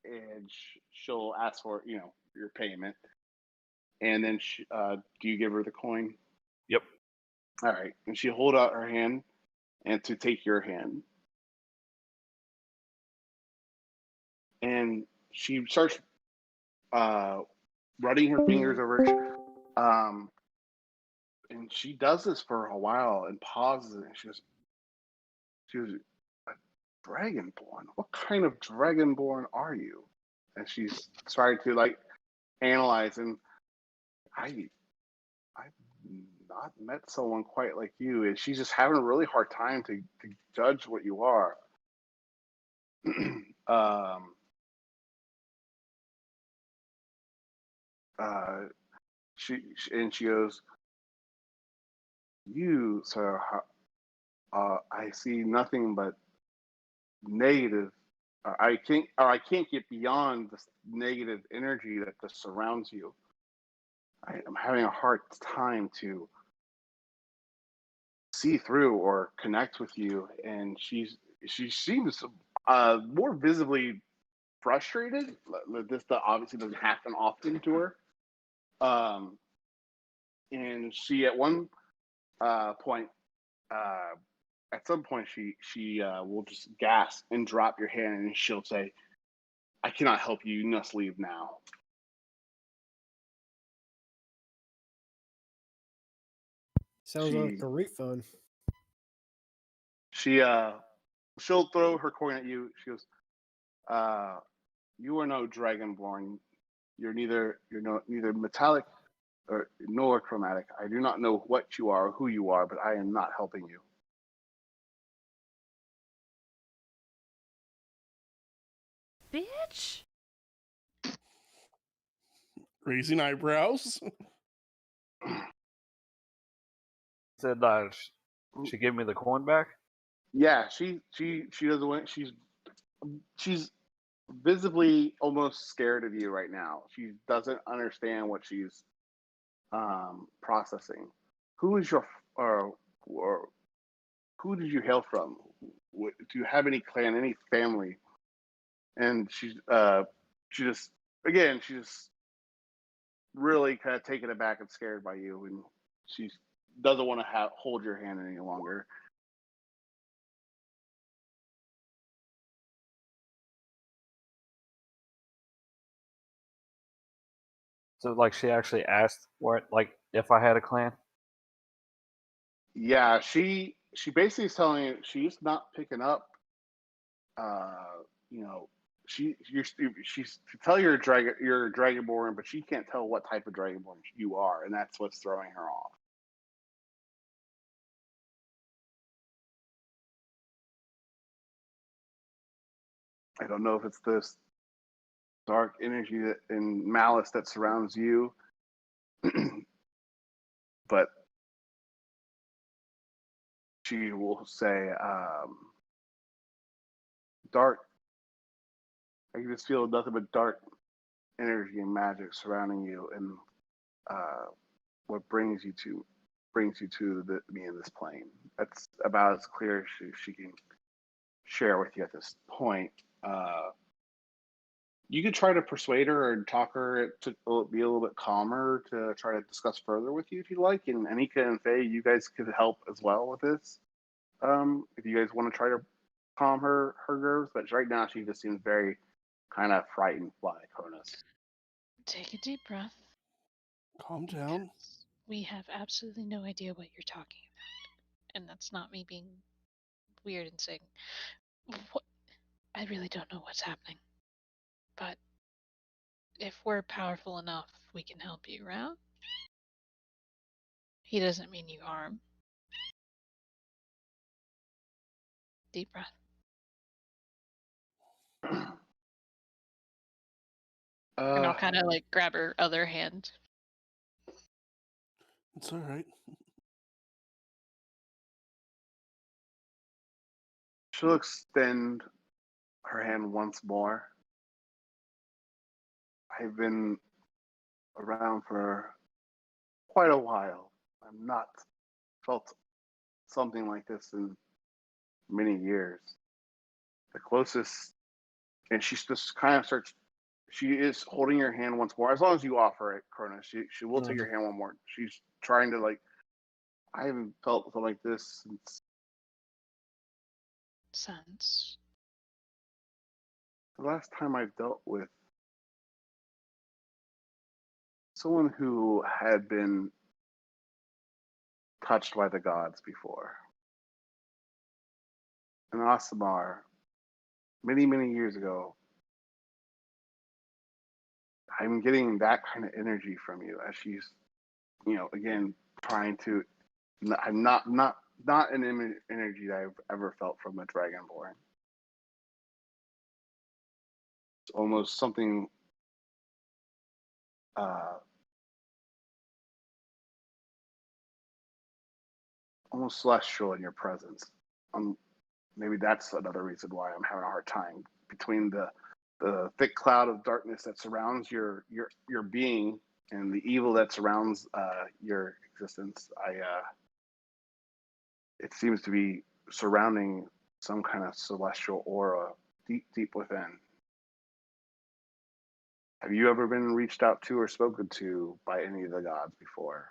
and she'll ask for your payment, and then do you give her the coin? Yep. All right, and she hold out her hand, and to take your hand, and she starts running her fingers over it. And she does this for a while and pauses, and she goes, a dragonborn? What kind of dragonborn are you? And she's starting to like analyze, and I've not met someone quite like you, and she's just having a really hard time to judge what you are. She goes, you, sir, I see nothing but negative. I can't get beyond this negative energy that just surrounds you. I'm having a hard time to see through or connect with you. And she seems more visibly frustrated. This obviously doesn't happen often to her. And she at one point, at some point, she will just gasp and drop your hand, and she'll say, "I cannot help you. You must leave now." Sounds like a refund. She'll throw her coin at you. She goes, "You are no dragonborn. You're neither metallic nor chromatic. I do not know what you are or who you are, but I am not helping you." Bitch. Raising eyebrows. Said she gave me the coin back. Yeah, she doesn't want. She's visibly almost scared of you right now. She doesn't understand what she's processing. Who is your or who did you hail from? Do you have any clan, any family? And she's just really kind of taken aback and scared by you, and she doesn't want to hold your hand any longer. So like she actually asked if I had a clan. Yeah, she basically is telling you she's not picking up. You know, she's to tell you're a dragonborn, but she can't tell what type of dragonborn you are, and that's what's throwing her off. I don't know if it's this dark energy and malice that surrounds you, but she will say, "Dark. I can just feel nothing but dark energy and magic surrounding you, and what brings you to me in this plane." That's about as clear as she can share with you at this point. You could try to persuade her and talk her to be a little bit calmer to try to discuss further with you if you like. And Anika and Faye, you guys could help as well with this. If you guys want to try to calm her nerves, but right now she just seems very kind of frightened by Cronus. Take a deep breath. Calm down. We have absolutely no idea what you're talking about. And that's not me being weird and saying, what? I really don't know what's happening. But if we're powerful enough, we can help you out. He doesn't mean you harm. Deep breath. And I'll kind of like grab her other hand. It's all right. She'll extend her hand once more. I've been around for quite a while. I've not felt something like this in many years. The closest, and she just kind of starts. She is holding your hand once more, as long as you offer it, Cronus. She will take your hand one more. She's trying to like. I haven't felt something like this Sense. the last time I've dealt with someone who had been touched by the gods before. In Asamar, many, many years ago, I'm getting that kind of energy from you as she's, again, trying to. I'm not an energy that I've ever felt from a dragonborn. It's almost something almost celestial in your presence. Maybe that's another reason why I'm having a hard time between the thick cloud of darkness that surrounds your being and the evil that surrounds your existence. It seems to be surrounding some kind of celestial aura deep within. Have you ever been reached out to or spoken to by any of the gods before?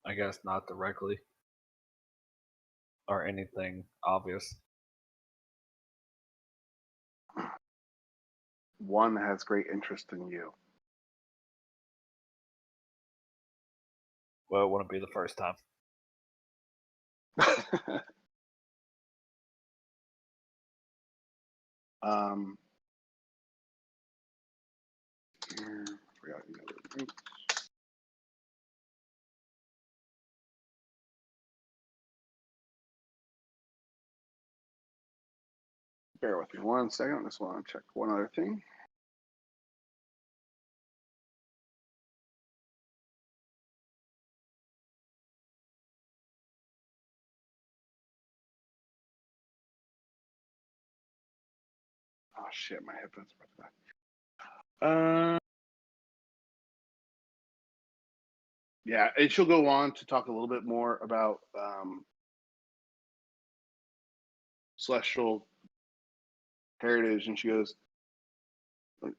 I guess not directly. Or anything obvious. One has great interest in you. Well, it wouldn't be the first time. Here, forgot the other link. Bear with me 1 second. I just want to check one other thing. Oh shit, my headphones are about to die. Yeah, and she'll go on to talk a little bit more about celestial heritage, and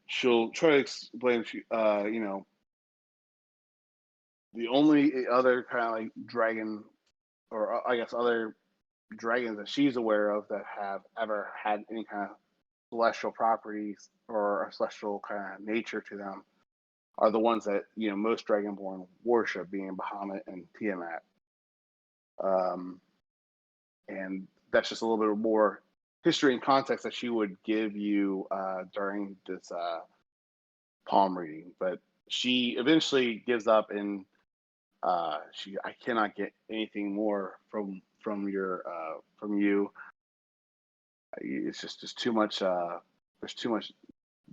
she'll try to explain, the only other kind of like dragon, or I guess other dragons that she's aware of that have ever had any kind of celestial properties or a celestial kind of nature to them are the ones that most dragonborn worship, being Bahamut and Tiamat. And that's just a little bit more history and context that she would give you during this palm reading. But she eventually gives up, and I cannot get anything more from you. It's just too much. There's too much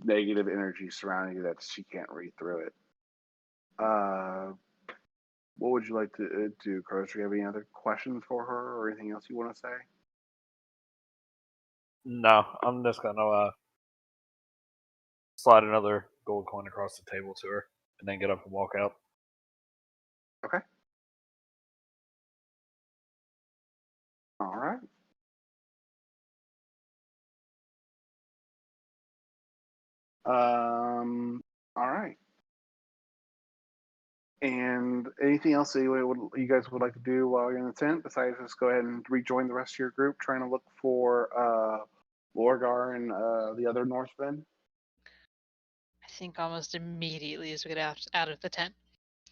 negative energy surrounding you that she can't read through it. What would you like to do, Crows? Do you have any other questions for her or anything else you want to say? No, I'm just gonna slide another gold coin across the table to her, and then get up and walk out. Okay. All right. All right. And anything else that you guys would like to do while you're in the tent besides just go ahead and rejoin the rest of your group trying to look for Lorgar and the other Northmen? I think almost immediately as we get out of the tent.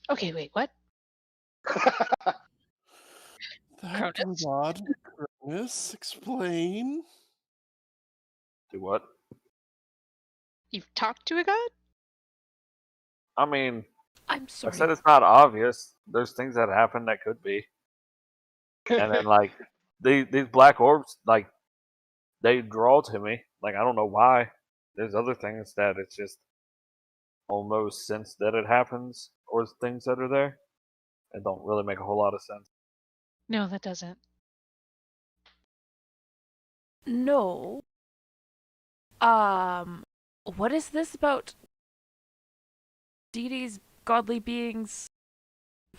Okay, wait, what? That Cronus? god, Cronus, explain. Do what? You've talked to a god? I mean, I'm I sorry. said it's not obvious. There's things that happen that could be. And then, like, these black orbs, like, they draw to me. Like, I don't know why. There's other things that it's just almost sense that it happens, or things that are there. It don't really make a whole lot of sense. No, that doesn't. No. What is this about deities, godly beings?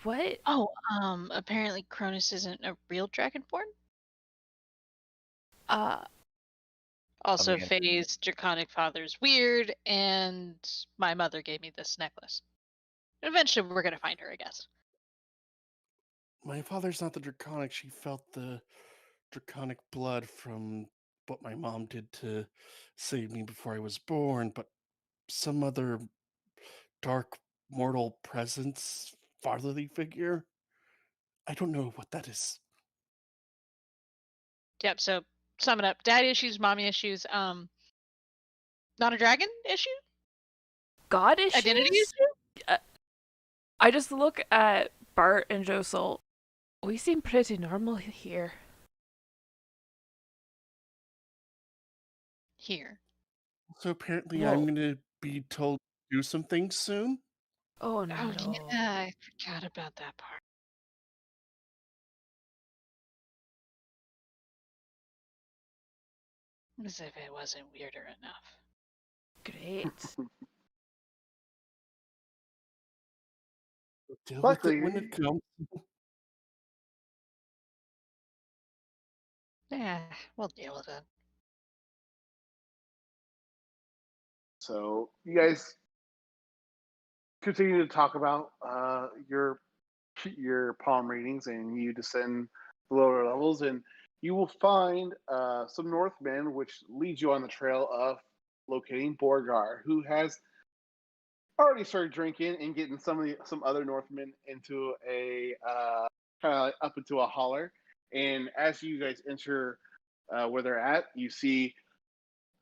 What? Oh, apparently Cronus isn't a real dragonborn. Also, mean- Faye's draconic father's weird, and my mother gave me this necklace. Eventually, we're gonna find her, I guess. My father's not the draconic. She felt the draconic blood from what my mom did to save me before I was born, but some other dark mortal presence, fatherly figure. I don't know what that is. Yep. So, sum it up: daddy issues, mommy issues. Not a dragon issue. God issues? Identity issue. I just look at Bart and Josel. We seem pretty normal here. Here. So apparently Whoa. I'm going to be told to do some things soon. Oh Oh no. yeah, I forgot about that part. As if it wasn't weirder enough. Great. Deal with Luckily, it when it comes. Yeah, we'll deal with it. so you guys continue to talk about your palm readings, and you descend the lower levels, and you will find some Northmen, which leads you on the trail of locating Borgar, who has already started drinking and getting some other Northmen into a kind of like up into a holler. And as you guys enter where they're at, you see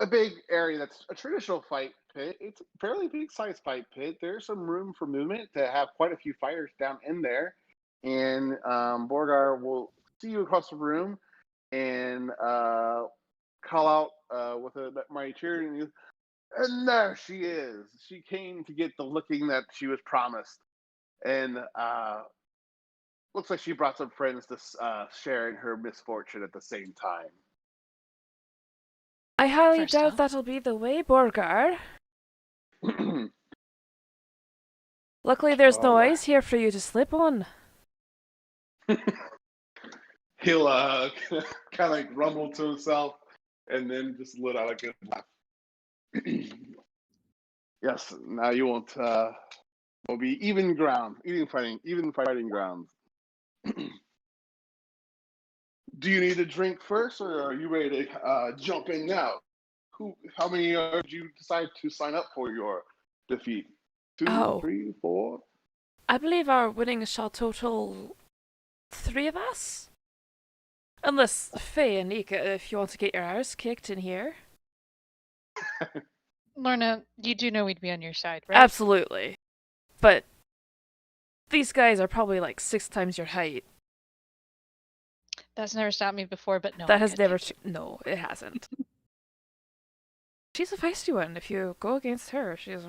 a big area that's a traditional fight pit. It's a fairly big sized fight pit. There's some room for movement to have quite a few fighters down in there. And Borgar will see you across the room and call out with a mighty cheer, and there she is. She came to get the licking that she was promised. And looks like she brought some friends to share in her misfortune at the same time. I highly First doubt off. that'll be the way, Borgar. Luckily, there's no Alright. ice here for you to slip on. He'll kind of like rumble to himself and then just let out a good laugh. Yes, now you won't will be even fighting grounds. Do you need a drink first, or are you ready to jump in now? How many did you decide to sign up for your defeat? 2, Oh. 3, 4? I believe our winnings shall total 3 of us? Unless, Faye and Nika, if you want to get your ass kicked in here. Lorna, you do know we'd be on your side, right? Absolutely. But these guys are probably like 6 times your height. That's never stopped me before, but no. That I has could never... take it. No, it hasn't. She's a feisty one. If you go against her, she's...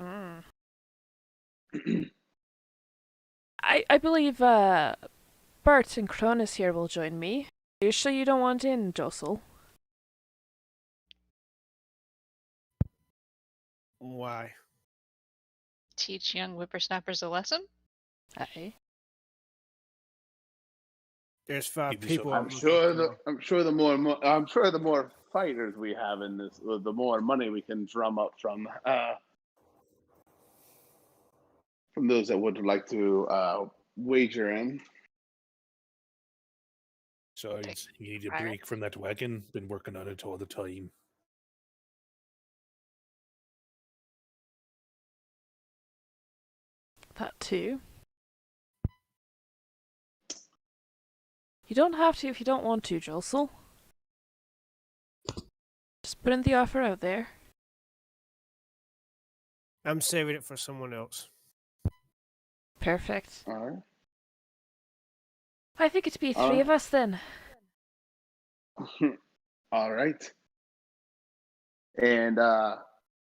I believe Bart and Cronus here will join me. Are you sure you don't want in, Josel? Why? Teach young whippersnappers a lesson? Aye. There's 5 Give you people. some- I'm sure the more fighters we have in this, the more money we can drum up from those that would like to wager in. So you need a break from that wagon. Been working on it all the time. That too. You don't have to if you don't want to, Josel. Just putting the offer out there. I'm saving it for someone else. Perfect. All right. I think it'd be 3 of us then. All right. And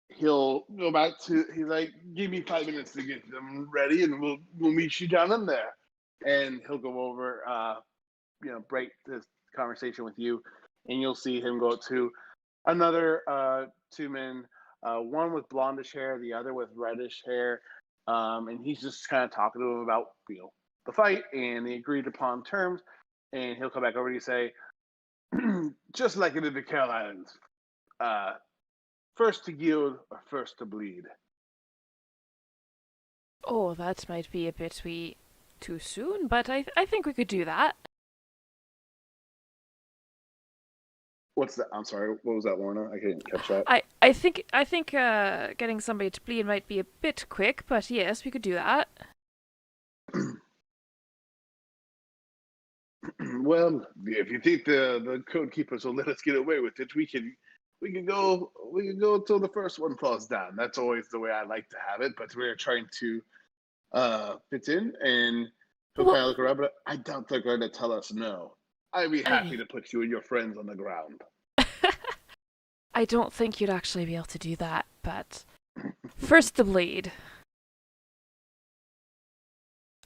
he'll go back to. He's like, "Give me 5 minutes to get them ready, and we'll meet you down in there." And he'll go over, break this conversation with you, and you'll see him go to another 2 men one with blondish hair, the other with reddish hair, and he's just kind of talking to him about the fight and the agreed upon terms. And he'll come back over to you and say, just like in the Carol Islands, first to yield or first to bleed. Oh, that might be a bit too soon, but I think we could do that. What's that? I'm sorry. What was that, Lorna? I didn't catch that. I think getting somebody to bleed might be a bit quick, but yes, we could do that. Well, if you think the code keepers will let us get away with it, we can go until the first one falls down. That's always the way I like to have it. But we're trying to fit in, and he'll kind of look around. But I doubt they're going to tell us no. I'd be happy to put you and your friends on the ground. I don't think you'd actually be able to do that, but first the bleed.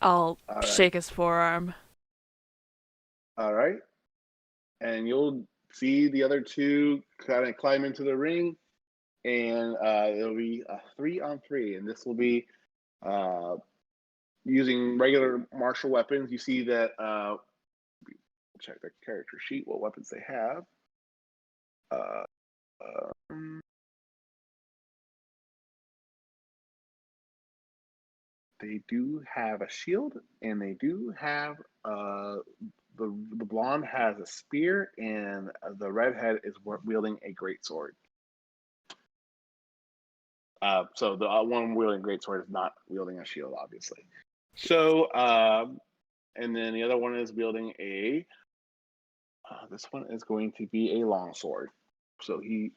I'll shake his forearm. All right. And you'll see the other two kind of climb into the ring, and it'll be a 3-on-3, and this will be using regular martial weapons. You see that, check the character sheet, what weapons they have. They do have a shield, and they do have the blonde has a spear, and the redhead is wielding a greatsword. So the one wielding greatsword is not wielding a shield, obviously. So, and then the other one is wielding a. This one is going to be a longsword. So I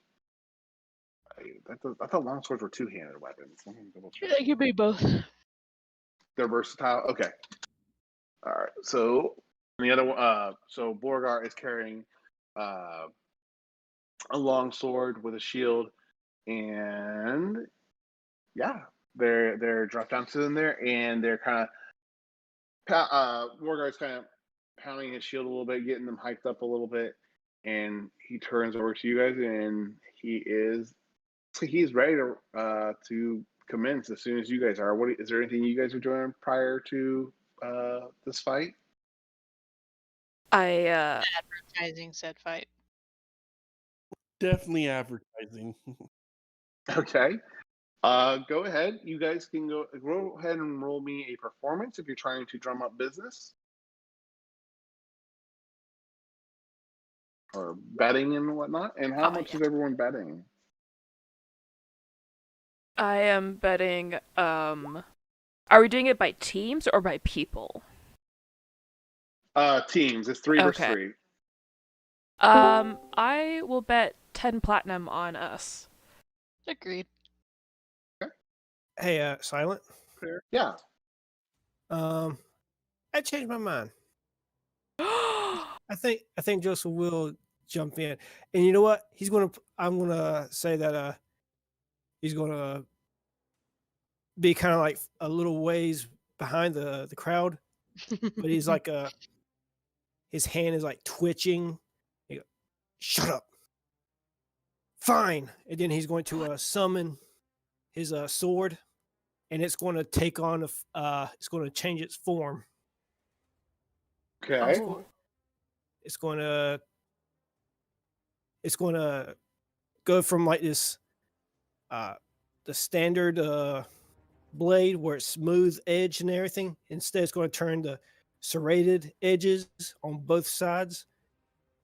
thought longswords were two-handed weapons. Let me double check. It could be both. They're versatile. Okay. All right. So the other one, so Borgar is carrying a long sword with a shield, and yeah, they're dropped down to them there, and they're kind of Borgar's kind of pounding his shield a little bit, getting them hyped up a little bit, and he turns over to you guys, and he's ready to commence as soon as you guys are. Is there anything you guys are doing prior to this fight? Advertising said fight. Definitely advertising. Okay. Go ahead. You guys can go ahead and roll me a performance if you're trying to drum up business. Or betting and whatnot. And how much is everyone betting? I am betting, are we doing it by teams or by people? Teams. It's 3 versus 3. I will bet 10 platinum on us. Agreed. Okay. Hey, Silent. Yeah. I changed my mind. I think Joseph will jump in, and you know what? I'm gonna say that he's gonna be kind of like a little ways behind the crowd, but he's like his hand is like twitching. He goes, "Shut up." Fine, and then he's going to summon his sword, and it's going to take on it's going to change its form. Okay. It's going to go from like this the standard blade where it's smooth edge and everything. Instead, it's going to turn to serrated edges on both sides,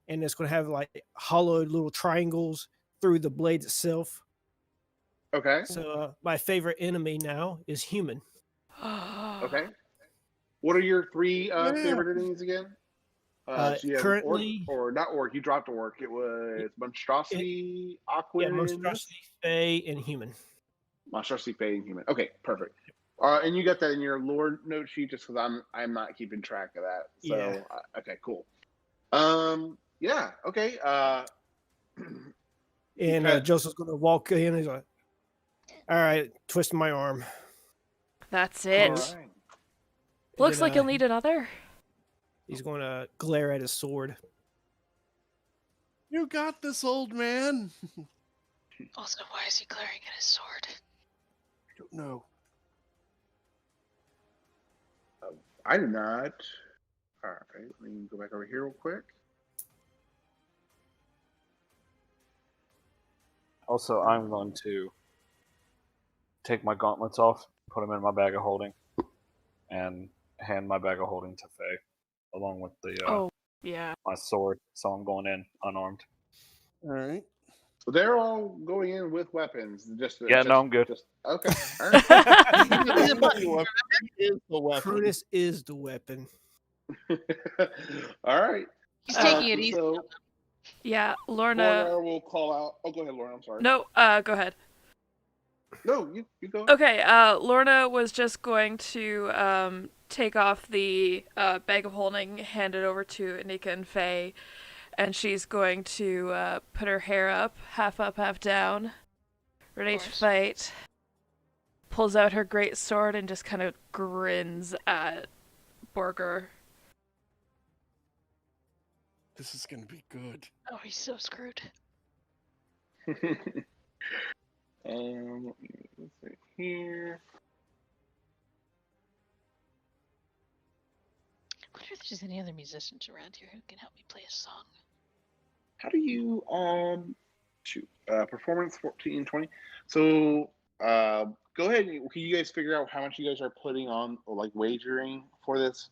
and it's going to have like hollowed little triangles through the blade itself. Okay. So my favorite enemy now is human. Okay. What are your 3 favorite enemies again? So currently, or not orc. You dropped orc. It was monstrosity, Aquin. Yeah, monstrosity, fae, and human. Monstrosity, fae, and human. Okay, perfect. And you got that in your lore note sheet, just because I'm not keeping track of that. So Yeah. Okay, cool. Yeah. Okay. And Joseph's going to walk in. And he's like, "All right, twisting my arm." That's it. All right. Looks like you'll need another. He's going to glare at his sword. You got this, old man. Also, why is he glaring at his sword? I don't know. I did not. All right, let me go back over here real quick. Also, I'm going to take my gauntlets off, put them in my bag of holding, and hand my bag of holding to Faye, along with the Oh, yeah. my sword. So I'm going in unarmed. All right. So they're all going in with weapons. Yeah, no, I'm good. Just okay. All right. He's a button. He is the weapon. Prudence is the weapon. All right. He's taking it easy. So Yeah, Lorna. Lorna will call out. Oh, go ahead, Lorna. I'm sorry. No, go ahead. No, you go. Okay, Lorna was just going to take off the bag of holding, hand it over to Anika and Faye, and she's going to put her hair up, half down, ready to fight. Pulls out her great sword and just kind of grins at Borger. This is gonna be good. Oh, he's so screwed. Let's see here. I wonder if there's any other musicians around here who can help me play a song. How do you performance 14-20? So go ahead and can you guys figure out how much you guys are putting on or like wagering for this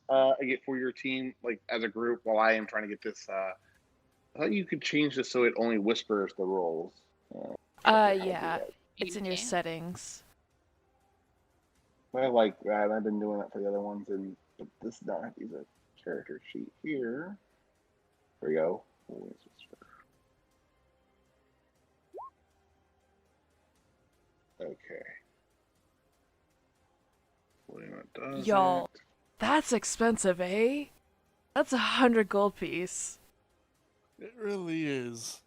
for your team like as a group while I am trying to get this I thought you could change this so it only whispers the rolls. Yeah. It's You in your can. settings. I like that. I've been doing that for the other ones, and but this does not have to use a character sheet here. There we go. Okay. Y'all, that's expensive, eh? That's 100 gold piece. It really is.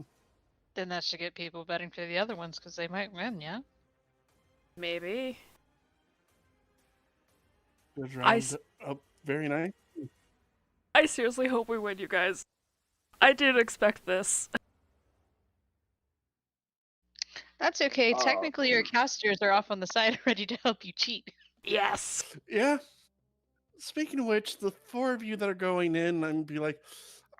Then that should get people betting for the other ones because they might win, yeah? Maybe. Good I round up very nice. I seriously hope we win, you guys. I didn't expect this. That's okay. Technically, your casters are off on the side ready to help you cheat. Yes. Yeah. Speaking of which, the four of you that are going in, I'm be like,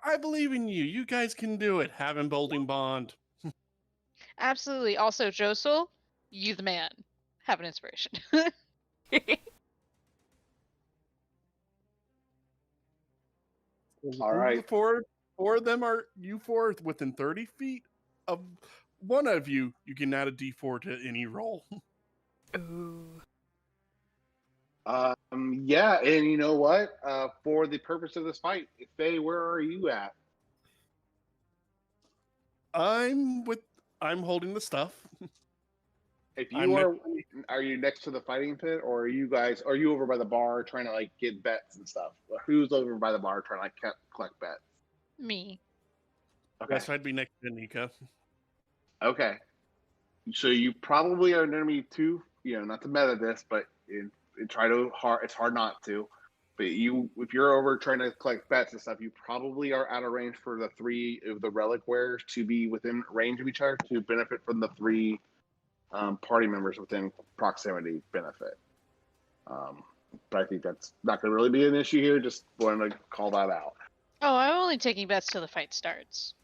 I believe in you. You guys can do it. Have emboldening bond. Absolutely. Also, Josel, you the man. Have an inspiration. All right. The four of them are you four within 30 feet of one of you. You can add a D4 to any roll. Ooh. Yeah, and you know what? For the purpose of this fight, Faye, where are you at? I'm holding the stuff. If you are you next to the fighting pit, or are you over by the bar trying to like get bets and stuff? Who's over by the bar trying to like collect bets? Me. Okay. Yes, I'd be next to Nika. Okay. So you probably are going to be too, not to meta this, but it's hard not to. But if you're over trying to collect bets and stuff, you probably are out of range for the three of the relic wearers to be within range of each other to benefit from the three party members within proximity benefit. But I think that's not going to really be an issue here. Just wanted to call that out. Oh, I'm only taking bets till the fight starts.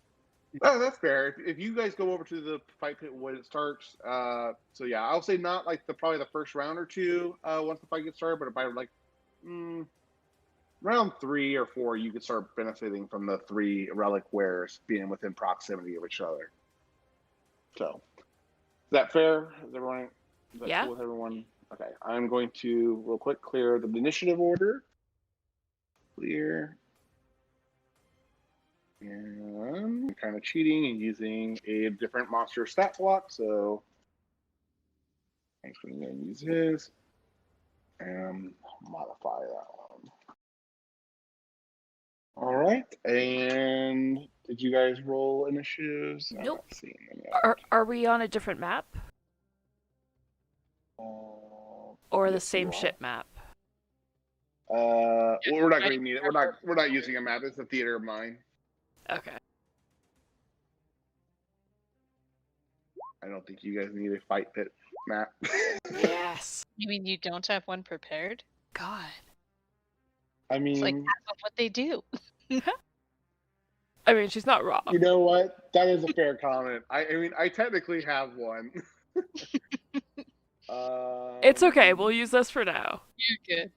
Oh, that's fair. If you guys go over to the fight pit when it starts, so yeah, I'll say not like probably the first round or two once the fight gets started, but by like round 3 or 4, you can start benefiting from the three relic wearers being within proximity of each other. So, is that fair? Is that Yeah. cool with everyone? Okay, I'm going to real quick clear the initiative order. Clear. And I'm kind of cheating and using a different monster stat block, so I'm just going to use his and modify that one. All right, and did you guys roll initiatives? I'm Nope. not seeing them Are we on a different map? yet. Or the Yes, same you are. shit map? Well, we're not going to need it. We're not using a map. It's a theater of mind. Okay. I don't don't think you guys need a fight pit map. Yes. You mean you don't have one prepared? God. I It's like mean, half of what they do. I mean, she's not wrong. you know what? That is a fair comment. I mean, I technically have one. It's okay. We'll use this for now. You're good.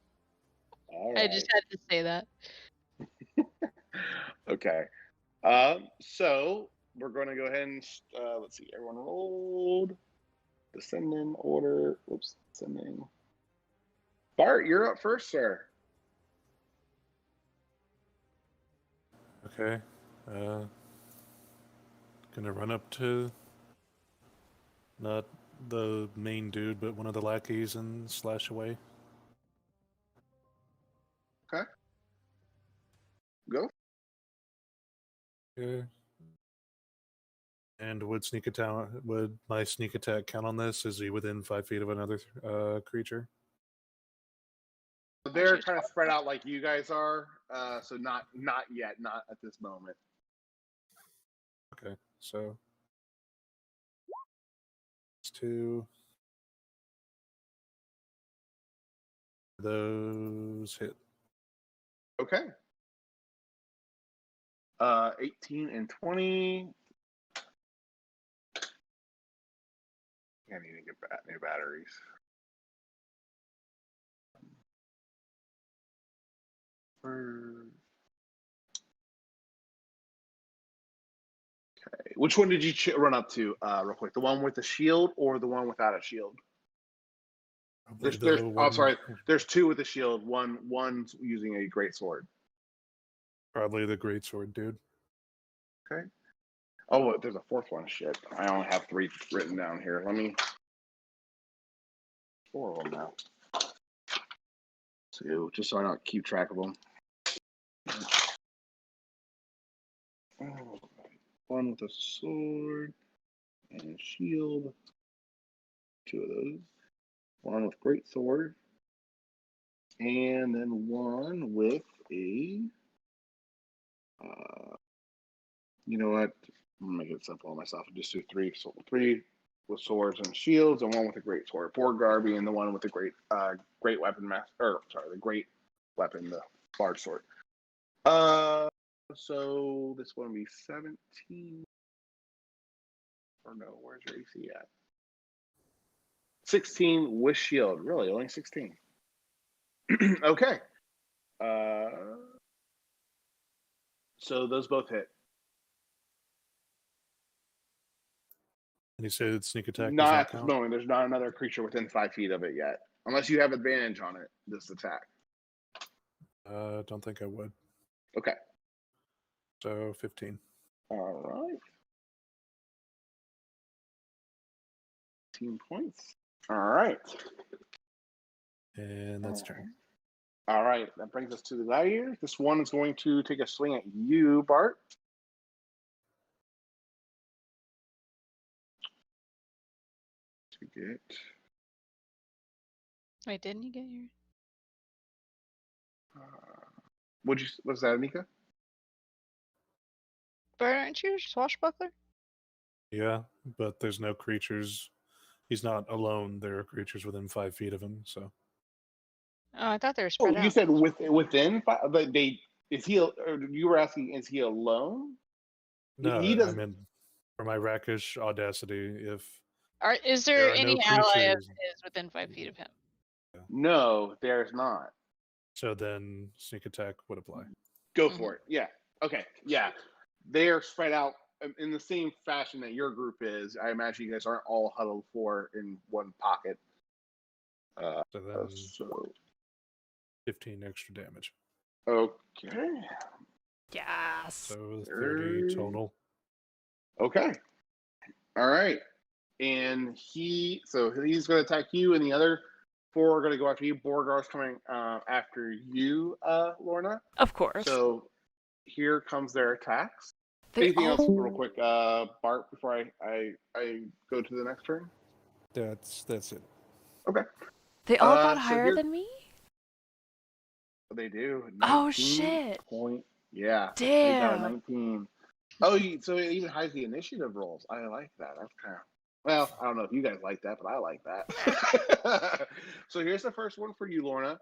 All I right. just had to say that. Okay. So we're going to go ahead and let's see. Everyone rolled. Descending order. Oops, descending. Bart, you're up first, sir. Okay. Gonna run up to not the main dude, but one of the lackeys and slash away. Okay. Go. Okay. And would my sneak attack count on this? Is he within 5 feet of another creature? They're kind of spread out like you guys are, so not yet, not at this moment. Okay, so it's 2. Those hit. Okay. 18 and 20. I need to get new batteries. Okay. Which one did you run up to, real quick? The one with the shield or the one without a shield? Oh, sorry. There's 2 with a shield. One's using a great sword. Probably the greatsword dude. Okay. Oh, there's a 4th one. Shit. I only have 3 written down here. Let me. 4 of them now. 2, just so I don't keep track of them. Oh, one with a sword and a shield. 2 of those. One with great sword. And then one with a. You know what? I'm gonna make it simple on myself and just do 3. So 3 with swords and shields, and one with a great sword. 4 Garby, and the one with the great weapon the great weapon, the large sword. So this one will be 17. Or no, where's your AC at? 16 with shield. Really, only 16. Okay. So those both hit. And you said sneak attack Not does at not this count? moment. There's not another creature within 5 feet of it yet, unless you have advantage on it. This attack. Don't think I would. Okay. So 15. All right. 15 points. All right. And that's turn. All right. That brings us to the gladiator. This one is going to take a swing at you, Bart. To get. Wait, didn't you get your? Was that, Mika? Bart, aren't you a swashbuckler? Yeah, but there's no creatures. He's not alone. There are creatures within 5 feet of him, so. Oh, I thought they were spread out. You said within 5, but is he? Or you were asking, is he alone? No, he doesn't. I mean, for my rakish audacity, if Is there there are any no ally of creatures- his within 5 feet of him? No, there's not. so then sneak attack would apply. Go for it. Yeah. Okay. Yeah. They are spread out in the same fashion that your group is. I imagine you guys aren't all huddled in one pocket. So then So 15 extra damage. okay. Yes. So 30 total. Okay. All right. And he's going to attack you, and the other 4 are going to go after you. Borgar's coming after you, Lorna. Of course. So here comes their attacks. They Anything else all- real quick, Bart, before I go to the next turn? That's it. Okay. They all got so higher here- than me? They do. Oh, 19 shit. Point. Yeah. They got a Damn. 19. Oh, so it even hides the initiative rolls. I like that. That's kind of Well, I don't know if you guys like that, but I like that. So here's the first one for you, Lorna.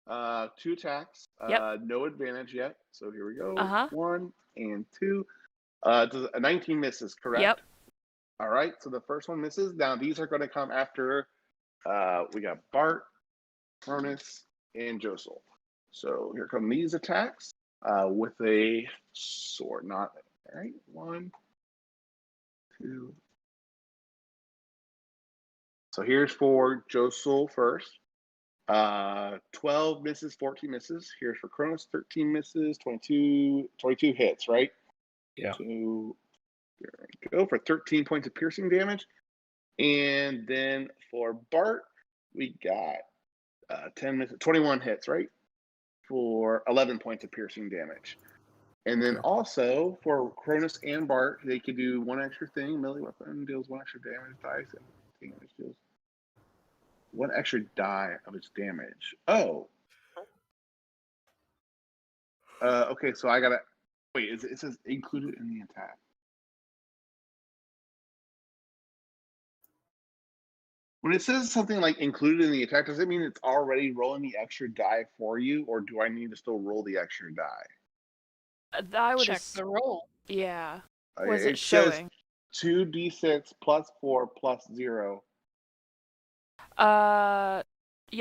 2 attacks. Yep. No advantage yet. So here we go. Uh-huh. 1 and 2. Does a 19 misses, correct? Yep. All right. So the first one misses. Now these are going to come after. We got Bart, Cronus, and Josel. So here come these attacks with a sword. Not all right. 1, 2. So here's for Josel first. 12 misses, 14 misses. Here's for Cronus, 13 misses, 22 hits, right? Yeah. There we go, for 13 points of piercing damage. And then for Bart, we got 10 misses, 21 hits, right? For 11 points of piercing damage. And then also for Cronus and Bart, they could do one extra thing. Melee weapon deals 1 extra damage dice, and damage deals 1 extra die of its damage. Oh. Okay, so I gotta wait. It says included in the attack. When it says something like included in the attack, does it mean it's already rolling the extra die for you, or do I need to still roll the extra die? I would Check the roll. Yeah. Was it says showing? 2d6 plus 4 plus 0. Yeah,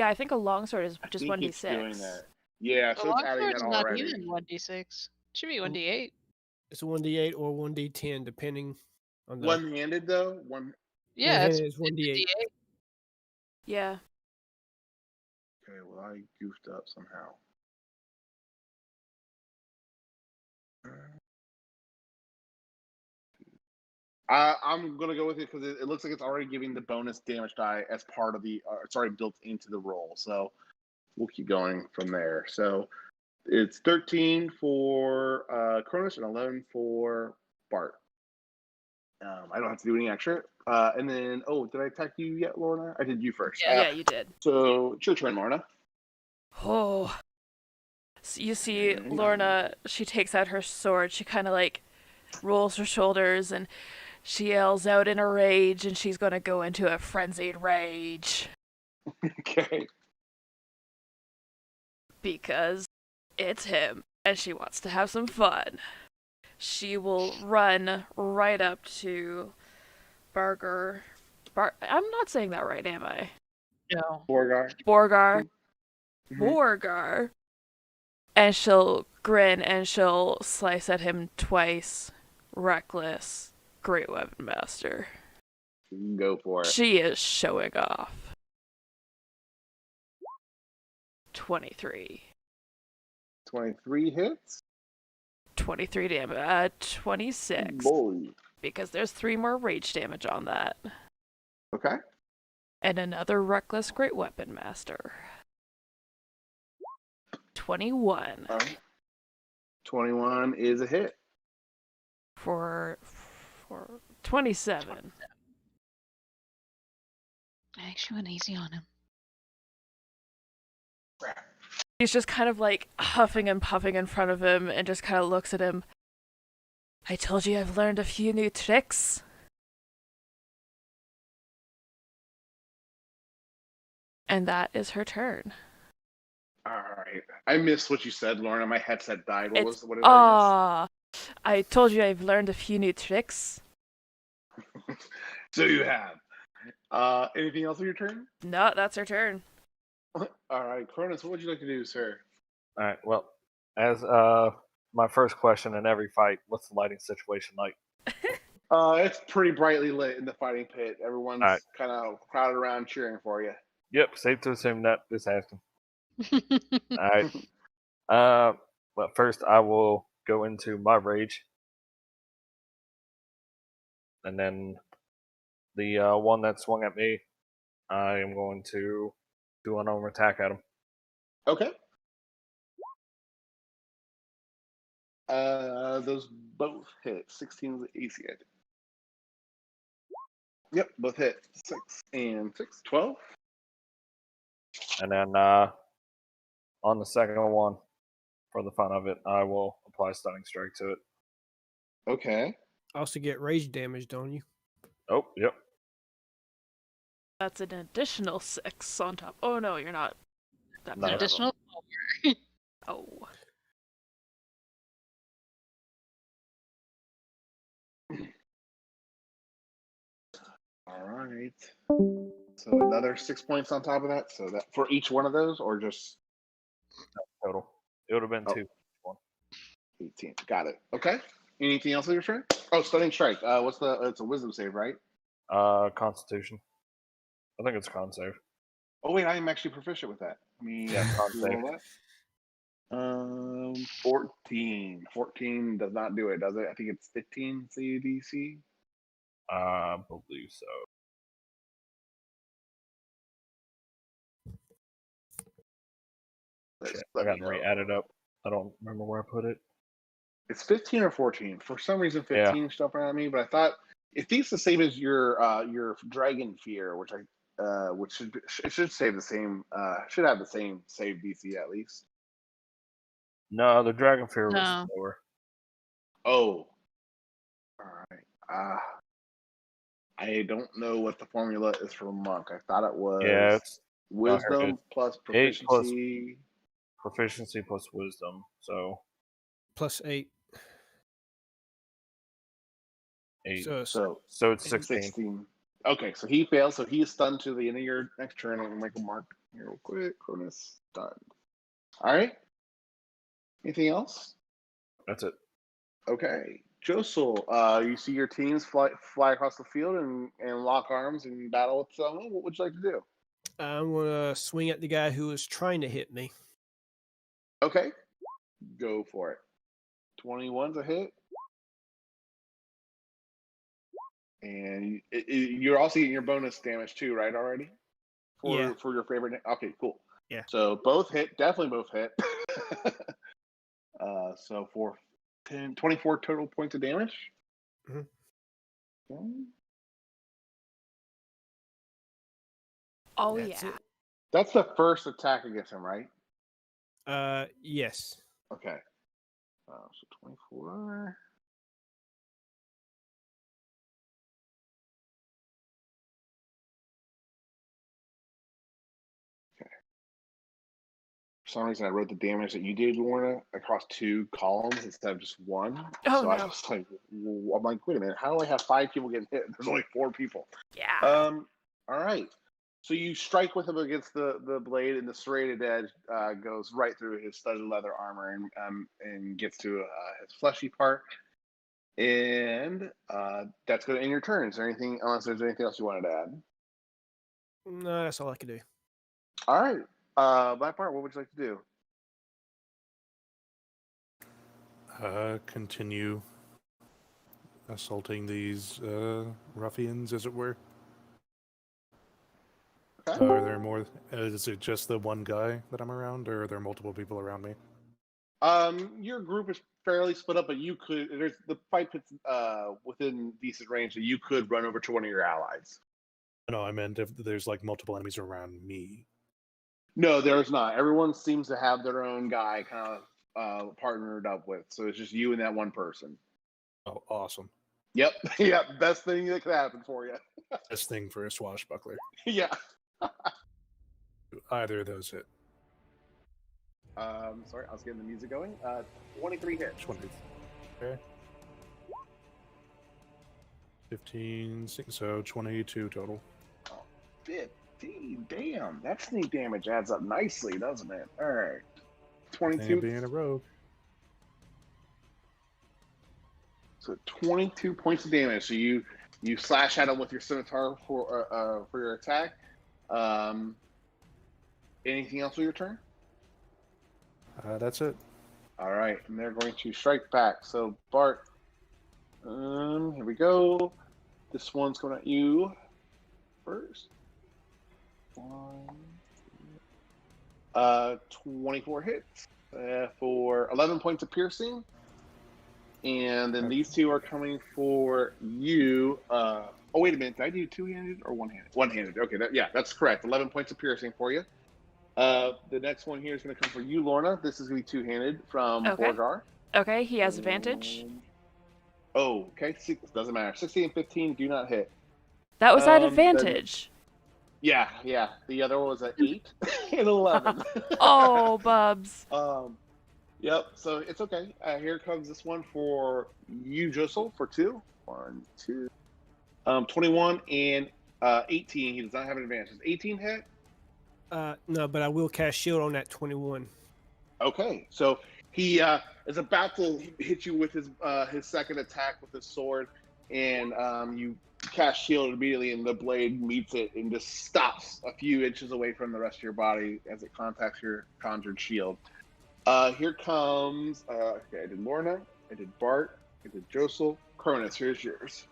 I think a longsword is I just think it's 1d6. doing that. Yeah, The so it's adding that longsword's not already. even 1d6. Should be 1d8. It's a 1d8 or 1d10, depending on the. One-handed though. Yeah, it's One-handed is 1d8. a d8. Yeah. Okay, well I goofed up somehow. I'm gonna go with it because it looks like it's already giving the bonus damage die as part of the. It's already built into the roll, so we'll keep going from there. So it's 13 for Cronus and 11 for Bart. I don't have to do any extra. And then, did I attack you yet, Lorna? I did you first. Yeah, you did. So it's your turn, Lorna. Oh. So you see Lorna, she takes out her sword, she kind of like rolls her shoulders and she yells out in a rage and she's going to go into a frenzied rage. Okay. Because it's him and she wants to have some fun. She will run right up to I'm not saying that right, am I? No. Borgar. Borgar. And she'll grin and she'll slice at him twice. Reckless. Great weapon master. Go for it. She is showing off. 23. 23 hits. 23 damage. 26. Boy. Because there's 3 more rage damage on that. Okay. And another reckless great weapon master. 21. 21 is a hit. For 27. I actually went easy on him. He's just kind of like huffing and puffing in front of him and just kind of looks at him. I told you I've learned a few new tricks. And that is her turn. All right. I missed what you said, Lorna. My headset died. What did I miss? I told you I've learned a few new tricks. So you have. Anything else on your turn? No, that's her turn. All right, Cronus, what would you like to do, sir? All right. Well, as my first question in every fight, what's the lighting situation like? It's pretty brightly lit in the fighting pit. Everyone's kind of crowded around cheering for you. Yep, safe to assume that. Just asking. All right. Well, first I will go into my rage, and then the one that swung at me, I am going to do an armor attack at him. Okay. Those both hit. 16 was the AC. Yep, both hit. 6 and 6, 12. And then on the second one, for the fun of it, I will apply stunning strike to it. Okay. Also get rage damage, don't you? Oh, yep. That's an additional 6 on top. Oh no, you're not. That None An of bad. them. additional. Oh. All right. So another 6 points on top of that. So that for each one of those, or just Total. It would have been Oh. 2. 18. Got it. Okay. Anything else on your turn? Oh, stunning strike. What's the? It's a wisdom save, right? Constitution. I think it's con save. Oh wait, I am actually proficient with that. Let me Yeah, con roll save. that. 14. 14 does not do it, does it? I think it's 15 CDC. I believe so. Shit, I got to re-add it up. I don't remember where I put it. It's 15 or 14. For some reason, 15 stuff around me, but I thought if it's the same as your dragon fear, which it should save the same should have the same save DC at least. No, the dragon fear was No. lower. Oh, all right. I don't know what the formula is for monk. I thought it was it's wisdom plus 8 plus proficiency. proficiency plus wisdom. So Plus 8. 8. So it's 16. 16. Okay, so he fails, so he is stunned to the end of your next turn. I'm gonna make a mark here real quick. Cronus stunned. All right. Anything else? That's it. Okay. Josel, you see your teams fly across the field and lock arms and battle with someone. What would you like to do? I'm going to swing at the guy who was trying to hit me. Okay. Go for it. 21's a hit. And you're also getting your bonus damage too, right, already? For your favorite. Okay, cool. Yeah. So both hit. Definitely both hit. So for 24 total points of damage. Mm-hmm. Okay. Oh That's yeah. it. That's the first attack against him, right? Yes. Okay. So 24. For some reason, I wrote the damage that you did, Lorna, across 2 columns instead of just 1. Oh, so I no. was like, I'm like, wait a minute, how do I have 5 people getting hit? There's only 4 people. Yeah. All right. So you strike with him against the blade, and the serrated edge goes right through his studded leather armor and gets to his fleshy part. And that's going to end your turn. Is there anything, unless there's anything else you wanted to add? No, that's all I can do. All right. Blackbart, what would you like to do? Continue assaulting these ruffians, as it were. Okay. Are there more? Is it just the one guy that I'm around, or are there multiple people around me? Your group is fairly split up, but you could. There's the fight pits within decent range, so you could run over to one of your allies. No, I meant if there's like multiple enemies around me. No, there's not. Everyone seems to have their own guy kind of partnered up with, so it's just you and that one person. Oh, awesome! Yep, yep. Best thing that could happen for you. Best thing for a swashbuckler. Yeah. Either of those hit. Sorry, I was getting the music going. 23 hits. 20. Okay. 15, so 22 total. Oh, 15. Damn, that sneak damage adds up nicely, doesn't it? All right. 22. Being a rogue. So 22 points of damage. So you slash at him with your scimitar for your attack. Anything else with your turn? That's it. All right, and they're going to strike back. So Bart, here we go. This one's going at you first. 24 hits for 11 points of piercing. And then these two are coming for you. Oh, wait a minute. Did I do two-handed or one-handed? One-handed. Okay, that's correct. 11 points of piercing for you. The next one here is going to come for you, Lorna. This is going to be two-handed from Borgar. Okay, he has advantage. Oh, okay. Doesn't matter. 16 and 15 do not hit. That was at advantage. Yeah. The other one was an 8 and 11. Oh, Bubs. Yep. So it's okay. Here comes this one for you, Josel, for 2. 1, 2. 21 and 18. He does not have an advantage. Does 18 hit? No, but I will cast shield on that 21. Okay. So he is about to hit you with his second attack with his sword, and you cast shield immediately, and the blade meets it and just stops a few inches away from the rest of your body as it contacts your conjured shield. Here comes. Okay, I did Lorna, I did Bart, I did Josel. Cronus, here's yours.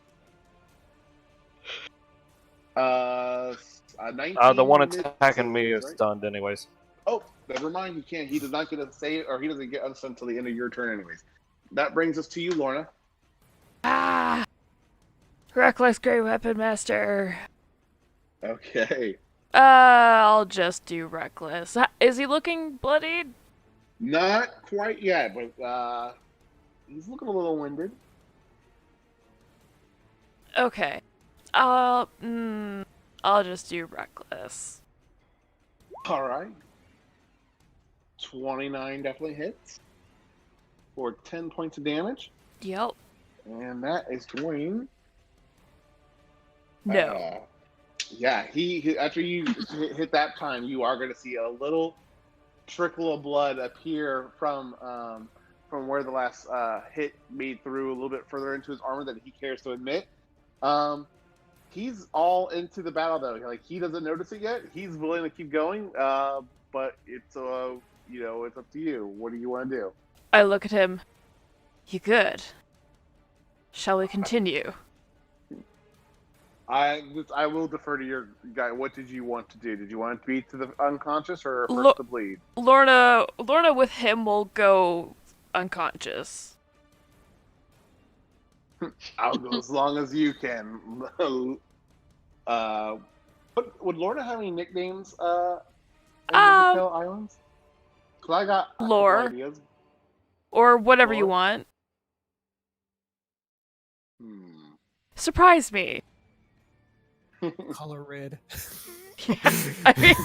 19. The one mid- attacking me is right? stunned, anyways. Oh, never mind. He can't. He does not get to say it, or he doesn't get us until the end of your turn, anyways. That brings us to you, Lorna. Ah! Reckless Grey Weapon Master. Okay. I'll just do Reckless. Is he looking bloodied? Not quite yet, but he's looking a little winded. Okay. I'll just do Reckless. All right. 29 definitely hits for 10 points of damage, Yep. and that is going. No. Yeah, he after you hit that time, you are going to see a little trickle of blood appear from where the last hit made through a little bit further into his armor than he cares to admit. He's all into the battle though. Like, he doesn't notice it yet. He's willing to keep going, but it's it's up to you. What do you want to do? I look at him. You good? Shall we continue? I will defer to your guy. What did you want to do? Did you want to be to the unconscious or first to bleed? Lorna with him will go unconscious. I'll go as long as you can. But would Lorna have any nicknames in the Hotel Islands? Because I got a couple Lore. ideas. Or whatever you Lore? want. Hmm. Surprise me. Color red. I mean,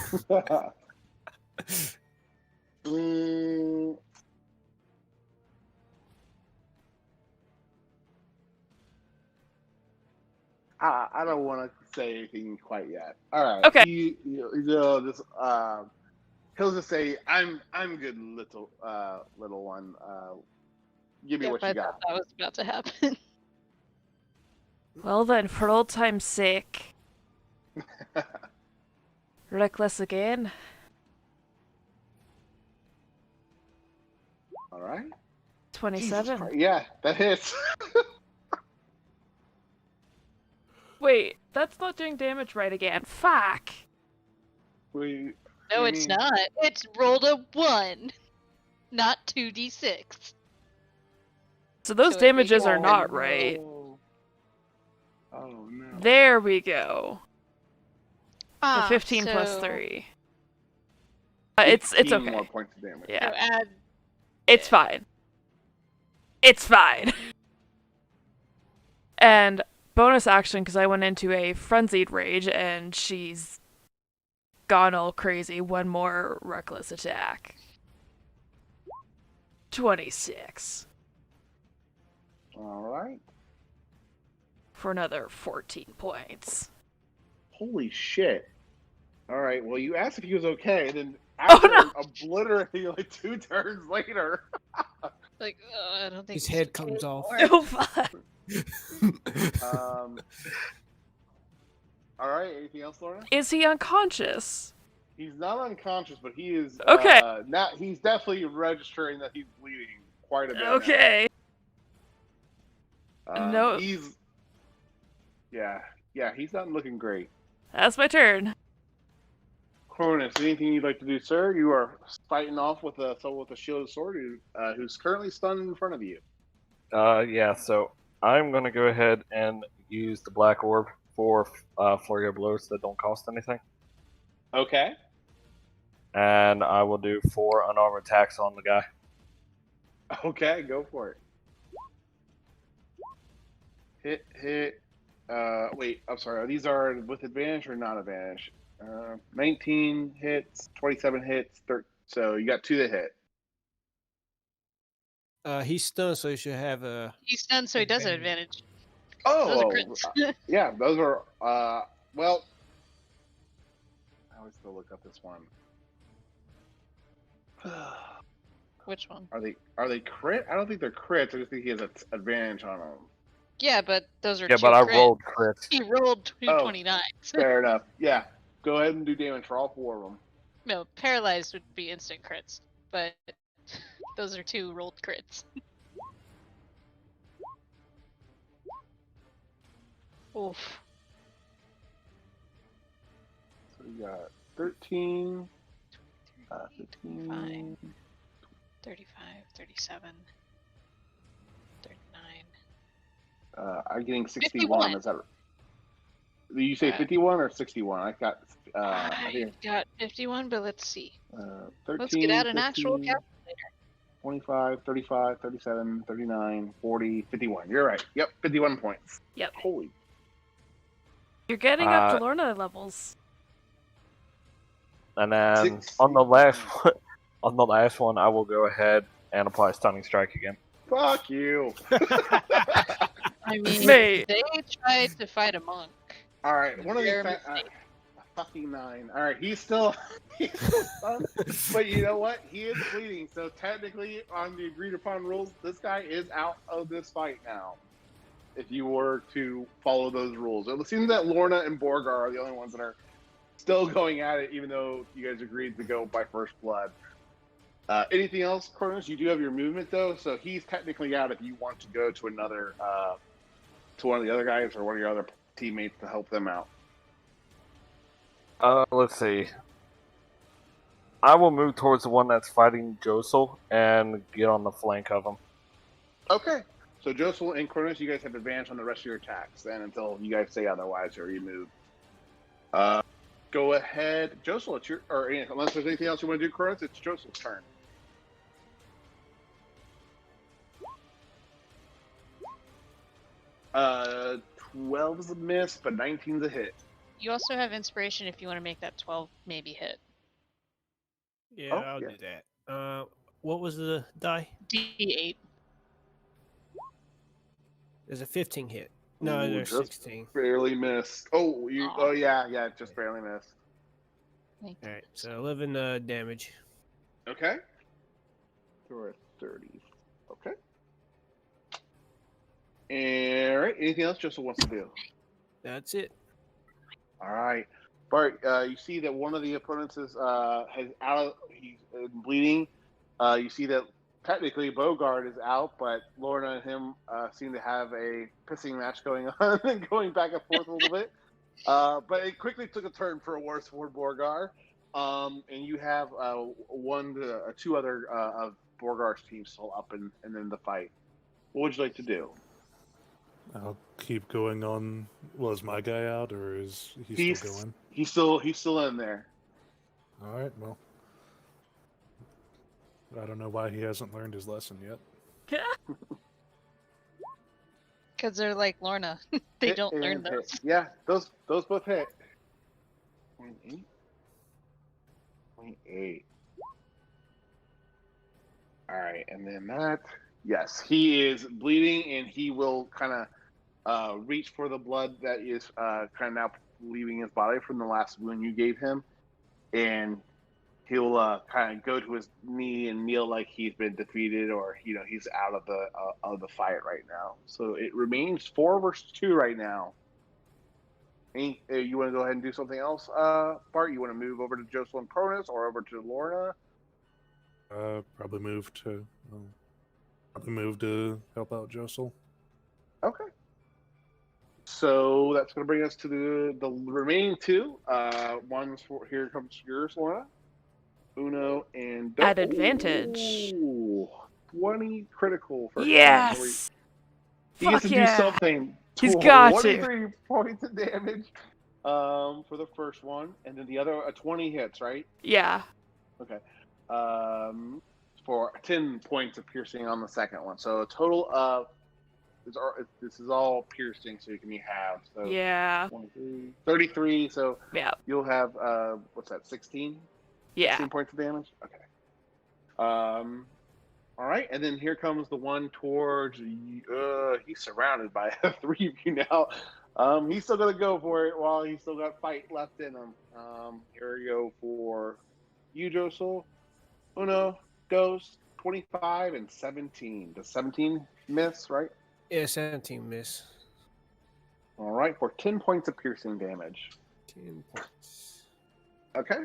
I don't want to say anything quite yet. All right. Okay. He'll just say, "I'm good, little one. Give me Yep, what you I got." thought that was about to happen. well then, for old time's sake. Reckless again. All right. 27. Yeah, that hits. Wait, that's not doing damage right again. Fuck. No, it's not. It's rolled a 1, not 2d6. So those So damages every- are not right. Oh no. There we go. Ah, The 15 plus so- 3. It's 15 okay. more points of damage. Yeah. So add. It's fine. It's fine. And bonus action, because I went into a frenzied rage and she's gone all crazy. One more reckless attack. 26. All right. For another 14 points. Holy shit. All right. Well, you asked if he was okay, and then Oh, after no. obliterating like 2 turns later. Like, I don't think His this head is comes gonna off. work. Oh, fuck. All right. Anything else, Laura? Is he unconscious? He's not unconscious, but he is. Okay. He's definitely registering that he's bleeding quite a bit. Okay. Now. No. Yeah. He's not looking great. That's my turn. Cronus, anything you'd like to do, sir? You are fighting off with someone with a shielded sword who's currently stunned in front of you. Yeah, so I'm going to go ahead and use the Black Orb for Flurry of Blows that don't cost anything. Okay. And I will do 4 unarmed attacks on the guy. Okay, go for it. Hit. Wait, I'm sorry. These are with advantage or not advantage? 19 hits, 27 hits, so you got 2 that hit. He's stunned, so he should have a. He's stunned, so he does have advantage. Oh, Those are crits. yeah, those are. Well, I always still look up this one. Which one? Are they crit? I don't think they're crits. I just think he has an advantage on them. Yeah, but those are Yeah, two but I crits. rolled crits. He rolled 229s. Fair enough. Yeah, go ahead and do damage for all 4 of them. No, paralyzed would be instant crits, but those are 2 rolled crits. Oof. So we got 13, 15, 25, 35, 37, 39. I'm getting 61. 51. Is that? Did you say 51 or 61? I got. I got 51, but let's see. 13, Let's get out an actual 15, calculator. 25, 35, 37, 39, 40, 51. You're right. Yep, 51 points. Yep. Holy. You're getting up to Lorna levels. And then 6. on the last one, I will go ahead and apply Stunning Strike again. Fuck you. I mean, Mate. they tried to fight a monk. All right, one of these. Their mistake. Fucking 9. All right, he's still stunned, but you know what? He is bleeding. So technically, on the agreed upon rules, this guy is out of this fight now. If you were to follow those rules, it seems that Lorna and Borgar are the only ones that are still going at it, even though you guys agreed to go by first blood. Anything else, Cronus? You do have your movement though, so he's technically out if you want to go to another, to one of the other guys or one of your other teammates to help them out. Let's see. I will move towards the one that's fighting Josel and get on the flank of him. Okay. So Josel and Cronus, you guys have advantage on the rest of your attacks then until you guys say otherwise or you move. Go ahead. Josel, it's your... Or unless there's anything else you want to do, Cronus, it's Josel's turn. Uh, 12's a miss, but 19's a hit. You also have inspiration if you want to make that 12 maybe hit. Yeah, I'll do that. What was the die? D8. There's a 15 hit. No, Ooh, there's just 16. Barely missed. Oh, you. Aw. Oh, yeah, just barely missed. Thank All you. right, so 11 damage. Okay. You're at 30. Okay. All right. Anything else Josel wants to do? That's it. All right, Bart. You see that one of the opponents is he's bleeding. You see that technically Bogard is out, but Lorna and him seem to have a pissing match going on and going back and forth a little bit. But it quickly took a turn for a worse for Borgar. And you have 1 to 2 other of Borgar's teams still up and in the fight. What would you like to do? I'll keep going on. Was my guy out, or is he still going? He's still in there. All right. Well, I don't know why he hasn't learned his lesson yet. Because they're like Lorna. They Hit don't and learn hit. those. Yeah, those both hit. 0.8. 0.8. All right, and then that. Yes, he is bleeding, and he will kind of reach for the blood that is kind of now leaving his body from the last wound you gave him, and he'll kind of go to his knee and kneel like he's been defeated, or he's out of the fight right now. So it remains 4 versus 2 right now. You want to go ahead and do something else, Bart? You want to move over to Josel and Cronus, or over to Lorna? Probably move to help out Josel. Okay. So that's going to bring us to the remaining 2. One's here comes yours, Lorna. Uno and At advantage. Ooh, 20 critical for Yes! He gets Fuck to yeah! do something. He's got to. 23 points of damage for the first one, and then the other 20 hits, right? Yeah. Okay. For 10 points of piercing on the second one. So a total of this is all piercing, so you can be halved. So Yeah. 23, 33. So Yeah. you'll have what's that? 16. Yeah. 16 points of damage. Okay. All right, and then here comes the one towards. He's surrounded by 3 of you now. He's still gonna go for it while he's still got fight left in him. Here we go for you, Josel. Uno, Ghost, 25 and 17. Does 17 miss, right? Yeah, 17 miss. All right, for 10 points of piercing damage. 10 points. Okay.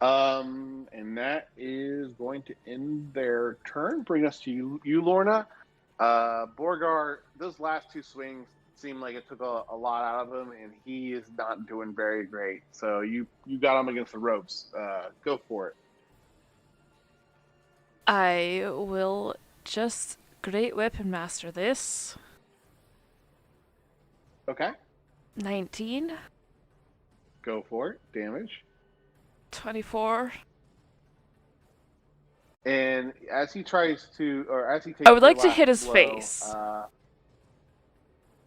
And that is going to end their turn. Bring us to you, Lorna. Borgar, those last 2 swings seem like it took a lot out of him, and he is not doing very great. So you got him against the ropes. Go for it. I will just Great Weapon Master this. Okay. 19. Go for it. Damage. 24. And as he tries to, or as he takes I would the like to last hit his blow, face.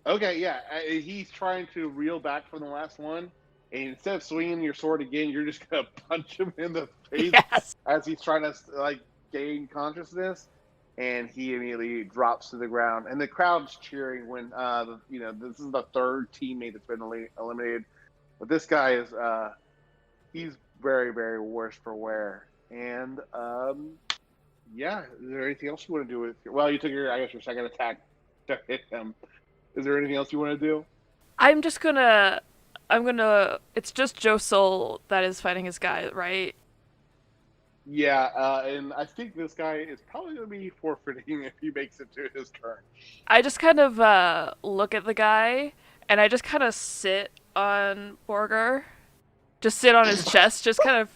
Okay, yeah. He's trying to reel back from the last one, and instead of swinging your sword again, you're just gonna punch him in the face Yes. as he's trying to gain consciousness, and he immediately drops to the ground. And the crowd's cheering when this is the 3rd teammate that's been eliminated, but this guy is he's very, very worse for wear. And yeah, is there anything else you want to do with? Well, you took your second attack to hit him. Is there anything else you want to do? I'm gonna. It's just Josel that is fighting his guy, right? Yeah, and I think this guy is probably going to be forfeiting if he makes it to his turn. I just kind of look at the guy, and I just kind of sit on Borgar. Just sit on his chest, just kind of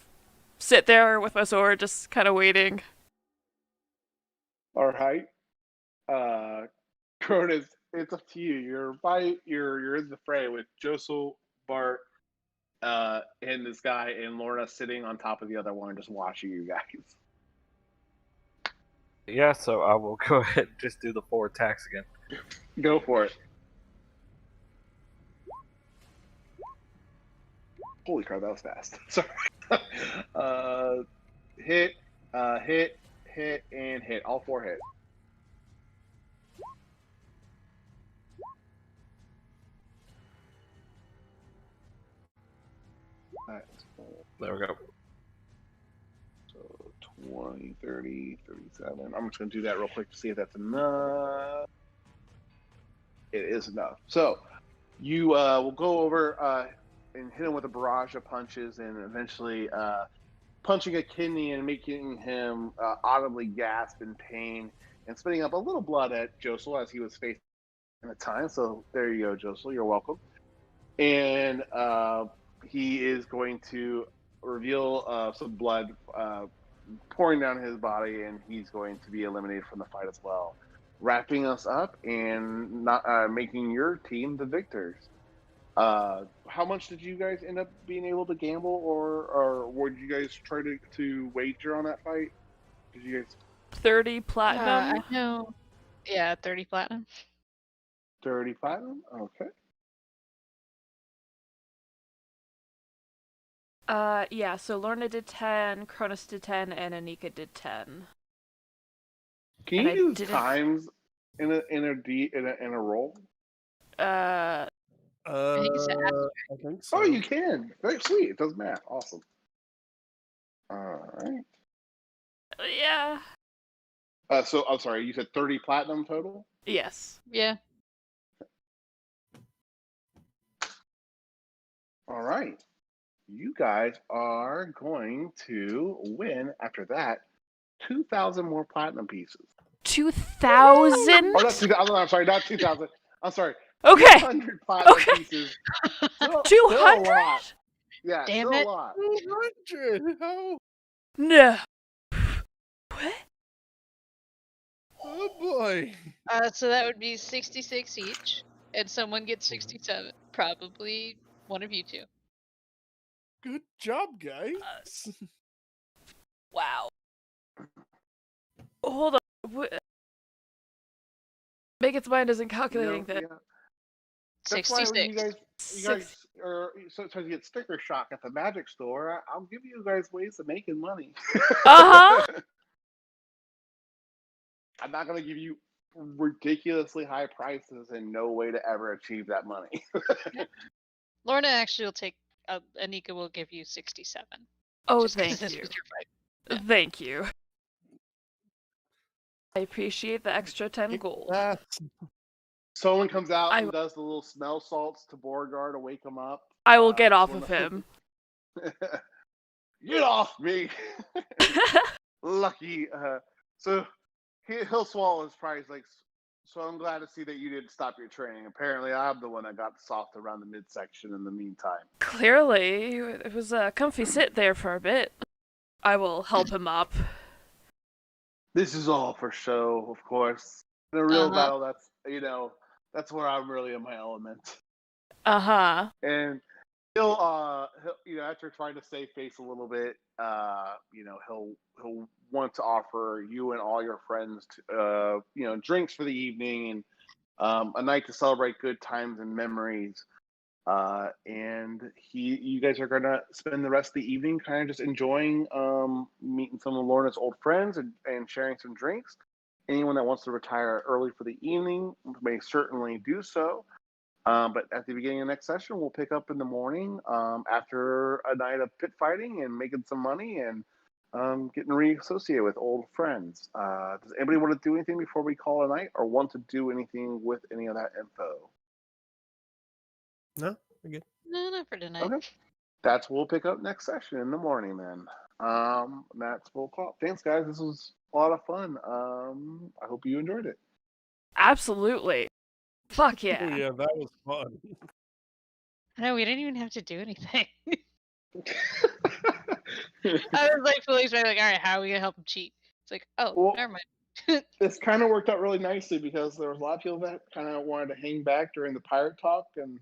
sit there with my sword, just kind of waiting. All right. Cronus, it's up to you. You're in the fray with Josel, Bart, and this guy, and Lorna sitting on top of the other one, just watching you guys. Yeah, so I will go ahead and just do the 4 attacks again. Go for it. Holy crap, that was fast. Sorry. Hit, and hit. All 4 hit. There we go. So 20, 30, 37. I'm just going to do that real quick to see if that's enough. It is enough. So you will go over and hit him with a barrage of punches, and eventually punching a kidney and making him audibly gasp in pain and spitting up a little blood at Josel as he was facing at the time. So there you go, Josel. You're welcome. And he is going to reveal some blood pouring down his body, and he's going to be eliminated from the fight as well, wrapping us up and not making your team the victors. How much did you guys end up being able to gamble, or would you guys try to wager on that fight? Did you guys 30 platinum. I know. Yeah, 30 platinum. 30 platinum? Okay. Yeah, so Lorna did 10, Cronus did 10, and Anika did 10. Can And I you use didn't- times in a roll? I think it's an I think so. Oh, you can. Very sweet. It does math. Awesome. All right. Yeah. So I'm sorry. You said 30 platinum total. Yes. Yeah. All right. You guys are going to win after that 2,000 more platinum pieces. 2,000? Oh, not 2,000. I'm sorry, not 2,000. I'm sorry. Okay. 200 platinum Okay. pieces. Still, 200? Still a lot. Yeah, Damn still it. a lot. 200! How? No. What? Oh boy! So that would be 66 each, and someone gets 67. Probably one of you two. Good job, guys. Wow. Hold on. Bacon's mind isn't You calculating know, this. yeah. That's why when you 66. guys are sometimes you get sticker shock at the magic store. I'll give you guys ways of making money. Uh-huh. I'm not gonna give you ridiculously high prices and no way to ever achieve that money. Lorna actually will take. Anika will give you 67. Oh, Just 'cause thank this you. was your fight. Yeah. Thank you. I appreciate the extra 10 gold. Someone comes out I- and does the little smell salts to Beauregard to wake him up. I will get off so of him. Get off me! Lucky. So he'll swallow his pride. He's like, so I'm glad to see that you didn't stop your training. Apparently, I'm the one that got soft around the midsection in the meantime. Clearly, it was a comfy sit there for a bit. I will help him up. This is all for show, of course. In a real Uh-huh. battle, that's where I'm really in my element. Uh-huh. And he'll after trying to save face a little bit, he'll want to offer you and all your friends drinks for the evening and a night to celebrate good times and memories. And you guys are gonna spend the rest of the evening kind of just enjoying meeting some of Lorna's old friends and sharing some drinks. Anyone that wants to retire early for the evening may certainly do so. But at the beginning of the next session, we'll pick up in the morning after a night of pit fighting and making some money and getting reassociated with old friends. Does anybody want to do anything before we call it a night or want to do anything with any of that info? No, we're good. No, not for tonight. Okay. That's what we'll pick up next session in the morning then. That's what we'll call it. Thanks, guys. This was a lot of fun. I hope you enjoyed it. Absolutely. Fuck Oh, yeah. yeah, that was fun. No, we didn't even have to do anything. I was like fully expecting, like, all right, how are we gonna help him cheat? It's like, oh, Well, never mind. This kind of worked out really nicely because there was a lot of people that kind of wanted to hang back during the pirate talk, and